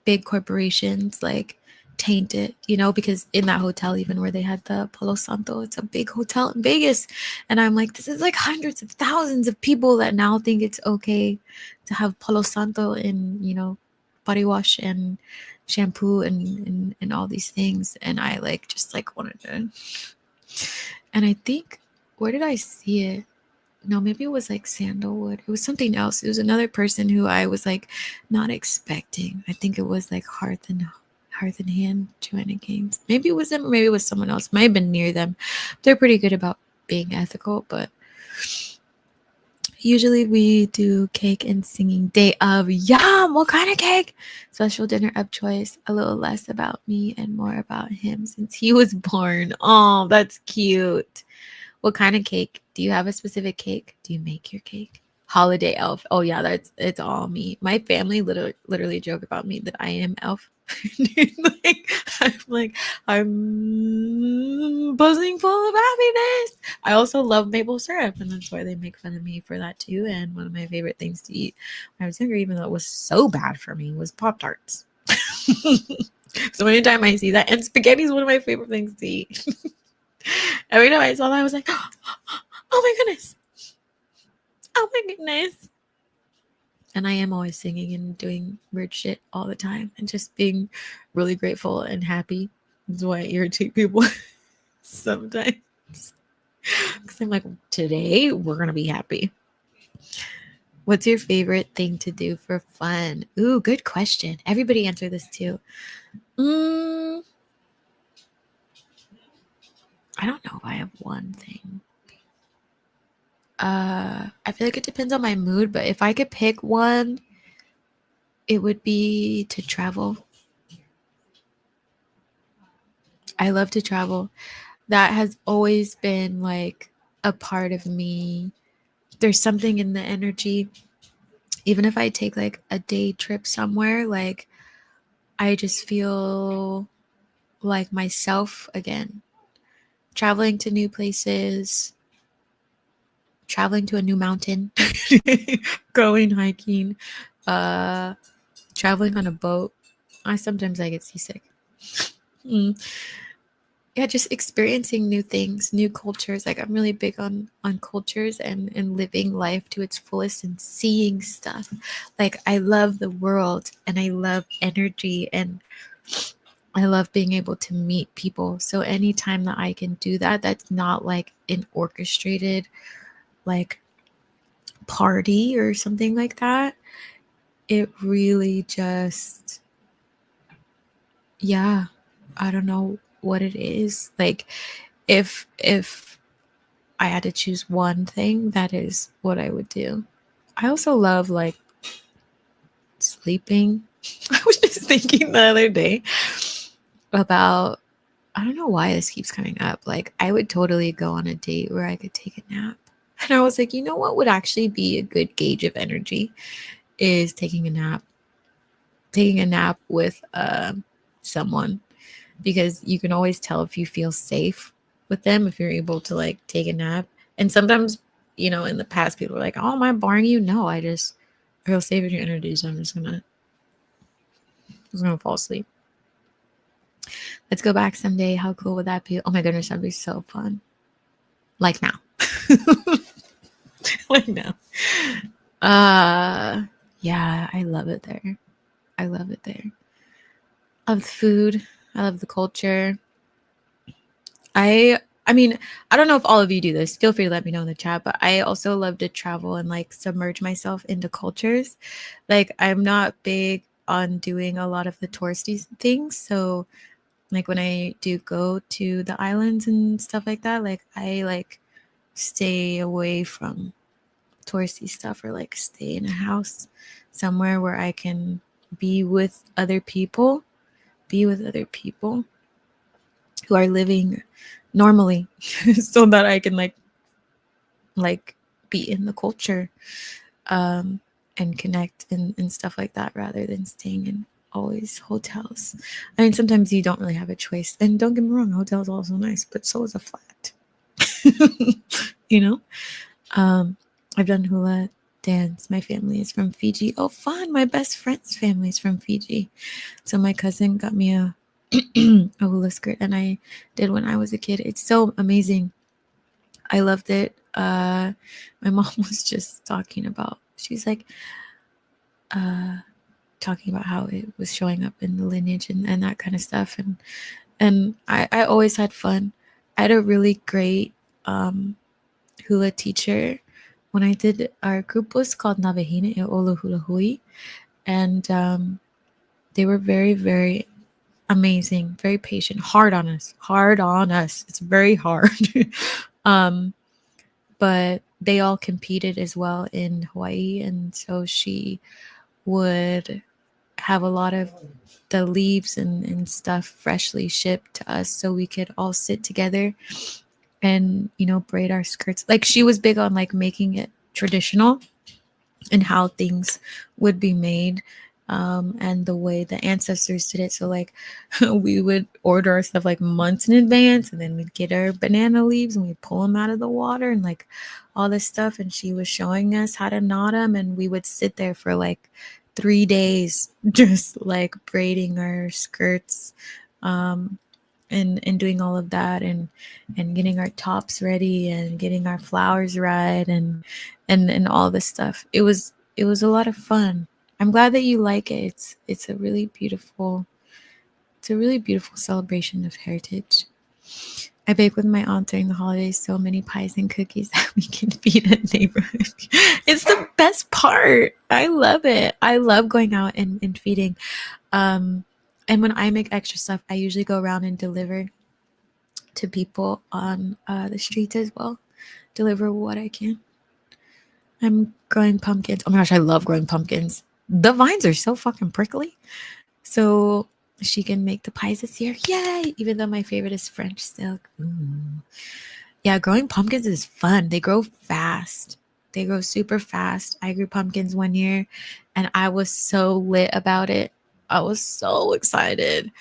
big corporations like taint it, because in that hotel, even where they had the Palo Santo, it's a big hotel in Vegas. And I'm like, this is like hundreds of thousands of people that now think it's okay to have Palo Santo in, body wash and shampoo and all these things. And I like just like wanted to. And I think, where did I see it? No, maybe it was like sandalwood. It was something else. It was another person who I was like not expecting. I think it was like Hearth and Hand Joanna Gaines. Maybe it was them, or maybe it was someone else. Might have been near them. They're pretty good about being ethical, but usually we do cake and singing day of. Yum! What kind of cake? Special dinner of choice. A little less about me and more about him since he was born. Oh, that's cute. What kind of cake? Do you have a specific cake? Do you make your cake? Holiday elf. Oh yeah, it's all me. My family literally joke about me that I am elf. I'm buzzing full of happiness. I also love maple syrup, and that's why they make fun of me for that too. And one of my favorite things to eat when I was younger, even though it was so bad for me, was Pop-Tarts. So anytime I see that, and spaghetti is one of my favorite things to eat. Every time I saw that, I was like, oh my goodness. Oh my goodness. And I am always singing and doing weird shit all the time and just being really grateful and happy. That's why I irritate people sometimes. Because I'm like, today we're going to be happy. What's your favorite thing to do for fun? Ooh, good question. Everybody answer this too. I don't know if I have one thing. I feel like it depends on my mood, but if I could pick one, it would be to travel. I love to travel. That has always been like a part of me. There's something in the energy. Even if I take like a day trip somewhere, like I just feel like myself again. Traveling to new places, traveling to a new mountain, going hiking, traveling on a boat. Sometimes I get seasick. Yeah, just experiencing new things, new cultures. Like I'm really big on cultures and living life to its fullest and seeing stuff. Like I love the world and I love energy and I love being able to meet people. So anytime that I can do that, that's not like an orchestrated like party or something like that, it really just, yeah, I don't know what it is. Like if I had to choose one thing, that is what I would do. I also love like sleeping. I was just thinking the other day about, I don't know why this keeps coming up. Like, I would totally go on a date where I could take a nap. And I was like, you know what would actually be a good gauge of energy is taking a nap. Taking a nap with someone, because you can always tell if you feel safe with them if you're able to like take a nap. And sometimes, in the past, people are like, "Oh, am I boring you?" No, I feel safe in your energy, so I'm just gonna fall asleep. Let's go back someday. How cool would that be? Oh my goodness, that'd be so fun. Like now. Like now. Yeah, I love it there. I love it there. I love the food. I love the culture. I mean, I don't know if all of you do this. Feel free to let me know in the chat, but I also love to travel and like submerge myself into cultures. Like, I'm not big on doing a lot of the touristy things, so like when I do go to the islands and stuff like that, like I like stay away from touristy stuff, or like stay in a house somewhere where I can be with other people, be with other people who are living normally so that I can like be in the culture, um and connect and stuff like that, rather than staying in always hotels. I mean, sometimes you don't really have a choice, and don't get me wrong, hotels are also nice, but so is a flat. you know I've done hula dance. My family is from Fiji. Oh, fun. My best friend's family is from Fiji. So my cousin got me a a hula skirt, and I did when I was a kid. It's so amazing. I loved it. My mom was just she's like, talking about how it was showing up in the lineage and that kind of stuff. And I always had fun. I had a really great hula teacher. When I did, our group was called Navehine e Olo Hula Hui. And they were very, very amazing, very patient, hard on us, hard on us. It's very hard. um, but they all competed as well in Hawaii. And so she would have a lot of the leaves and stuff freshly shipped to us so we could all sit together and, braid our skirts. Like, she was big on like making it traditional and how things would be made, and the way the ancestors did it. So like we would order our stuff like months in advance, and then we'd get our banana leaves and we'd pull them out of the water and like all this stuff. And she was showing us how to knot them, and we would sit there for like 3 days just like braiding our skirts, and doing all of that, and getting our tops ready and getting our flowers right, and all this stuff. It was a lot of fun. I'm glad that you like it. It's a really beautiful celebration of heritage. I bake with my aunt during the holidays so many pies and cookies that we can feed a neighborhood. It's the best part. I love it. I love going out and feeding. And when I make extra stuff, I usually go around and deliver to people on the streets as well. Deliver what I can. I'm growing pumpkins. Oh my gosh, I love growing pumpkins. The vines are so fucking prickly. So she can make the pies this year. Yay! Even though my favorite is French silk. Ooh. Yeah, growing pumpkins is fun. They grow fast. They grow super fast. I grew pumpkins one year and I was so lit about it. I was so excited.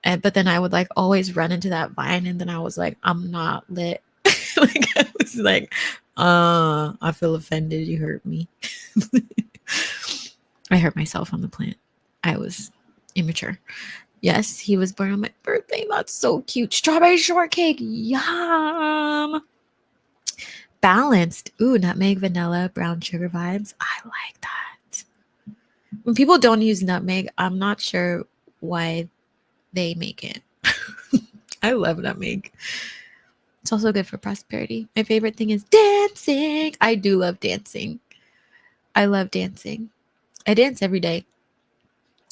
But then I would like always run into that vine, and then I was like, I'm not lit. Like, I was like, I feel offended. You hurt me. I hurt myself on the plant. I was immature. Yes, he was born on my birthday. That's so cute. Strawberry shortcake. Yum. Balanced. Ooh, nutmeg, vanilla, brown sugar vibes. I like that. When people don't use nutmeg, I'm not sure why they make it. I love nutmeg. It's also good for prosperity. My favorite thing is dancing. I do love dancing. I love dancing. I dance every day.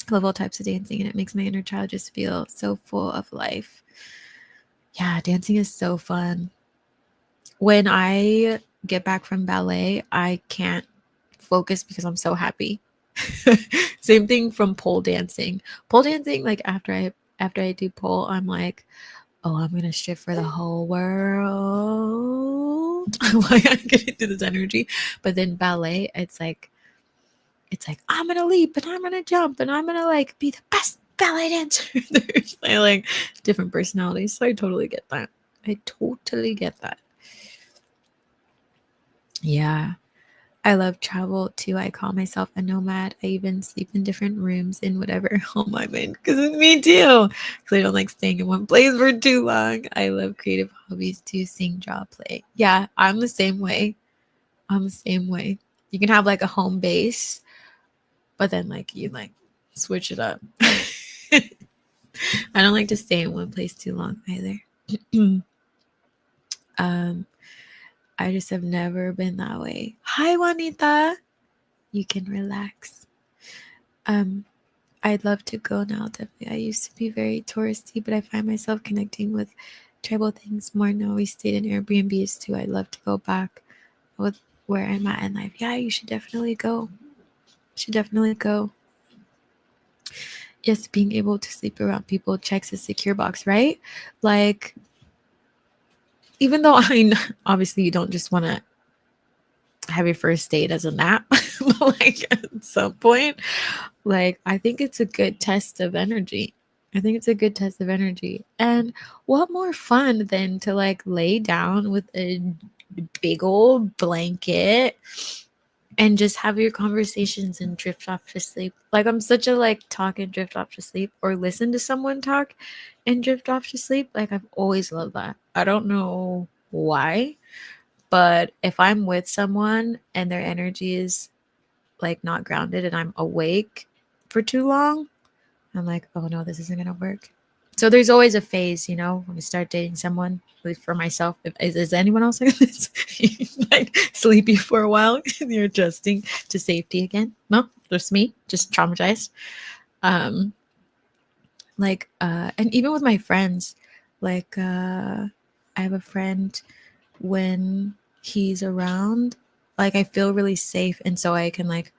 I love all types of dancing, and it makes my inner child just feel so full of life. Yeah, dancing is so fun. When I get back from ballet, I can't focus because I'm so happy. Same thing from pole dancing. Pole dancing, like after I do pole, I'm like, oh, I'm gonna shift for the whole world. I'm like, I'm getting into this energy. But then ballet, it's like I'm gonna leap and I'm gonna jump and I'm gonna like be the best ballet dancer. There's like different personalities, so I totally get that. I totally get that. Yeah. I love travel too. I call myself a nomad. I even sleep in different rooms in whatever home I'm in because it's me too. Because I don't like staying in one place for too long. I love creative hobbies too, sing, draw, play. Yeah, I'm the same way. I'm the same way. You can have like a home base, but then like you like switch it up. I don't like to stay in one place too long either. um, I just have never been that way. Hi, Juanita. You can relax. Um, I'd love to go now. Definitely. I used to be very touristy, but I find myself connecting with tribal things more now. We stayed in Airbnbs too. I'd love to go back with where I'm at in life. Yeah, you should definitely go. Should definitely go. Yes, being able to sleep around people checks a secure box, right? Like, even though obviously you don't just want to have your first date as a nap, but like at some point, like I think it's a good test of energy. I think it's a good test of energy. And what more fun than to like lay down with a big old blanket and just have your conversations and drift off to sleep. Like I'm such a like talk and drift off to sleep or listen to someone talk and drift off to sleep. Like I've always loved that. I don't know why, but if I'm with someone and their energy is like not grounded and I'm awake for too long, I'm like, oh no, this isn't gonna work. So there's always a phase, when you start dating someone. At least for myself, is anyone else like this? Like sleepy for a while, and you're adjusting to safety again? No, just me, just traumatized. Um, and even with my friends, I have a friend when he's around, like I feel really safe, and so I can like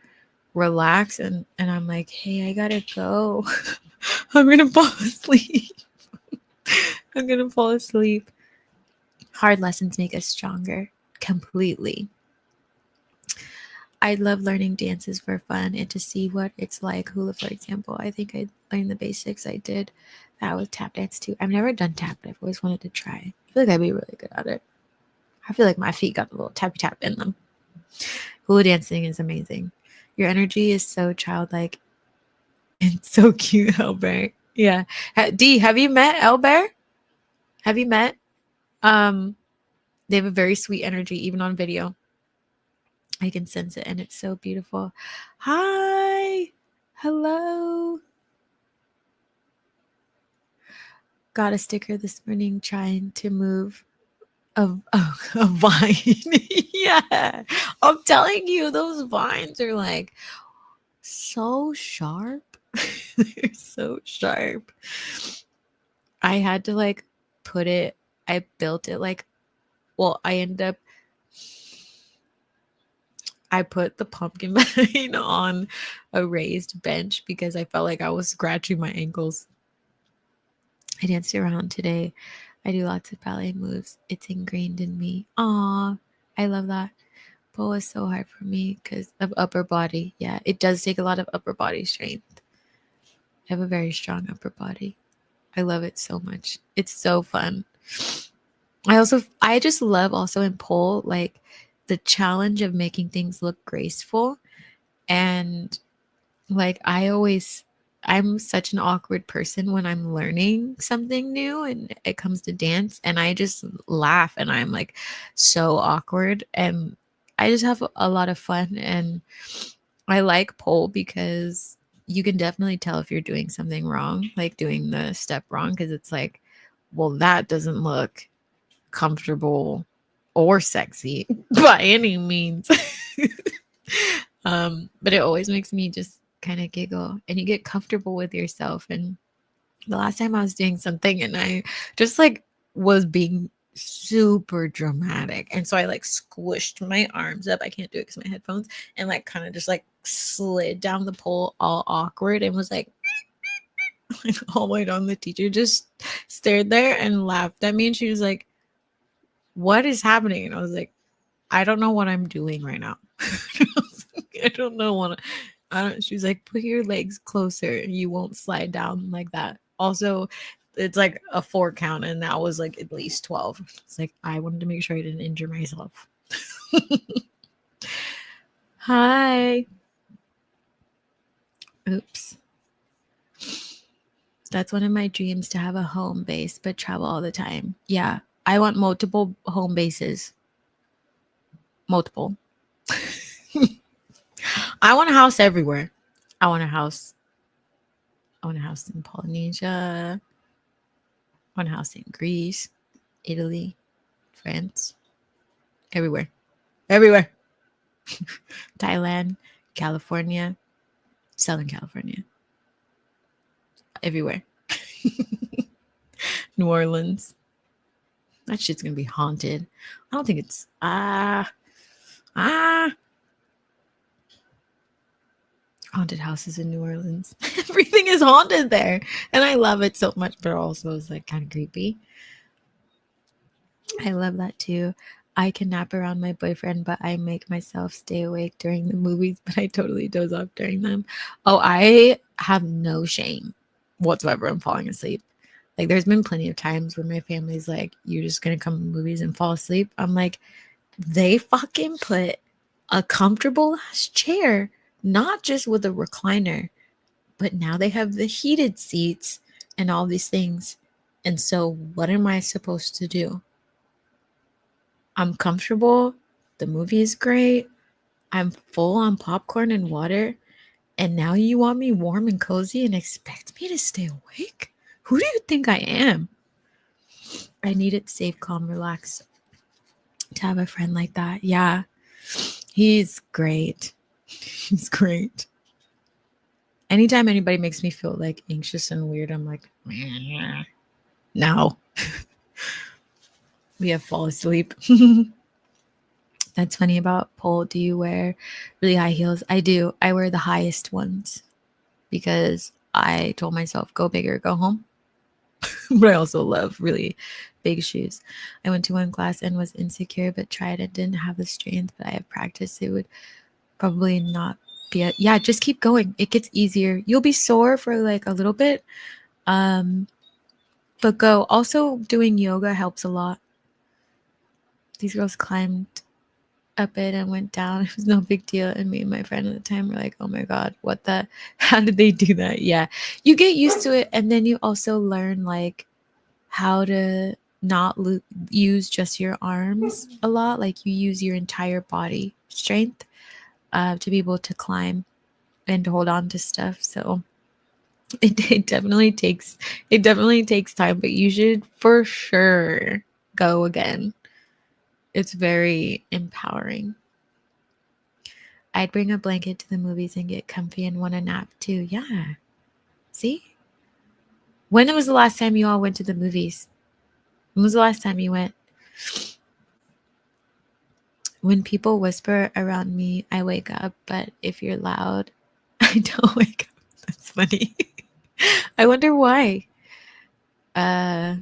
relax and I'm like, hey, I gotta go. I'm gonna fall asleep. I'm gonna fall asleep. Hard lessons make us stronger. Completely. I love learning dances for fun and to see what it's like. Hula, for example. I think I learned the basics. I did that with tap dance too. I've never done tap, but I've always wanted to try. I feel like I'd be really good at it. I feel like my feet got a little tappy tap in them. Hula dancing is amazing. Your energy is so childlike and so cute, Albert. Yeah. D, have you met Albert? Have you met? Um, they have a very sweet energy, even on video. I can sense it, and it's so beautiful. Hi. Hello. Got a sticker this morning trying to move a vine. Yeah. I'm telling you, those vines are like so sharp. They're so sharp. I had to like I built it like, well, I put the pumpkin vine on a raised bench because I felt like I was scratching my ankles. I danced around today. I do lots of ballet moves. It's ingrained in me. Aw, I love that. Pole is so hard for me because of upper body. Yeah, it does take a lot of upper body strength. I have a very strong upper body. I love it so much. It's so fun. I just love also in pole, like the challenge of making things look graceful. And like I'm such an awkward person when I'm learning something new and it comes to dance, and I just laugh and I'm like so awkward, and I just have a lot of fun. And I like pole because you can definitely tell if you're doing something wrong, like doing the step wrong, because it's like, well, that doesn't look comfortable or sexy by any means. But it always makes me just kind of giggle, and you get comfortable with yourself. And the last time I was doing something and I just like was being super dramatic. And so I like squished my arms up. I can't do it because my headphones, and like kind of just like slid down the pole all awkward and was like all the way down. The teacher just stared there and laughed at me, and she was like, "What is happening?" And I was like, "I don't know what I'm doing right now." I don't know what I don't. She's like, "Put your legs closer. You won't slide down like that." Also, it's like a 4 count, and that was like at least 12. It's like I wanted to make sure I didn't injure myself. Hi. Oops. That's one of my dreams, to have a home base but travel all the time. Yeah, I want multiple home bases. Multiple. I want a house everywhere. I want a house. I want a house in Polynesia. I want a house in Greece, Italy, France, everywhere. Everywhere. Thailand, California, Southern California, everywhere. New Orleans. That shit's gonna be haunted. I don't think it's haunted houses in New Orleans. Everything is haunted there. And I love it so much, but also it's like kind of creepy. I love that too. I can nap around my boyfriend, but I make myself stay awake during the movies, but I totally doze off during them. Oh, I have no shame whatsoever in falling asleep. Like, there's been plenty of times where my family's like, "You're just gonna come to movies and fall asleep." I'm like, they fucking put a comfortable ass chair, not just with a recliner, but now they have the heated seats and all these things. And so, what am I supposed to do? I'm comfortable. The movie is great. I'm full on popcorn and water. And now you want me warm and cozy and expect me to stay awake? Who do you think I am? I need it safe, calm, relaxed to have a friend like that. Yeah, he's great. He's great. Anytime anybody makes me feel like anxious and weird, I'm like, no. We have fall asleep. That's funny about pole. Do you wear really high heels? I do. I wear the highest ones because I told myself, go big or go home. But I also love really big shoes. I went to one class and was insecure, but tried and didn't have the strength, but I have practiced. It would probably not be yeah, just keep going. It gets easier. You'll be sore for like a little bit. But go. Also, doing yoga helps a lot. These girls climbed up it and went down. It was no big deal. And me and my friend at the time were like, "Oh my God, what the? How did they do that?" Yeah, you get used to it. And then you also learn like how to not use just your arms a lot. Like, you use your entire body strength to be able to climb and hold on to stuff. So it definitely takes time, but you should for sure go again. It's very empowering. I'd bring a blanket to the movies and get comfy and want a nap too. Yeah. See? When was the last time you all went to the movies? When was the last time you went? When people whisper around me, I wake up, but if you're loud, I don't wake up. That's funny. I wonder why. Uh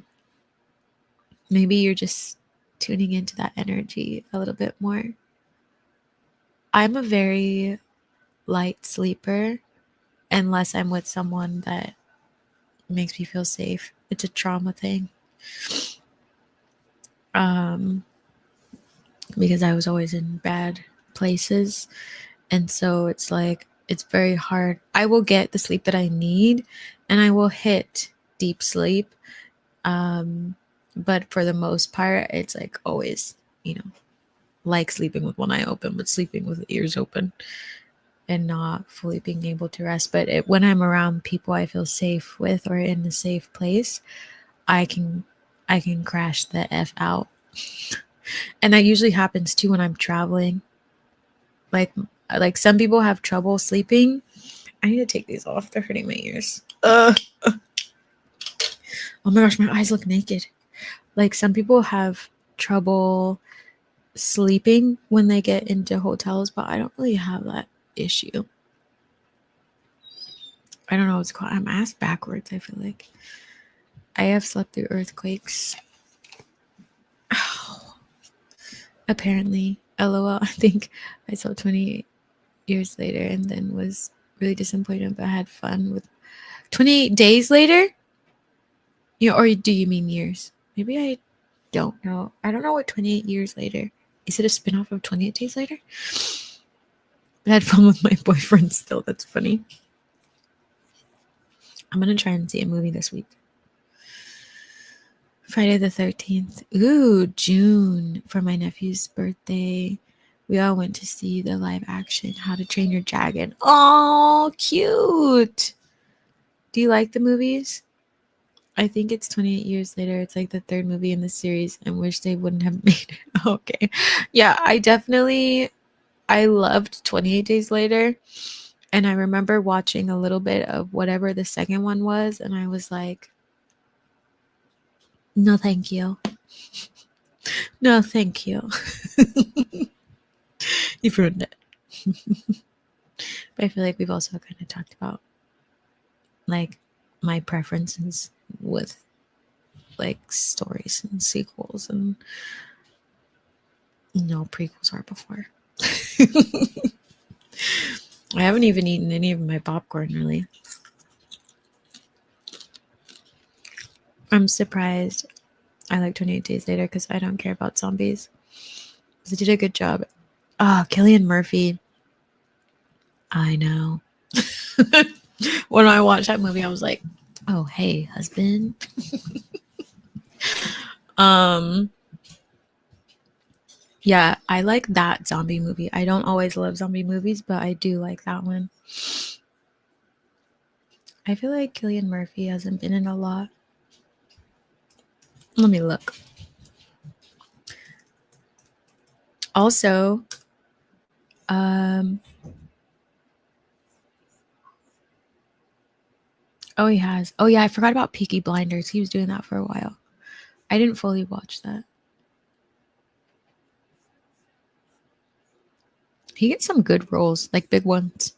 Maybe you're just tuning into that energy a little bit more. I'm a very light sleeper unless I'm with someone that makes me feel safe. It's a trauma thing. Because I was always in bad places. And so it's like, it's very hard. I will get the sleep that I need and I will hit deep sleep. But for the most part, it's like always, like sleeping with one eye open, but sleeping with ears open and not fully being able to rest. But when I'm around people I feel safe with or in a safe place, I can crash the F out. And that usually happens too when I'm traveling. Like, Like some people have trouble sleeping. I need to take these off. They're hurting my ears. Oh my gosh, my eyes look naked. Like some people have trouble sleeping when they get into hotels, but I don't really have that issue. I don't know what's called. I'm ass backwards, I feel like. I have slept through earthquakes. Oh, apparently. LOL. I think I saw 28 years later and then was really disappointed, but I had fun with 28 days later? Or do you mean years? Maybe I don't know. I don't know what 28 years later. Is it a spin-off of 28 days later? I had fun with my boyfriend still. That's funny. I'm gonna try and see a movie this week. Friday the 13th. Ooh, June for my nephew's birthday. We all went to see the live action How to Train Your Dragon. Oh, cute. Do you like the movies? I think it's 28 years later. It's like the third movie in the series and wish they wouldn't have made it. Okay. Yeah, I loved 28 Days Later. And I remember watching a little bit of whatever the second one was. And I was like, no, thank you. No, thank you. You've ruined it. But I feel like we've also kind of talked about like my preferences with like stories and sequels and prequels are before. I haven't even eaten any of my popcorn really. I'm surprised I like 28 Days Later because I don't care about zombies. They did a good job. Oh, Cillian Murphy. I know. When I watched that movie, I was like, oh, hey, husband. Yeah, I like that zombie movie. I don't always love zombie movies, but I do like that one. I feel like Cillian Murphy hasn't been in a lot. Let me look. Also, oh, he has. Oh, yeah, I forgot about Peaky Blinders. He was doing that for a while. I didn't fully watch that. He gets some good roles, like big ones.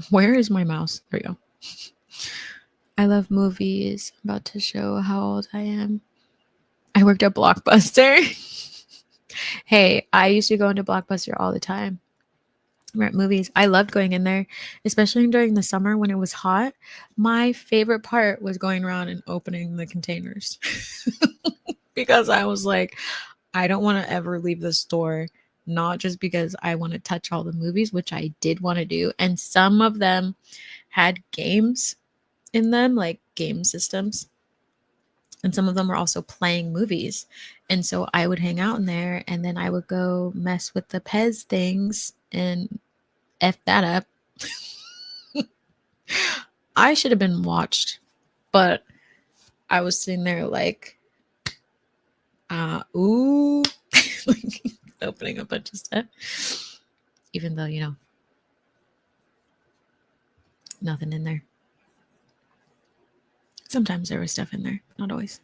Where is my mouse? There we go. I love movies. I'm about to show how old I am. I worked at Blockbuster. Hey, I used to go into Blockbuster all the time. Rent movies. I loved going in there, especially during the summer when it was hot. My favorite part was going around and opening the containers because I was like, I don't want to ever leave the store, not just because I want to touch all the movies, which I did want to do. And some of them had games in them, like game systems. And some of them were also playing movies. And so I would hang out in there and then I would go mess with the Pez things and F that up. I should have been watched, but I was sitting there like, ooh, like opening a bunch of stuff. Even though, nothing in there. Sometimes there was stuff in there, not always.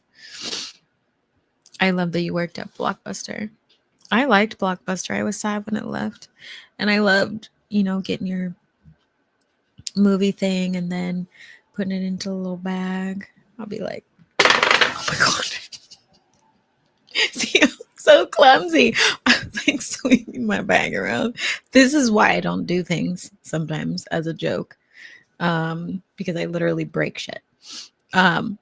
I love that you worked at Blockbuster. I liked Blockbuster. I was sad when it left. And I loved, getting your movie thing and then putting it into a little bag. I'll be like, oh my God. See, I'm so clumsy. I'm like swinging my bag around. This is why I don't do things sometimes as a joke. Because I literally break shit. But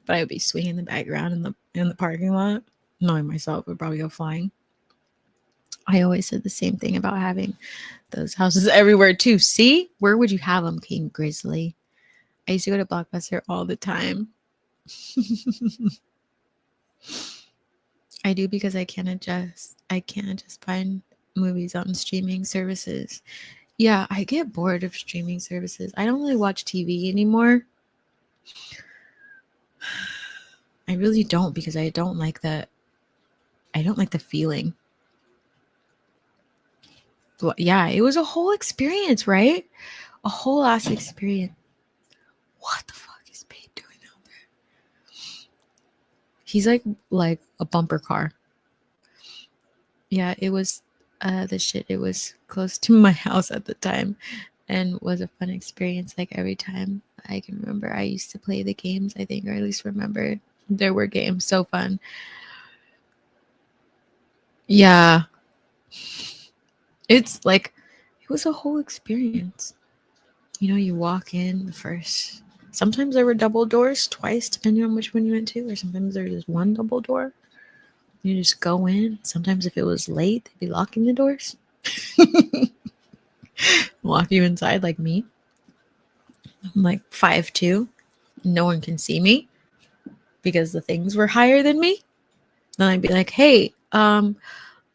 I would be swinging the bag around in the parking lot, knowing myself would probably go flying. I always said the same thing about having those houses everywhere too. See, where would you have them, King Grizzly? I used to go to Blockbuster all the time. I do because I can't just find movies on streaming services. Yeah, I get bored of streaming services. I don't really watch TV anymore. I really don't because I don't like the feeling. Yeah, it was a whole experience, right? A whole ass experience. What the fuck is Babe doing out there? He's like a bumper car. Yeah, it was the shit. It was close to my house at the time and was a fun experience. Like every time I can remember, I used to play the games, I think, or at least remember there were games. So fun. Yeah, it's like it was a whole experience. You know, you walk in the first. Sometimes there were double doors, twice, depending on which one you went to, or sometimes there was just one double door. You just go in. Sometimes if it was late, they'd be locking the doors. Lock you inside like me. I'm like 5'2". No one can see me because the things were higher than me. Then I'd be like, hey, I'm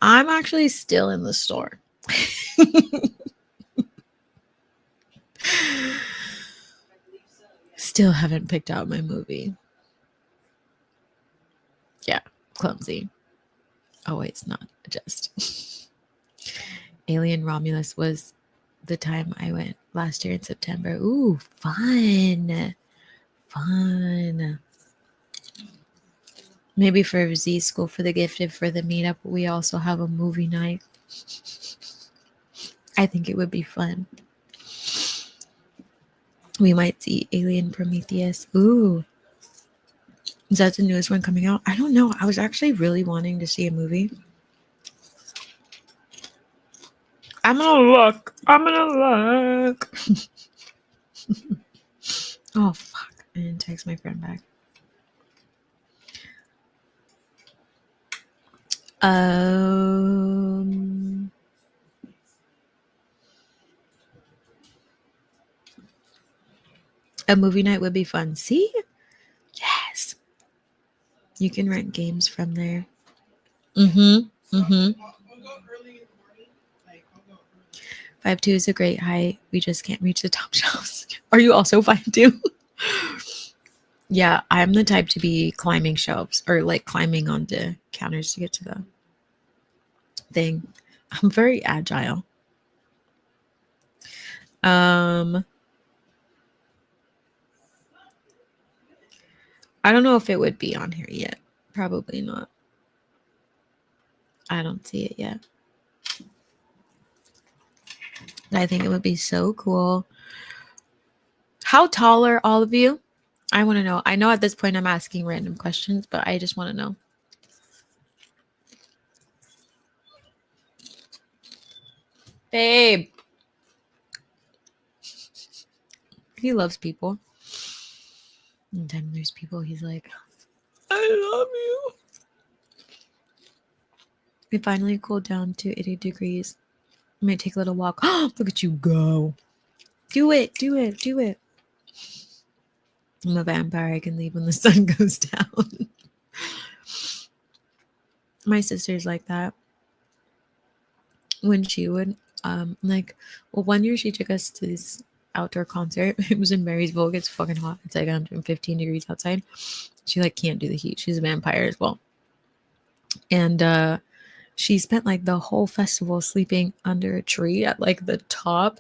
actually still in the store. Still haven't picked out my movie. Yeah, clumsy. Oh, wait, it's not just. Alien Romulus was the time I went last year in September. Ooh, fun. Fun. Maybe for Z School for the Gifted for the meetup, we also have a movie night. I think it would be fun. We might see Alien Prometheus. Ooh. Is that the newest one coming out? I don't know. I was actually really wanting to see a movie. I'm gonna look. Oh, fuck. I didn't text my friend back. A movie night would be fun. See? Yes. You can rent games from there. Mm-hmm. Mm-hmm. 5'2" is a great height. We just can't reach the top shelves. Are you also 5'2"? Yeah, I'm the type to be climbing shelves or like climbing onto counters to get to the thing. I'm very agile. I don't know if it would be on here yet. Probably not. I don't see it yet. I think it would be so cool. How tall are all of you? I want to know. I know at this point I'm asking random questions, but I just want to know. Babe. He loves people. Anytime there's people, he's like, I love you. It finally cooled down to 80 degrees. I might take a little walk. Look at you go. Do it. Do it. Do it. I'm a vampire. I can leave when the sun goes down. My sister's like that. When she would, one year she took us to this outdoor concert. It was in Marysville. It gets fucking hot. It's like 115 degrees outside. She like can't do the heat. She's a vampire as well. And she spent like the whole festival sleeping under a tree at like the top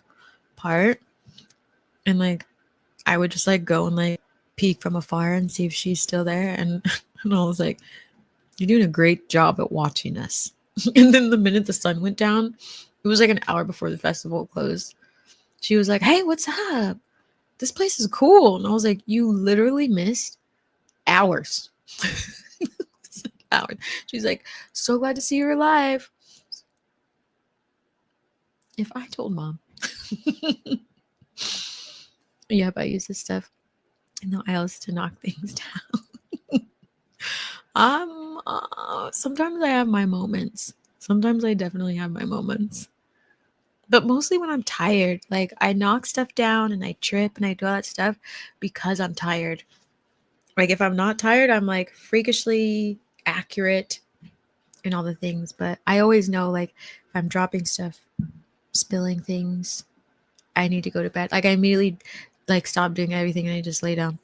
part. And like I would just like go and like peek from afar and see if she's still there. And I was like, you're doing a great job at watching us. And then the minute the sun went down, it was like an hour before the festival closed. She was like, hey, what's up? This place is cool. And I was like, you literally missed hours. Hours. She's like, so glad to see you alive. If I told mom. Yep, I use this stuff in the aisles to knock things down. Sometimes I have my moments. Sometimes I definitely have my moments. But mostly when I'm tired. Like I knock stuff down and I trip and I do all that stuff because I'm tired. Like if I'm not tired, I'm like freakishly accurate and all the things. But I always know like if I'm dropping stuff, spilling things, I need to go to bed. Like I immediately like stop doing everything and I just lay down.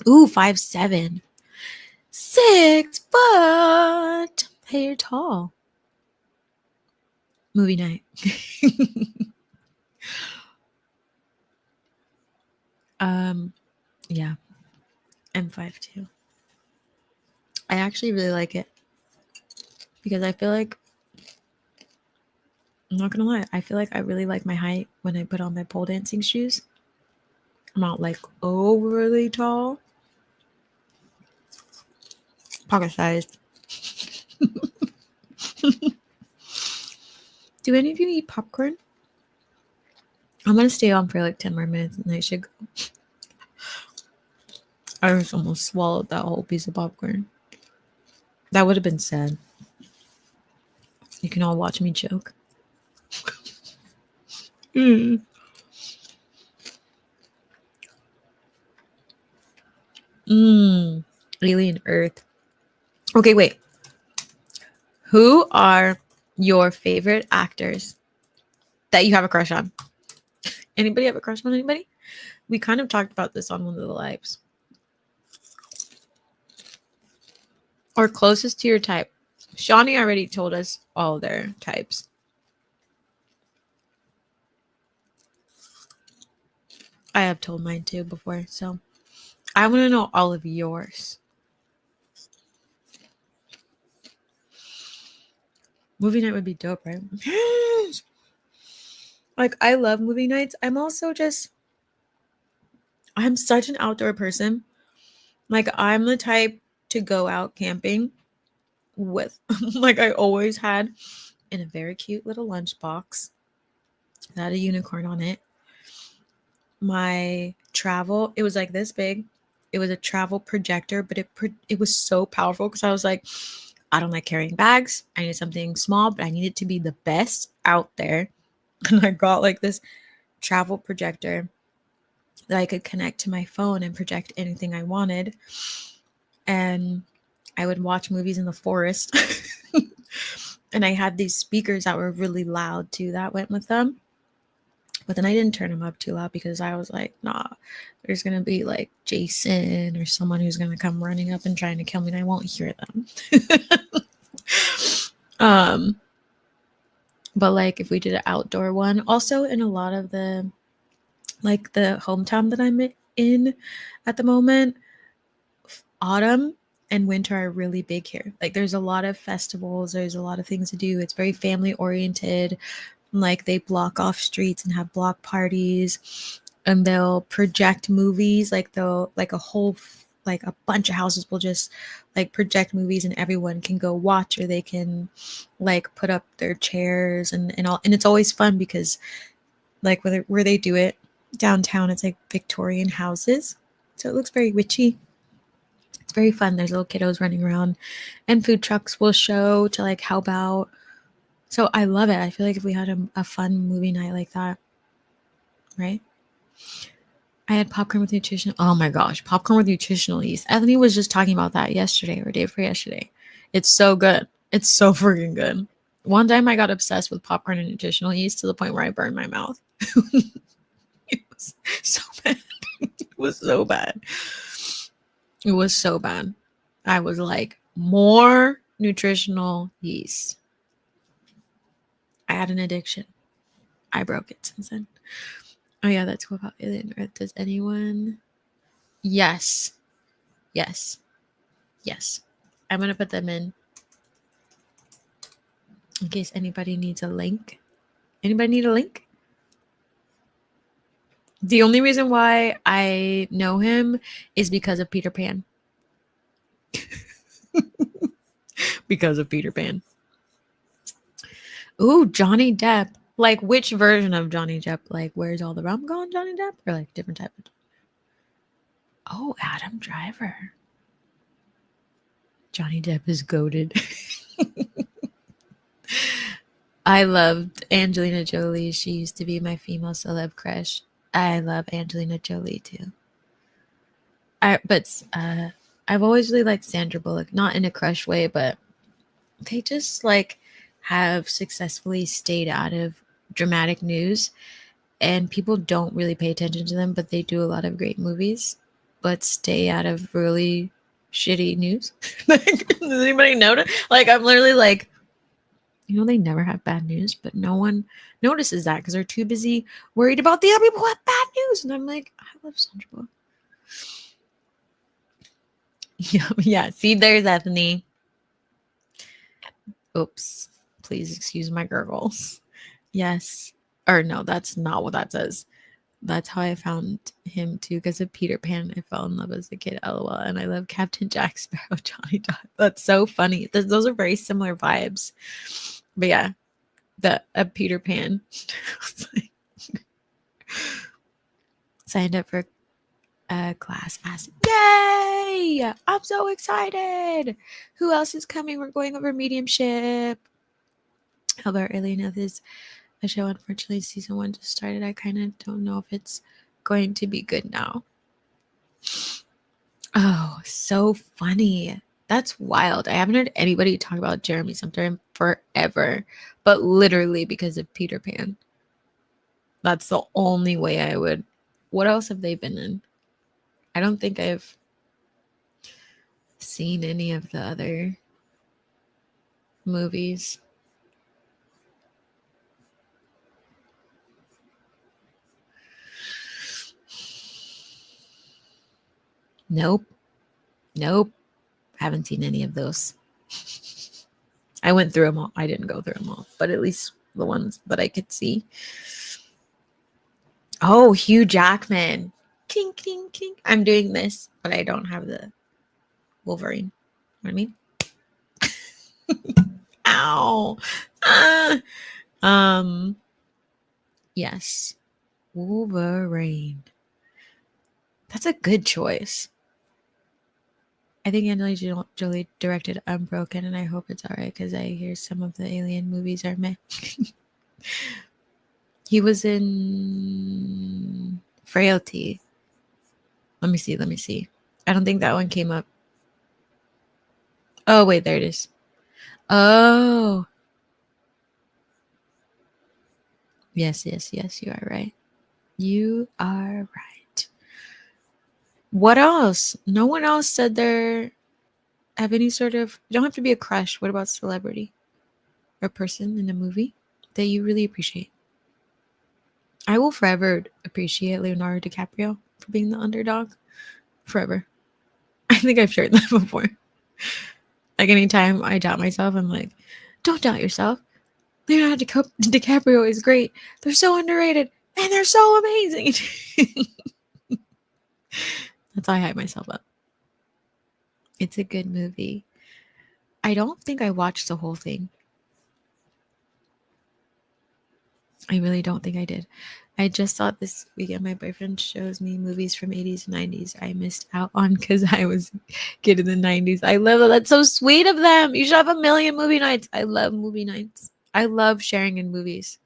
Ooh, 5'7". 6 foot. Hey, you're tall. Movie night. Yeah, M5 too. I actually really like it because I feel like, I'm not gonna lie, I feel like I really like my height when I put on my pole dancing shoes. I'm not like overly tall. Pocket sized. Do any of you eat popcorn? I'm gonna stay on for like 10 more minutes and I should go. I just almost swallowed that whole piece of popcorn. That would have been sad. You can all watch me choke. Mm. Alien Earth. Okay, wait. Who are your favorite actors that you have a crush on? Anybody have a crush on anybody? We kind of talked about this on one of the lives. Or closest to your type. Shawnee already told us all their types. I have told mine too before, so I want to know all of yours. Movie night would be dope, right? Like, I love movie nights. I'm such an outdoor person. Like, I'm the type to go out camping with, like, I always had in a very cute little lunchbox that had a unicorn on it. My travel, it was like this big. It was a travel projector, but it was so powerful because I was like, I don't like carrying bags. I need something small, but I need it to be the best out there. And I got like this travel projector that I could connect to my phone and project anything I wanted. And I would watch movies in the forest. And I had these speakers that were really loud too that went with them. But then I didn't turn them up too loud because I was like, nah, there's going to be like Jason or someone who's going to come running up and trying to kill me and I won't hear them. But like if we did an outdoor one, also in a lot of the, like the hometown that I'm in at the moment, autumn and winter are really big here. Like there's a lot of festivals, there's a lot of things to do. It's very family oriented. Like they block off streets and have block parties and they'll project movies. Like they'll like like a bunch of houses will just like project movies and everyone can go watch, or they can like put up their chairs and all. And it's always fun because like where they do it downtown, it's like Victorian houses. So it looks very witchy. It's very fun. There's little kiddos running around and food trucks will show to like help out. So I love it. I feel like if we had a fun movie night like that, right? I had popcorn with nutrition. Oh my gosh, popcorn with nutritional yeast. Anthony was just talking about that yesterday or day before yesterday. It's so good. It's so freaking good. One time I got obsessed with popcorn and nutritional yeast to the point where I burned my mouth. It was so bad. It was so bad. It was so bad. I was like, more nutritional yeast. I had an addiction. I broke it since then. Oh yeah, that's cool about Alien Earth. Does anyone? Yes. Yes. Yes. I'm going to put them in case anybody needs a link. Anybody need a link? The only reason why I know him is because of Peter Pan. Because of Peter Pan. Ooh, Johnny Depp. Like which version of Johnny Depp? Like where's all the rum gone, Johnny Depp? Or like different type of... Oh, Adam Driver. Johnny Depp is goated. I loved Angelina Jolie. She used to be my female celeb crush. I love Angelina Jolie too. But I've always really liked Sandra Bullock, not in a crush way, but they just like have successfully stayed out of dramatic news, and people don't really pay attention to them, but they do a lot of great movies, but stay out of really shitty news. Like, does anybody notice? Like, I'm literally like, You know, they never have bad news, but no one notices that because they're too busy worried about the other people who have bad news. And I'm like, I love SpongeBob. Yeah, yeah. See, there's Ethany. Oops. Please excuse my gurgles. Yes. Or no, that's not what that says. That's how I found him too, because of Peter Pan. I fell in love as a kid, lol. And I love Captain Jack Sparrow, Johnny Depp. That's so funny. Those are very similar vibes. But yeah, the Peter Pan. Signed up for class pass. Yay! I'm so excited. Who else is coming? We're going over mediumship. How about Alien of His a show? Unfortunately, season 1 just started. I kind of don't know if it's going to be good now. Oh, so funny. That's wild. I haven't heard anybody talk about Jeremy Sumter in forever, but literally because of Peter Pan. That's the only way I would. What else have they been in? I don't think I've seen any of the other movies. Nope. Nope. Haven't seen any of those. I went through them all. I didn't go through them all, but at least the ones that I could see. Oh, Hugh Jackman. King, king, king. I'm doing this, but I don't have the Wolverine. You know what I mean? Ow. Yes. Wolverine. That's a good choice. I think Angelina Jolie directed Unbroken, and I hope it's all right because I hear some of the Alien movies are meh. He was in Frailty. Let me see. I don't think that one came up. Oh, wait, there it is. Oh. Yes, you are right. You are right. What else? No one else said they have any sort of, you don't have to be a crush. What about celebrity or person in a movie that you really appreciate? I will forever appreciate Leonardo DiCaprio for being the underdog. Forever. I think I've shared that before. Like anytime I doubt myself, I'm like, don't doubt yourself. Leonardo DiCaprio is great. They're so underrated and they're so amazing. That's how I hype myself up. It's a good movie. I don't think I watched the whole thing. I really don't think I did. I just thought this weekend my boyfriend shows me movies from 80s and 90s I missed out on because I was a kid in the 90s. I love it. That's so sweet of them. You should have a million movie nights. I love movie nights. I love sharing in movies.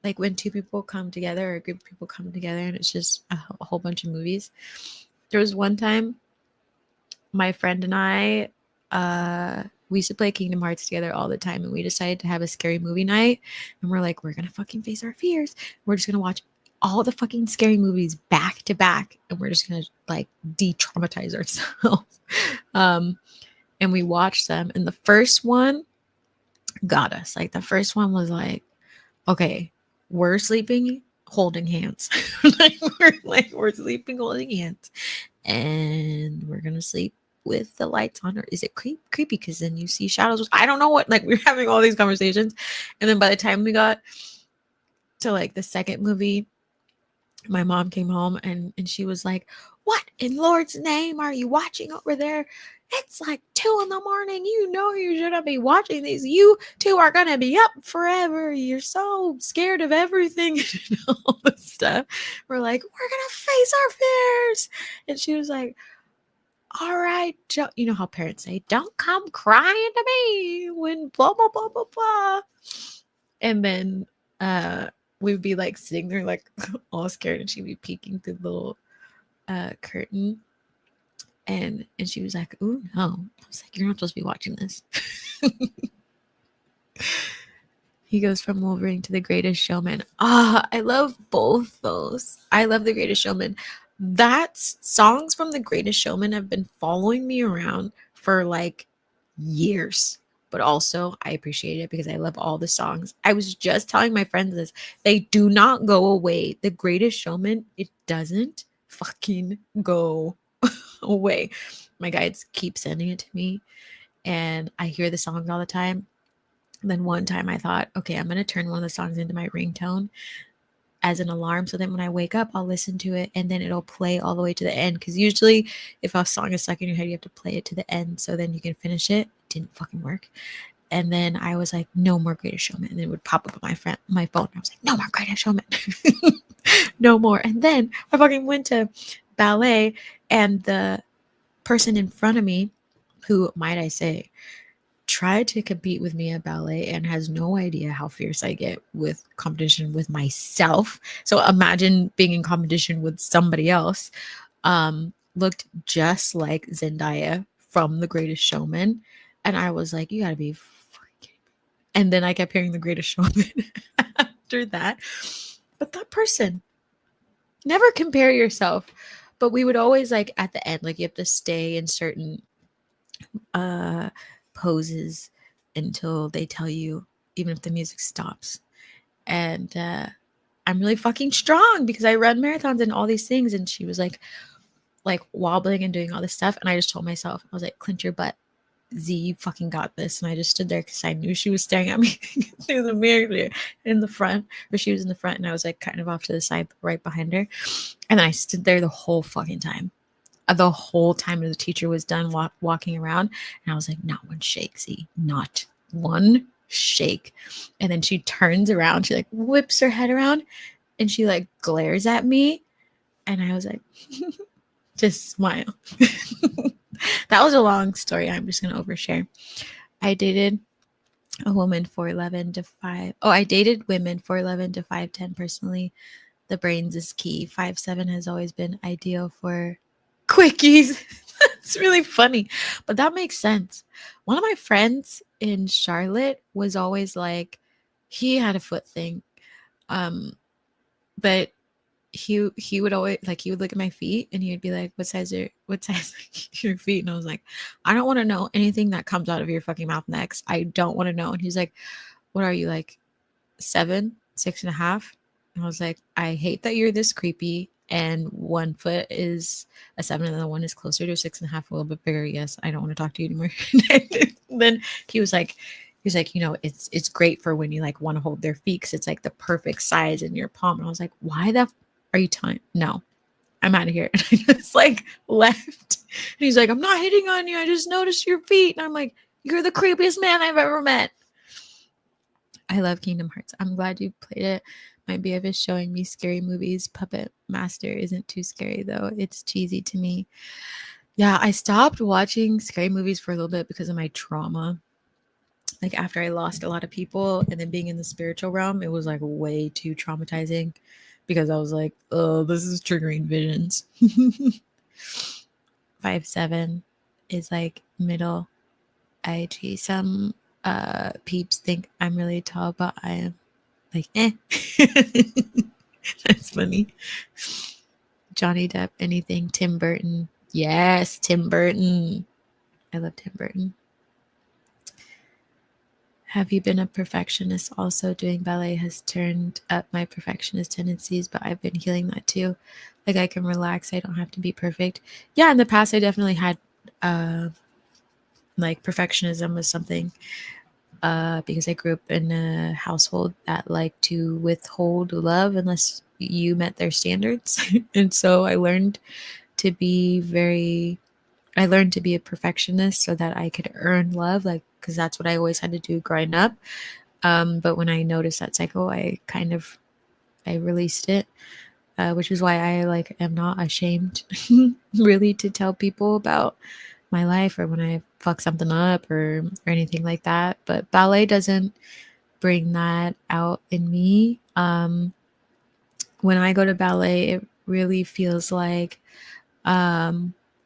Like when two people come together or a group of people come together and it's just a whole bunch of movies. There was one time my friend and I, we used to play Kingdom Hearts together all the time, and we decided to have a scary movie night. And we're like, we're gonna fucking face our fears. We're just gonna watch all the fucking scary movies back to back, and we're just gonna like de-traumatize ourselves. And we watched them, and the first one got us. Like the first one was like, okay, we're sleeping holding hands. we're sleeping holding hands, and we're gonna sleep with the lights on. Or is it creepy because then you see shadows? I don't know what. Like we were having all these conversations, and then by the time we got to like the second movie, my mom came home and she was like, what in Lord's name are you watching over there? It's like 2 a.m. You know you shouldn't be watching these. You two are gonna be up forever. You're so scared of everything and all this stuff. We're like, we're gonna face our fears. And she was like, all right, you know how parents say, don't come crying to me when blah blah blah blah blah. And then we would be like sitting there like all scared, and she'd be peeking through the little curtain, and she was like, "Ooh, no!" I was like, "You're not supposed to be watching this." He goes from Wolverine to The Greatest Showman. I love both those. I love The Greatest Showman. That's songs from The Greatest Showman have been following me around for like years. but also I appreciate it because I love all the songs. I was just telling my friends this. They do not go away. The Greatest Showman, it doesn't fucking go away. My guides keep sending it to me and I hear the songs all the time. And then one time I thought, okay, I'm going to turn one of the songs into my ringtone as an alarm so that when I wake up, I'll listen to it and then it'll play all the way to the end. Because usually, if a song is stuck in your head, you have to play it to the end so then you can finish it. Didn't fucking work. And then I was like, no more Greatest Showman. And then it would pop up on my phone. I was like, no more Greatest Showman. No more. And then I fucking went to ballet and the person in front of me, who, might I say, tried to compete with me at ballet and has no idea how fierce I get with competition with myself. So imagine being in competition with somebody else. Looked just like Zendaya from The Greatest Showman. And I was like, you gotta be fucking. And then I kept hearing The Greatest Showman after that. But that person, never compare yourself. But we would always like at the end, like you have to stay in certain uh poses until they tell you, even if the music stops. And I'm really fucking strong because I run marathons and all these things. And she was like wobbling and doing all this stuff. And I just told myself, I was like, clench your butt. Z, you fucking got this. And I just stood there because I knew she was staring at me through the mirror in the front, or she was in the front and I was like kind of off to the side right behind her. And I stood there the whole fucking time. The whole time the teacher was done walking around. And I was like, not one shake, Z, not one shake. And then she turns around, she like whips her head around and she like glares at me. And I was like, just smile. That was a long story. I'm just going to overshare. I dated a woman 4'11" to 5. Oh, I dated women 4'11" to 5'10" personally. The brains is key. 5'7" has always been ideal for quickies. It's really funny, but that makes sense. One of my friends in Charlotte was always like, he had a foot thing. But he would always like, he would look at my feet and he would be like, what size your feet? And I was like, I don't want to know anything that comes out of your fucking mouth next. I don't want to know. And he's like, what are you, like 7, 6.5? And I was like, I hate that you're this creepy and one foot is a 7 and the one is closer to 6.5, a little bit bigger. Yes, I don't want to talk to you anymore. Then he was like, you know, it's great for when you like want to hold their feet because it's like the perfect size in your palm. And I was like, why the are you telling? No, I'm out of here. And I just like left. And he's like, I'm not hitting on you. I just noticed your feet. And I'm like, you're the creepiest man I've ever met. I love Kingdom Hearts. I'm glad you played it. My BF is showing me scary movies. Puppet Master isn't too scary though. It's cheesy to me. Yeah, I stopped watching scary movies for a little bit because of my trauma. Like after I lost a lot of people and then being in the spiritual realm, it was like way too traumatizing because I was like, oh, this is triggering visions. 5'7" is like middle IG. Some peeps think I'm really tall, but I am like, eh. That's funny. Johnny Depp, anything. Tim Burton. Yes, Tim Burton. I love Tim Burton. Have you been a perfectionist? Also, doing ballet has turned up my perfectionist tendencies, but I've been healing that too. Like I can relax. I don't have to be perfect. Yeah, in the past, I definitely had like perfectionism was something because I grew up in a household that liked to withhold love unless you met their standards. And so I learned to be a perfectionist so that I could earn love, like, because that's what I always had to do growing up. But when I noticed that cycle, I released it, which is why I like am not ashamed really to tell people about my life or when I fuck something up or anything like that. But ballet doesn't bring that out in me. When I go to ballet, it really feels like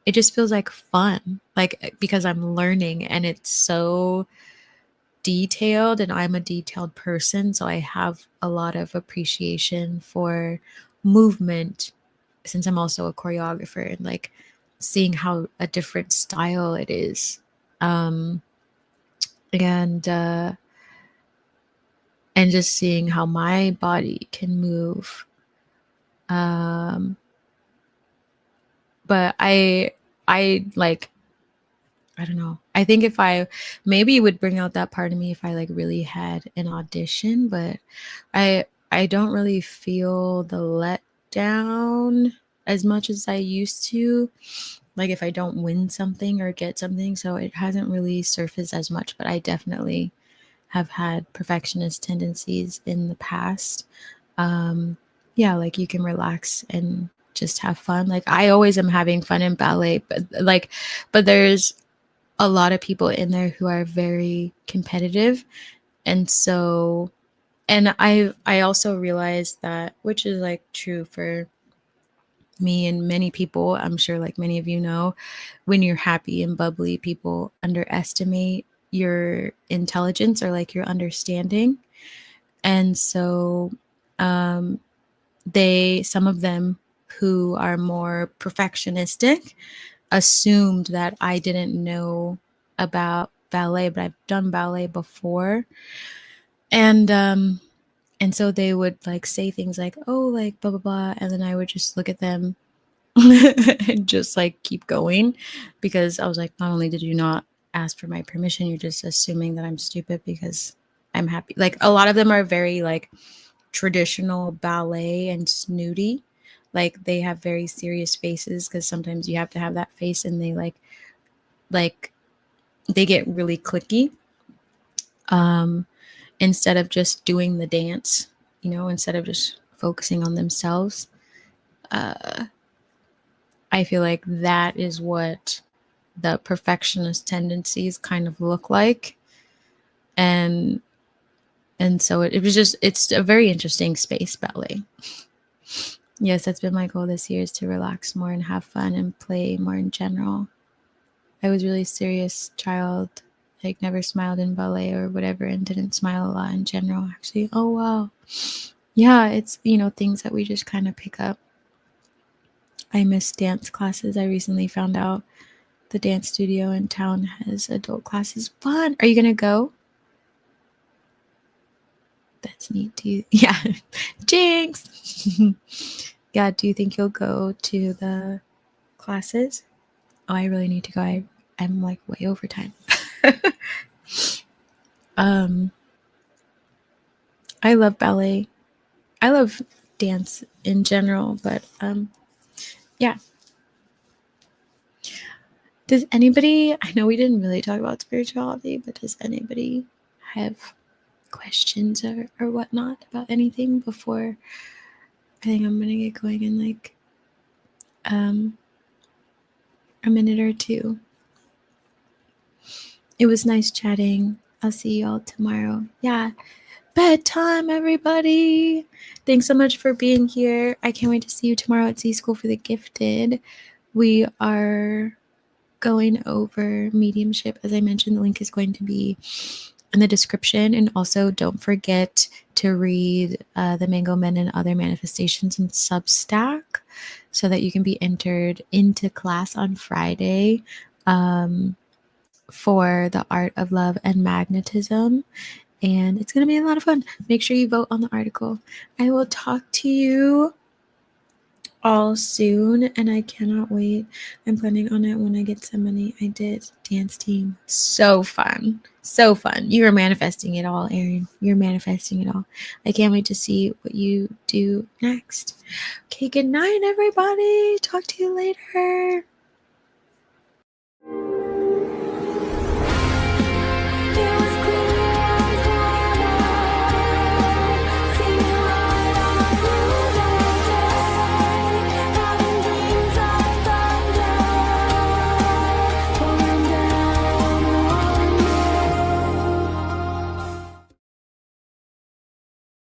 it just feels like fun, like because I'm learning and it's so detailed and I'm a detailed person. So I have a lot of appreciation for movement since I'm also a choreographer and like seeing how a different style it is. Um, and and just seeing how my body can move. But I like, I don't know. I think if I maybe it would bring out that part of me if I like really had an audition, but I don't really feel the letdown as much as I used to. Like if I don't win something or get something, so it hasn't really surfaced as much, but I definitely have had perfectionist tendencies in the past. Um yeah, like you can relax and just have fun. Like I always am having fun in ballet, but there's a lot of people in there who are very competitive. And so, and I also realized that, which is like true for me and many people, I'm sure like many of you know, when you're happy and bubbly, people underestimate your intelligence or like your understanding. And so um some of them who are more perfectionistic assumed that I didn't know about ballet, but I've done ballet before. And and so they would like say things like, "Oh, like blah blah blah," and then I would just look at them and just like keep going, because I was like, not only did you not ask for my permission, you're just assuming that I'm stupid because I'm happy. Like a lot of them are very like traditional ballet and snooty. Like they have very serious faces because sometimes you have to have that face, and they like they get really clicky, um, instead of just doing the dance, instead of just focusing on themselves. Uh, I feel like that is what the perfectionist tendencies kind of look like. And so it was just, it's a very interesting space, ballet. Yes, that's been my goal this year, is to relax more and have fun and play more in general. I was really serious child, like never smiled in ballet or whatever, and didn't smile a lot in general, actually. Oh, wow. Yeah, it's, things that we just kind of pick up. I miss dance classes. I recently found out the dance studio in town has adult classes. Fun. Are you going to go? That's neat. Yeah. Jinx. Yeah, do you think you'll go to the classes? Oh, I really need to go. I'm like way over time. um I love ballet. I love dance in general, but yeah. Does anybody, I know we didn't really talk about spirituality, but does anybody have questions or whatnot about anything before I think I'm gonna get going in like a minute or two? It was nice chatting. I'll see y'all tomorrow. Yeah. Bedtime, everybody. Thanks so much for being here. I can't wait to see you tomorrow at Z School for the Gifted. We are going over mediumship. As I mentioned, the link is going to be in the description. And also don't forget to read The Mango Men and Other Manifestations in Substack so that you can be entered into class on Friday for the art of love and magnetism. And it's going to be a lot of fun. Make sure you vote on the article. I will talk to you all soon, and I cannot wait. I'm planning on it when I get some money. I did dance team. So fun. So fun. You are manifesting it all, Erin. You're manifesting it all. I can't wait to see what you do next. Okay, good night, everybody. Talk to you later.